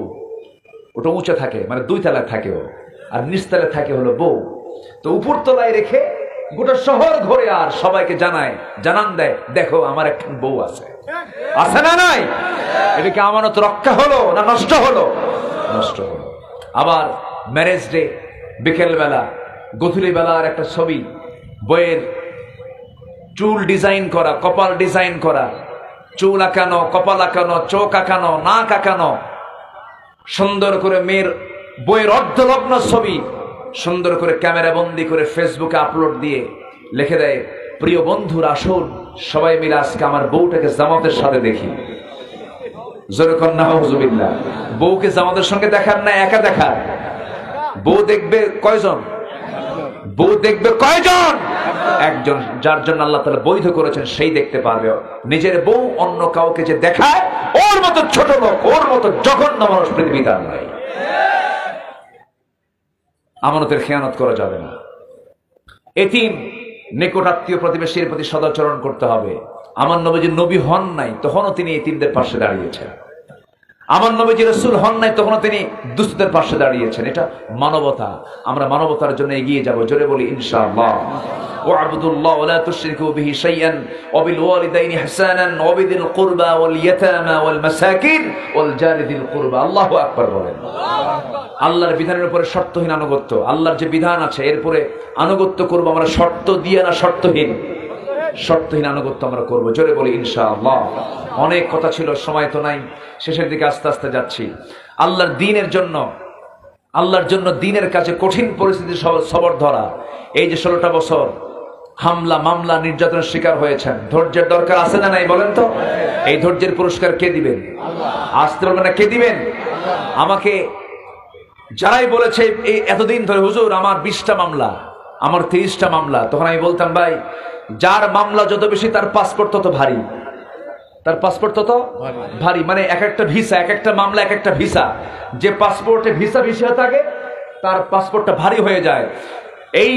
ওটা উঁচা থাকে, মানে 2 তলায় থাকে ও, আর নিচতলায় থাকে হলো বউ। তো উপর তলায় রেখে গোটা শহর ঘুরে আর সবাইকে জানান দেয়, দেখো আমার একটা বউ আছে, আছে না নাই? এটা কি আমানত রক্ষা হলো না নষ্ট হলো? নষ্ট হলো। আবার ম্যারেজ ডে, বিকেল বেলা, গধূলি বেলার একটা ছবি, বইয়ের চুল ডিজাইন করা, কপাল ডিজাইন করা, চুল আঁকানো, কপাল আঁকানো, চোখ আঁকানো, নাক আঁকানো, সুন্দর করে মেয়ের বইয়ের অর্ধলগ্ন ছবি সুন্দর করে ক্যামেরা বন্দি করে ফেসবুকে আপলোড দিয়ে লিখে দেয়, প্রিয় বন্ধুরা আসুন সবাই মিলে আজকে আমার বউটাকে জামাতের সাথে দেখি। জোরে কর নাউজুবিল্লাহ। বউকে জামাতের সঙ্গে দেখার না একা দেখার? বউ দেখবে কয়জন? বউ দেখবে কয়জন? একজন, যার জন্য আল্লাহ তাআলা বৈধ করেছেন সেই দেখতে পারবে। নিজের বউ অন্য কাউকে যে দেখায়, ওর মতো ছোট লোক, ওর মতো জঘন্য মানুষ পৃথিবীতে আর নাই। আমানতের খেয়ানত করা যাবে না। এতিম নিকট আত্মীয় প্রতিবেশীর প্রতি সদাচরণ করতে হবে। আমার নবীজি নবী হন নাই, তখনও তিনি এতিমদের পাশে দাঁড়িয়েছেন। আমার নবীজি রাসূল হন নাই, তখনও তিনি দুস্থদের পাশে দাঁড়িয়েছেন। এটা মানবতা। আমরা মানবতার জন্য এগিয়ে যাব। জোরে বলি ইনশাআল্লাহ। ওয়া'বুদুল্লাহ ওয়া লা তুশরিকু বিহি শাইআন ওয়া বিল ওয়ালিদাইনি ইহসানান ওয়া বিযিল কুরবা ওয়াল ইয়াতামা ওয়াল মাসাকিন ওয়াল জারি যিল কুরবা। আল্লাহু আকবার বলেন। আল্লাহর বিধানের উপরে শর্তহীন আনুগত্য। আল্লাহর যে বিধান আছে এরপরে আনুগত্য করব আমরা, শর্ত দিয়ে না, শর্তহীন। শর্তহীন আনুগত্য আমরা করব। জোরে বলি ইনশাআল্লাহ। অনেক কথা ছিল, সময় তো নাই, শেষের দিকে আস্তে আস্তে যাচ্ছি। আল্লাহর দ্বীনের জন্য, আল্লাহর জন্য দ্বীনের কাছে কঠিন পরিস্থিতি সবর ধরা। এই যে 16টা বছর হামলা মামলা নির্যাতনের শিকার হয়েছেন, ধৈর্যের দরকার আছে না নাই বলেন তো? এই ধৈর্যের পুরস্কার কে দিবেন? আসতে বলবেন না, কে দিবেন? আমাকে যারাই বলেছে এই এতদিন ধরে, হুজুর আমার 20টা মামলা, আমার 30টা মামলা, তখন আমি বলতাম ভাই, যার মামলা যত বেশি তার পাসপোর্ট তত ভারী। তার পাসপোর্ট তত ভারী, মানে এক একটা ভিসা, এক একটা মামলা, এক একটা ভিসা। যে পাসপোর্টে ভিসা ভিসা থাকে তার পাসপোর্টটা ভারী হয়ে যায়। এই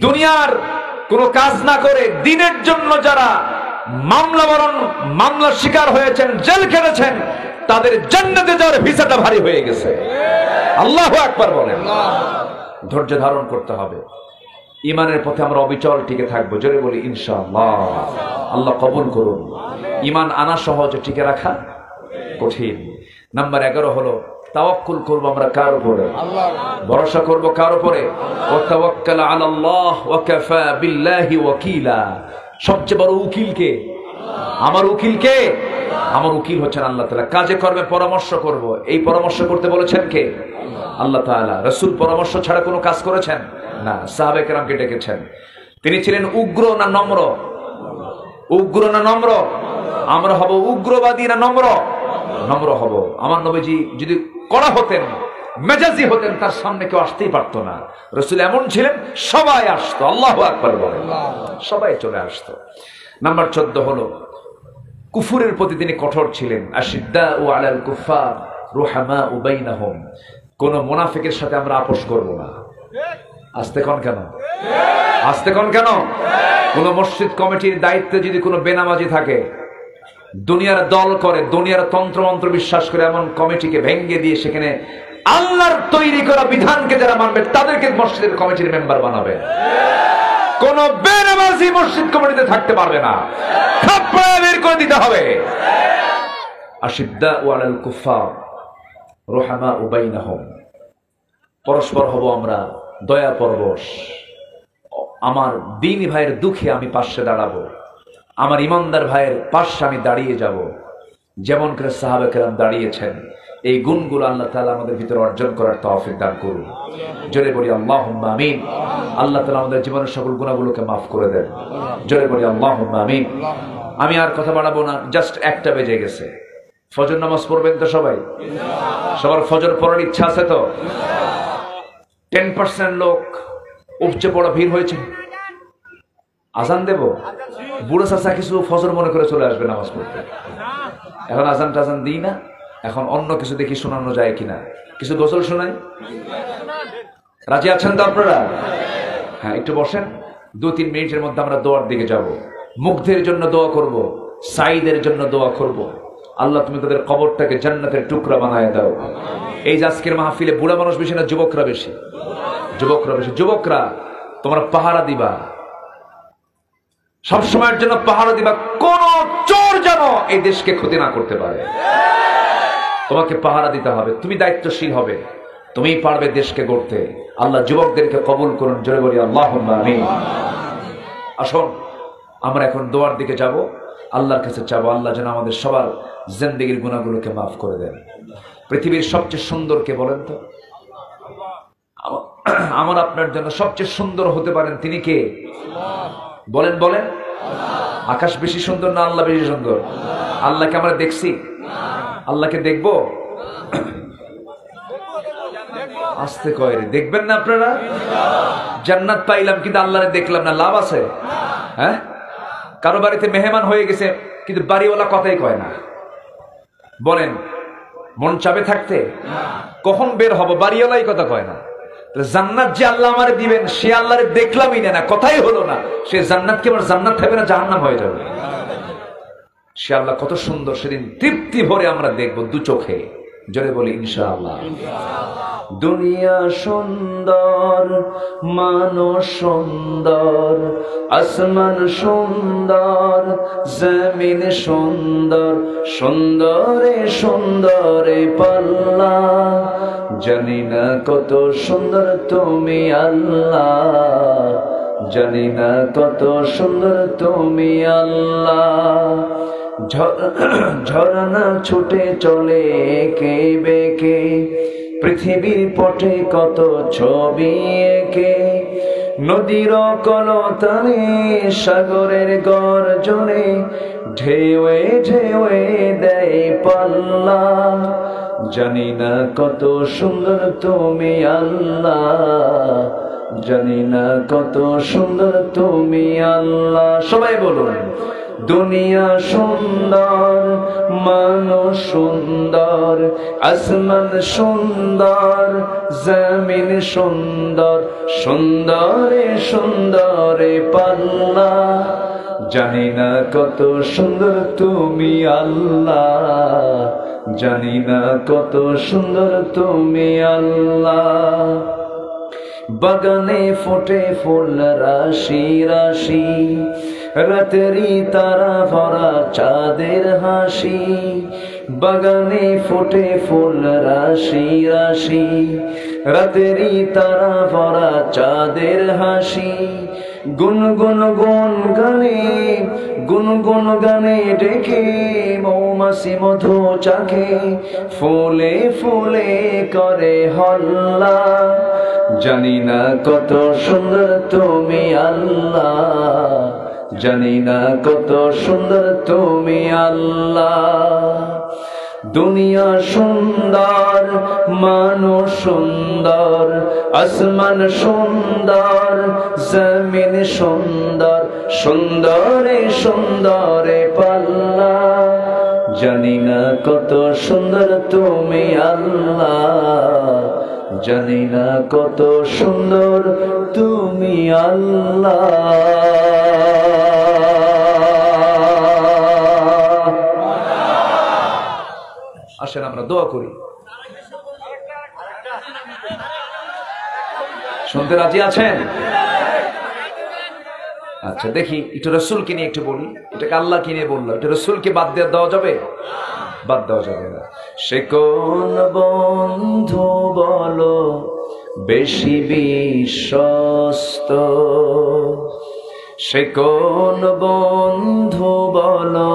দুনিয়ার কোনো কাজ না করে দ্বীনের জন্য যারা মামলার শিকার হয়েছেন, জেল খেটেছেন, তাদের জান্নাতে যাওয়ার ভিসাটা ভারী হয়ে গেছে। আল্লাহু আকবার বলেন। ধৈর্য ধারণ করতে হবে। ইমানের পথে আমরা অবিচল টিকে থাকবো। জোরে বলি ইনশাআল্লাহ। আল্লাহ কবুল করুন। ইমান আনা সহজ, টিকে রাখা কঠিন। নাম্বার 11 হলো তাওয়াক্কুল করব আমরা কার উপরে? ভরসা করব কার উপরে? ওয়া তাওয়াক্কাল আলাল্লাহ ওয়া কাফা বিল্লাহি ওয়াকিলা। সবচেয়ে বড় উকিল কে? আমার উকিল কে? আমার উকিল হচ্ছেন আল্লাহ তাআলা। কাজে কর্মে পরামর্শ করব, এই পরামর্শ করতে বলেছেন কে? আল্লাহ তাআলা। রাসূল পরামর্শ ছাড়া কোনো কাজ করেছেন না। সাহাবায়ে কেরামকে ডেকেছেন। তিনি ছিলেন উগ্র না নম্র? উগ্র না নম্র? আমরা হব উগ্রবাদী না নম্র? নম্র হব। আমার নবীজি যদি কড়া হতেন, মেজাজি হতেন, তার সামনে কেউ আসতেই পারতো না। রাসূল এমন ছিলেন, সবাই আসতো। আল্লাহু আকবার বলেন। সবাই চলে আসতো। নাম্বার 14 হলো কুফুরের প্রতি তিনি কঠোর ছিলেন। আশিদ্দাউ আলাল কুফার রুহামাউ বাইনাহুম। কোন মুনাফিকের সাথে আমরা আপোষ করব না। আস্তে কোন কেন? আস্তে কোন কেন? কোন মসজিদ কমিটির দায়িত্বে যদি কোনো বেনামাজি থাকে, দুনিয়ার দল করে, দুনিয়ার তন্ত্রমন্ত্র বিশ্বাস করে, এমন কমিটিকে ভেঙ্গে দিয়ে সেখানে আল্লাহর তৈরি করা বিধানকে যারা মানবে তাদেরকে মসজিদের কমিটির মেম্বার বানাবে। কোন বেনামাজি মসজিদ কমিটিতে থাকতে পারবে না। থাপ্পড়ে বের করে দিতে হবে। আশিদ্দাউ আলাল কুফার রুহামাউ বাইনাহুম। পরস্পর হব আমরা দয়া পরবশ। আমার দ্বীনি ভাইয়ের দুঃখে আমি পাশে দাঁড়াবো, আমার ইমানদার ভাইয়ের পাশে আমি দাঁড়িয়ে যাব, যেমন করে সাহাবা কেরাম দাঁড়িয়েছেন। এই গুণগুলো আল্লাহ তাআলা আমাদের ভিতরে অর্জন করার তৌফিক দান করুন। জোরে বলি আল্লাহুম্মা আমিন। আল্লাহ তাআলা আমাদের জীবনের সকল গুনাহগুলোকে মাফ করে দেন। জোরে বলি আল্লাহুম্মা আমিন। আমি আর কথা বাড়াবো না, জাস্ট 1টা বেজে গেছে। ফজর নামাজ পড়বেন তো সবাই? সবার ফজর পড়ার ইচ্ছা আছে তো? 10% লোক উপচে পড়া ভিড় হয়েছে। আজান দেব? বুড়ো চাচা কিছু ফজর মনে করে চলে আসবে নামাজ পড়তে। এখন আজান টাজান দিই না, এখন অন্য কিছু দেখি শোনানো যায় কিনা। কিছু গজল শোনাই? রাজি আছেন তো আপনারা? হ্যাঁ, একটু বসেন। 2-3 মিনিটের মধ্যে আমরা দোয়ার দিকে যাব। মুগ্ধের জন্য দোয়া করব, সাইদের জন্য দোয়া করব। আল্লাহ তুমি তাদের কবরটাকে জান্নাতের টুকরা বানায় দাও। এই যে আজকের মাহফিলে বুড়া মানুষ বেশি না যুবকরা বেশি? যুবকরা বেশি। যুবকরা তোমরা পাহারা দিবা, সবসময়ের জন্য পাহারা দিবা। কোন চোর যেন এই দেশকে ক্ষতি না করতে পারে। তোমাকে পাহারা দিতে হবে, তুমি দায়িত্বশীল হবে, তুমি পারবে দেশকে গড়তে। আল্লাহ যুবকদেরকে কবুল করুন। জোরে বলি আল্লাহুম্মা আমিন। আসুন আমরা এখন দোয়ার দিকে যাব, আল্লাহর কাছে চাবো আল্লাহ যেন আমাদের সবার জিন্দেগীর গুনাহগুলোকে মাফ করে দেন। পৃথিবীর সবচেয়ে সুন্দর কে বলেন তো? আমার আপনার জন্য সবচেয়ে সুন্দর হতে পারেন তিনি কে? বলেন বলেন। আকাশ বেশি সুন্দর না আল্লাহ বেশি সুন্দর? আল্লাহকে আমরা দেখছি? আল্লাহকে দেখবো? আসতে কয় রে, দেখবেন না আপনারা? জান্নাত পাইলাম কিন্তু আল্লাহরে দেখলাম না, লাভ আছে? হ্যাঁ, কারো বাড়িতে মেহমান হয়ে গেছে কিন্তু বাড়িওয়ালা কথাই কয় না। বলেন মন চাবে থাকতে? কখন বের হব? বাড়িওয়ালাই কথা কয় না। জান্নাত যে আল্লাহ আমারে দিবেন, সে আল্লাহরে দেখলামই না, কথাই হলো না, সে জান্নাত কি আমার জান্নাত হবে না জাহান্নাম হয়ে যাবে? সে আল্লাহ কত সুন্দর, সেদিন তৃপ্তি ভরে আমরা দেখবো দু চোখে। জোরে বলি ইনশাআল্লাহ। দুনিয়া সুন্দর, মানুষ সুন্দর, আসমান সুন্দর, জমিন সুন্দর, সুন্দরে সুন্দরে পাল্লা, জানি না কত সুন্দর তুমি আল্লাহ, জানি না কত সুন্দর তুমি আল্লাহ। ঝরনা ছুটে চলে একে বেঁকে, পৃথিবীর পটে কত ছবি এঁকে, নদীর কলতানে সাগরের গর্জনে, ঢেউয়ে ঢেউয়ে দেয় পাল্লা, জানি না কত সুন্দর তুমি আল্লাহ, জানি না কত সুন্দর তুমি আল্লাহ। সবাই বলুন, দুনিয়া সুন্দর, মানুষ সুন্দর, আসমান সুন্দর, জমিন সুন্দর, সুন্দরে সুন্দরে পাল্লা, জানি না কত সুন্দর তুমি আল্লাহ, জানি না কত সুন্দর তুমি আল্লাহ। বাগানে ফোটে ফুল রাশি রাশি, রাতেরই তারা ভরা চাঁদের হাসি, বাগানে ফোটে ফুল রাশি রাশি, রাতেরই তারা ভরা চাঁদের হাসি, গুনগুন গুন গানে, গুনগুন গানে ডেকে, মৌমাছি মধু চাকে, ফুলে ফুলে করে হল্লা, জানি না কত সুন্দর তুমি আল্লাহ, জানি না কত সুন্দর তুমি আল্লাহ। দুনিয়া সুন্দর, মানুষ সুন্দর, আসমান সুন্দর, জমিন সুন্দর, সুন্দরে সুন্দরে পাল্লা, জানি না কত সুন্দর তুমি আল্লাহ, জানি না কত সুন্দর তুমি আল্লাহ। আসেন আমরা দোয়া করি। শুনতে রাজি আছেন? আচ্ছা দেখি একটু রসুলকে নিয়ে একটু বলি। এটাকে আল্লাহকে নিয়ে বললো, এটা রসুলকে বাদ দিয়ে দেওয়া যাবে? বাদ দেওয়া যাবে না। সে কোন বন্ধু বলো বেশি বিশ্বস্ত, সে কোন বন্ধু বলো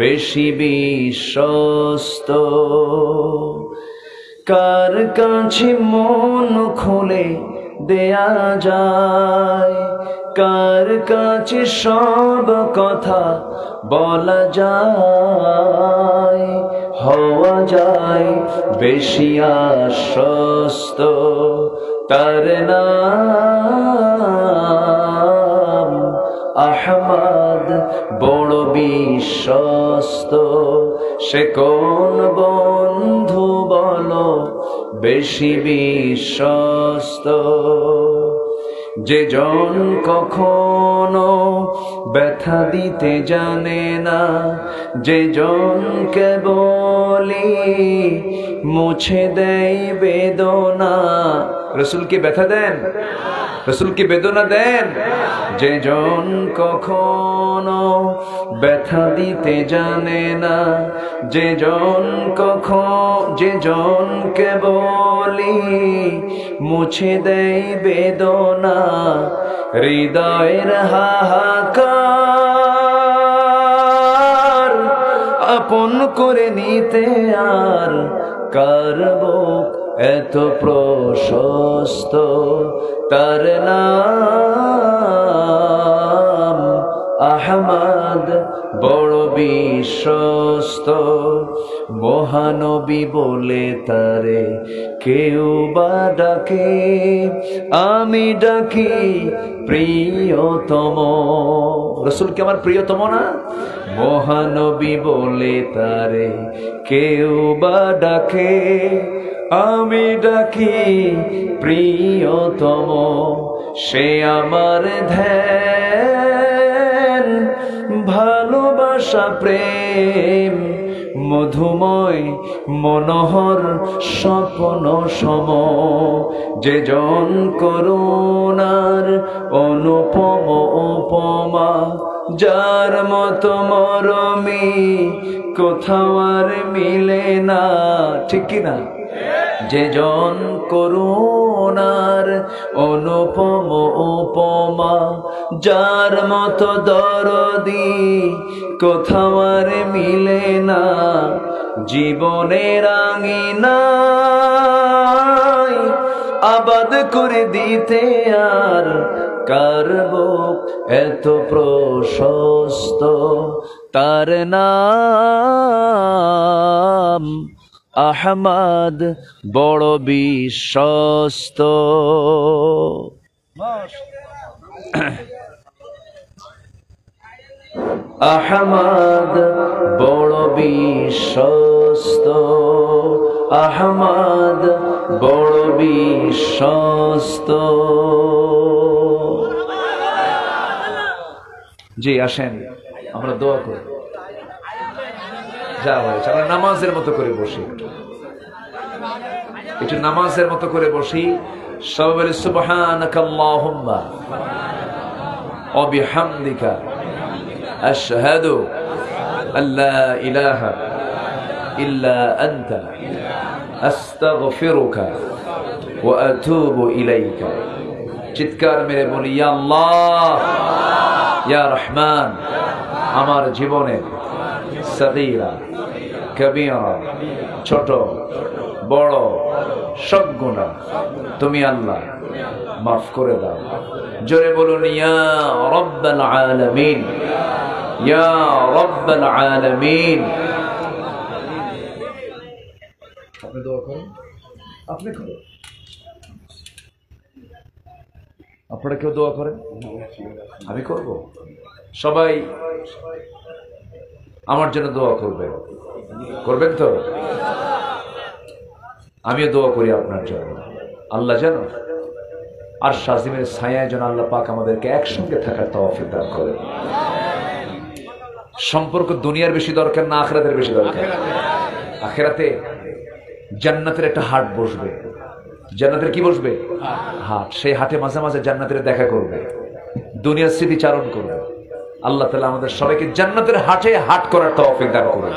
বেশি বিশ্বস্ত, কার কাছে মন খুলে দেয়া যায়, কার কাছে সব কথা বলা যায়, হওয়া যায় বেশি আশ্বস্ত, তার নাম আহমদ বড় বিশ্বস্ত। সে কোন বন্ধু বলো বেশি বিশ্বস্ত, যে জন কখনো ব্যথা দিতে জানে না, যে জন কেবলি মুছে দেয় বেদনা। রসুল কি ব্যথা দেন? রসুল কি বেদনা দেন? যে জন কখনো ব্যথা দিতে জানে না, যে জন যে জন কেবলি মুছে দেয় বেদনা, হৃদয়ের হাহাকার আপন করে নিতে আর কার বুক এত প্রশস্ত, তার নাম আহমদ বড় বিশ্বস্ত। মহানবী বলে তারে কেউ বা ডাকে, আমি ডাকি প্রিয়তম। রসুল কি আমার প্রিয়তম না? মহানবী বলে তারে কেউ বা ডাকে, আমি ডাকি প্রিয়তম, সে আমার ধ্যান, ভালোবাসা প্রেম মধুময় মনোহর স্বপ্ন সম, যে জন করুণার অনুপম উপমা, যার মতো মরমি কোথাও আর মিলে না, ঠিক কিনা? যে জন করুণার অনুপম উপমা, যার মতো দরদি কোথাও আর মিলে না, জীবনের আঙিনায় আবাদ করে দিতে আর কারব এত প্রশস্ত, তার নাম আহমদ বড় বিশ্বস্ত। আহমদ বড় বিশ্বস্ত, আহমদ বড় বিশ্বস্ত। জি আসেন আমরা দোয়া করি। যা হয়েছে আমরা নামাজের মতো করে বসি, একটু নামাজের মতো করে বসি। সবাই বলি সুবহানাকা আল্লাহুম্মা ওয়া বিহামদিকা আশহাদু আল্লা ইলাহা ইল্লা আনতা আস্তাগফিরুকা ওয়া আতুবু ইলাইকা। চিৎকার মেরে বলি ইয়া আল্লাহ ইয়া রহমান, আমার জীবনের সগীরা কবিরা ছোট বড় সব গুনাহ তুমি আল্লাহ মাফ করে দাও। জোরে বলুন ইয়া রাব্বাল আলামিন, ইয়া রাব্বাল আলামিন। আপনি দোয়া করুন, আপনি করুন, আপনারা কেউ দোয়া করেন? আমি করব। সবাই আমার জন্য দোয়া করবেন, করবেন তো? আমিও দোয়া করি আপনার জন্য। আল্লাহ যেন আর শাজিমের ছায়ায় যেন আল্লাহ পাক আমাদেরকে একসঙ্গে থাকার তৌফিক দান করেন। সম্পর্ক দুনিয়ার বেশি দরকার না আখিরাতের বেশি দরকার? আখিরাতে জান্নাতের একটা হাট বসবে। জান্নাতের কি বসবে? হাট। সেই হাটে মাঝে মাঝে জান্নাতের দেখা করবে, দুনিয়ার স্মৃতিচারণ করবে। আল্লাহ তাআলা আমাদের সবাইকে জান্নাতের হাটে হাট করার তৌফিক দান করুন।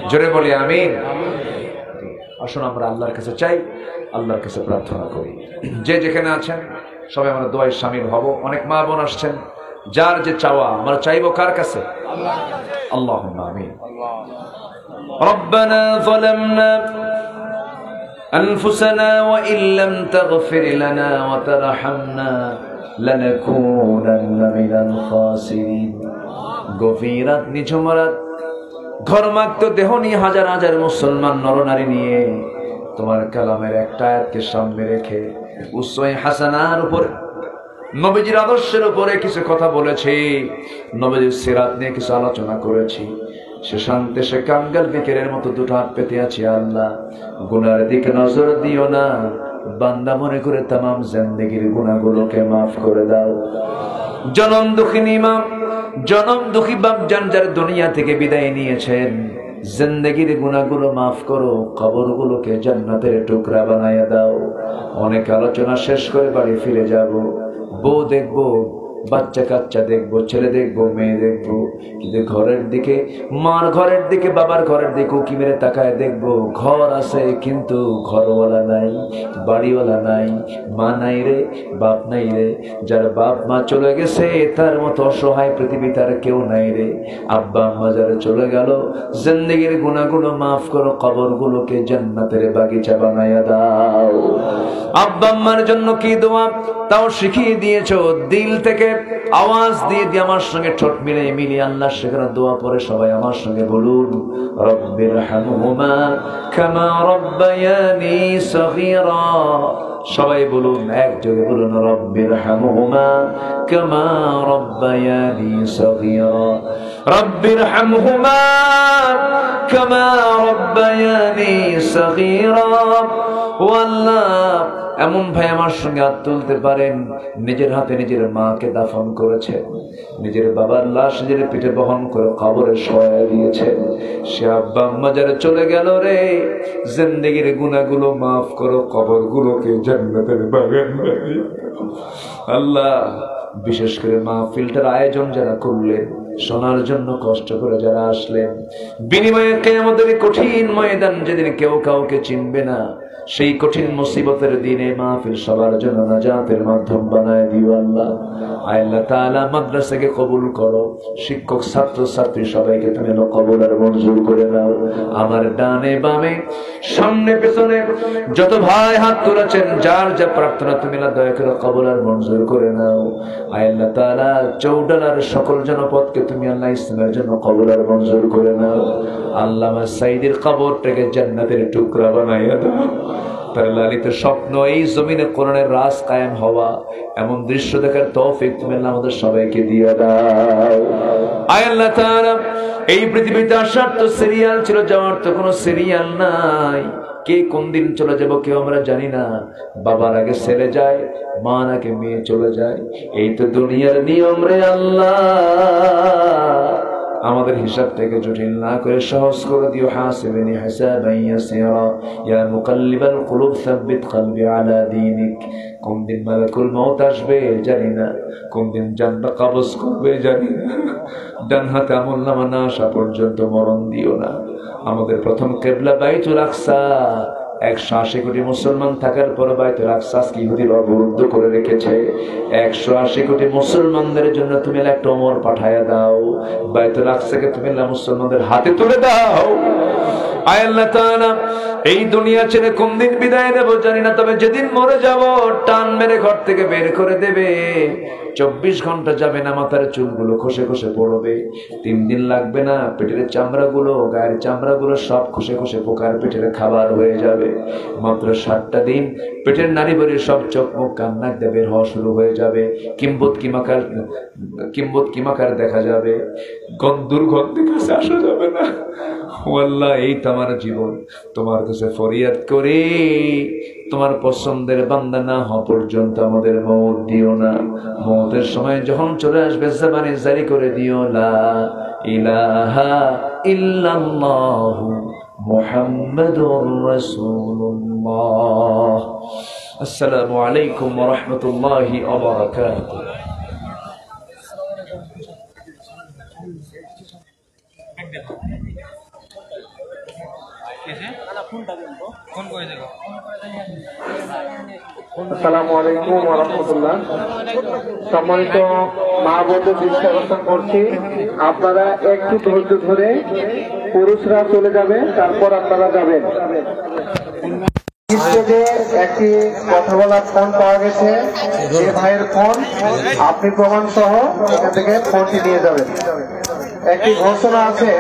জোরে বলি আমিন। আসুন আমরা আল্লাহর কাছে চাই, আল্লাহর কাছে প্রার্থনা করি। যে যেখানে আছেন সবাই আমরা দোয়ায় শামিল হব। অনেক মা বোন আসছেন, যার যে চাওয়া আমরা চাইবো কার কাছে? আল্লাহুম্মা আমিন। রব্বানা যালামনা أنفسنا وإن لم تغفر لنا وترحمنا لنكونن من الخاسرين। গভীরাত নিঝুমরাত ঘরমাক্ত দেহ নিয়ে হাজার হাজার মুসলমান নরনারী নিয়ে তোমার কালামের একটা আয়াতকে সামনে রেখে উসওয়ায়ে হাসানার উপর নবীজির আদর্শের উপরে কিছু কথা বলেছি, নবীজির সিরাত নিয়ে কিছু আলোচনা করেছি। সে শান্তে সে কাঙ্গাল বিকেরের মতো দুটো হাত পেতে আছি। আল্লাহ গুনার দিকে নজর দিও না, বান্দা মনে করে তামাম জিন্দেগির গুনাহগুলোকে মাফ করে দাও। জনম দুঃখিনী মা, জনম দুঃখী বাপ জান যার দুনিয়া থেকে বিদায় নিয়েছেন, জিন্দেগির গুনাহগুলো মাফ করো, কবরগুলোকে জান্নাতের টুকরা বানায়া দাও। অনেক আলোচনা শেষ করে বাড়ি ফিরে যাব। বউ দেখবো, বাচ্চা কাচ্চা দেখবো, ছেলে দেখবো, মেয়ে দেখবো, কিন্তু ঘরের দিকে, মার ঘরের দিকে, বাবার ঘরের দিকে উকি মেরে তাকায় দেখবো ঘর আছে কিন্তু ঘরওয়ালা নাই, বাড়িওয়ালা নাই, মা নাই রে, বাপ নাই রে। যার বাপ মা চলে গেছে তার মতো অসহায় পৃথিবী তার কেউ নাই রে। আব্বা আম্মা যারা চলে গেল, জিন্দেগির গুনাহগুলো মাফ করো, কবরগুলোকে জান্নাতের বাগিচা বানায়া দাও। আব্বা আম্মার জন্য কি দোয়া তাও শিখিয়ে দিয়েছো, দিল থেকে আওয়াজ দিয়ে দিয়ে আমার সঙ্গে ঠোঁট মিলিয়ে আল্লাহ সেখানে দোয়া পড়ে সবাই আমার সঙ্গে বলুন রব্বিরহামহুমা কামা রব্বায়ানি সগীরা। সবাই বলুন, একযোগে বলুন রব্বিরহামহুমা কামা রব্বায়ানি সগীরা। রব্বিরহামহুমা কামা রব্বায়ানি সগীরা। ও আল্লাহ, এমন ভাই আমার সঙ্গে হাত তুলতে পারেন, নিজের হাতে নিজের মাকে দাফন করেছে, নিজের বাবার লাশ নিজের পিঠে বহন করে কবরে শোয়া দিয়েছে। সে আব্বা আম্মা যারা চলে গেল রে, জিন্দেগির গুনাহগুলো মাফ করো, কবরগুলোকে জান্নাতের বাগান বানিয়ে দাও। আল্লাহ, বিশেষ করে মাহফিলটার আয়োজন যারা করলেন, শোনার জন্য কষ্ট করে যারা আসলেন, বিনিময়ে কিয়ামতের কঠিন ময়দান যেদিন কেউ কাউকে চিনবে না, সেই কঠিন মুসিবতের দিনে মাহফিল সবার জন্য নাজাতের মাধ্যম বানায় দিও আল্লাহ। আল্লাহ তাআলা মাদ্রাসাকে কবুল করো, শিক্ষক ছাত্র ছাত্রী সবাইকে তুমি কবুল আর মঞ্জুর করে নাও। আমার ডানে বামে সামনে পেছনে যত ভাই হাত তুলেছেন, যার যা প্রার্থনা তুমি দয়া করে কবুল আর মঞ্জুর করে নাও। আল্লাহ তাআলা চৌডালার সকল জনপদকে তুমি আল্লাহ ইসলামের জন্য কবুল আর মঞ্জুর করে নাও। আল্লামা সাইদের কবরটাকে জান্নাতের টুকরা বানাইয়া দাও। তার লালিত স্বপ্ন এই জমিনে কোরআনের রাজ কায়েম হওয়া, এমন দৃশ্য দেখার তৌফিক তুমি আমাদের সবাইকে দিয়ে দাও। আয় আল্লাহ তাআলা, এই পৃথিবীতে আসার তো সিরিয়াল ছিল, যাওয়ার তো কোনো সিরিয়াল নাই। কে কোন দিন চলে যাব কেউ আমরা জানি না। বাবার আগে ছেলে যায়, মা আগে মেয়ে চলে যায়, এই তো দুনিয়ার নিয়ম রে আল্লাহ। আমাদের হিসাব থেকে জটিল না করে সহজ করে দিও। হাসিবিনি হিসাবান ইয়াসিরা, ইয়া মুকাল্লিবাল কুলুব সাব্বিত কলবি আলা দীনিক। কোন দিন মালাকুল মউত আসবে জানি না, কোন দিন জান্নাত কবজ করবে জানি না। ডান হাতে আমলনামা না আসা পর্যন্ত মরণ দিও না। আমাদের প্রথম কিবলা বাইতুল আকসা, 180 কোটি মুসলমান থাকার পর বাইতুল আকসা কি ইহুদিরা অবরুদ্ধ করে রেখেছে। 180 কোটি মুসলমানদের জন্য তুমি একটা ওমর পাঠায়া দাও, বাইতুল আকসাকে তুমি মুসলমানদের হাতে তুলে দাও। আয় আল্লাহ তাআলা, এই দুনিয়া ছেড়ে কোন দিন বিদায় নেব জানি না, তবে যেদিন মরে যাব টান মেরে ঘর থেকে বের করে দেবে। 24 ঘন্টা যাবে না, মাথার চুলগুলো খসে খসে পড়বে। 3 দিন লাগবে না, পেটের চামড়াগুলো, গায়ের চামড়াগুলো সব খসে খসে পোকার পেটের খাবার হয়ে যাবে। মাত্র 7টা দিন পেটের নারী বলি সব চোখ মুখ কান্নাক দিয়ে বের হওয়া শুরু হয়ে যাবে। কিম্বত কিমাকার দেখা যাবে, দুর্গন্ধের কাছে আসা যাবে না। ও আল্লাহ, এই তো আমার জীবন, তোমার কাছে ফরিয়াদ করে তোমার পছন্দের বান্দা না হওয়া পর্যন্ত আমাদের মওত দিও না। মওতের সময় যখন চলে আসবে জবানে জারি করে দিও লা ইলাহা ইল্লাল্লাহু মুহাম্মাদুর রাসূলুল্লাহ। আসসালামু আলাইকুম ওয়া রাহমাতুল্লাহি ওয়া বারাকাতুহু। আসসালামু আলাইকুম ওয়া রাহমাতুল্লাহ। সম্মানিত মা বোনদের দৃষ্টি আকর্ষণ করছি, আপনারা একটু ধৈর্য ধরে, পুরুষরা চলে যাবে, তারপর আপনারা যাবেন। একটি কথা বলার ফোন পাওয়া গেছে, যে ভাইয়ের ফোন, আপনি প্রমাণ সহ এখান থেকে ফোনটি নিয়ে যাবেন। একটি ঘোষণা আছে,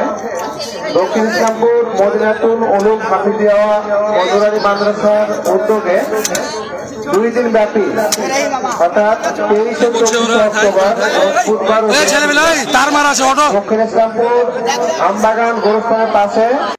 দক্ষিণ ইসলামপুর মদিনাতুল উলুম হাফিজিয়া মজুরারি মাদ্রাসার উদ্যোগে 2 দিন ব্যাপী, অর্থাৎ 23 ও 24 অক্টোবর বুধবার দক্ষিণ ইসলামপুর আমবাগান গোরস্থানের পাশে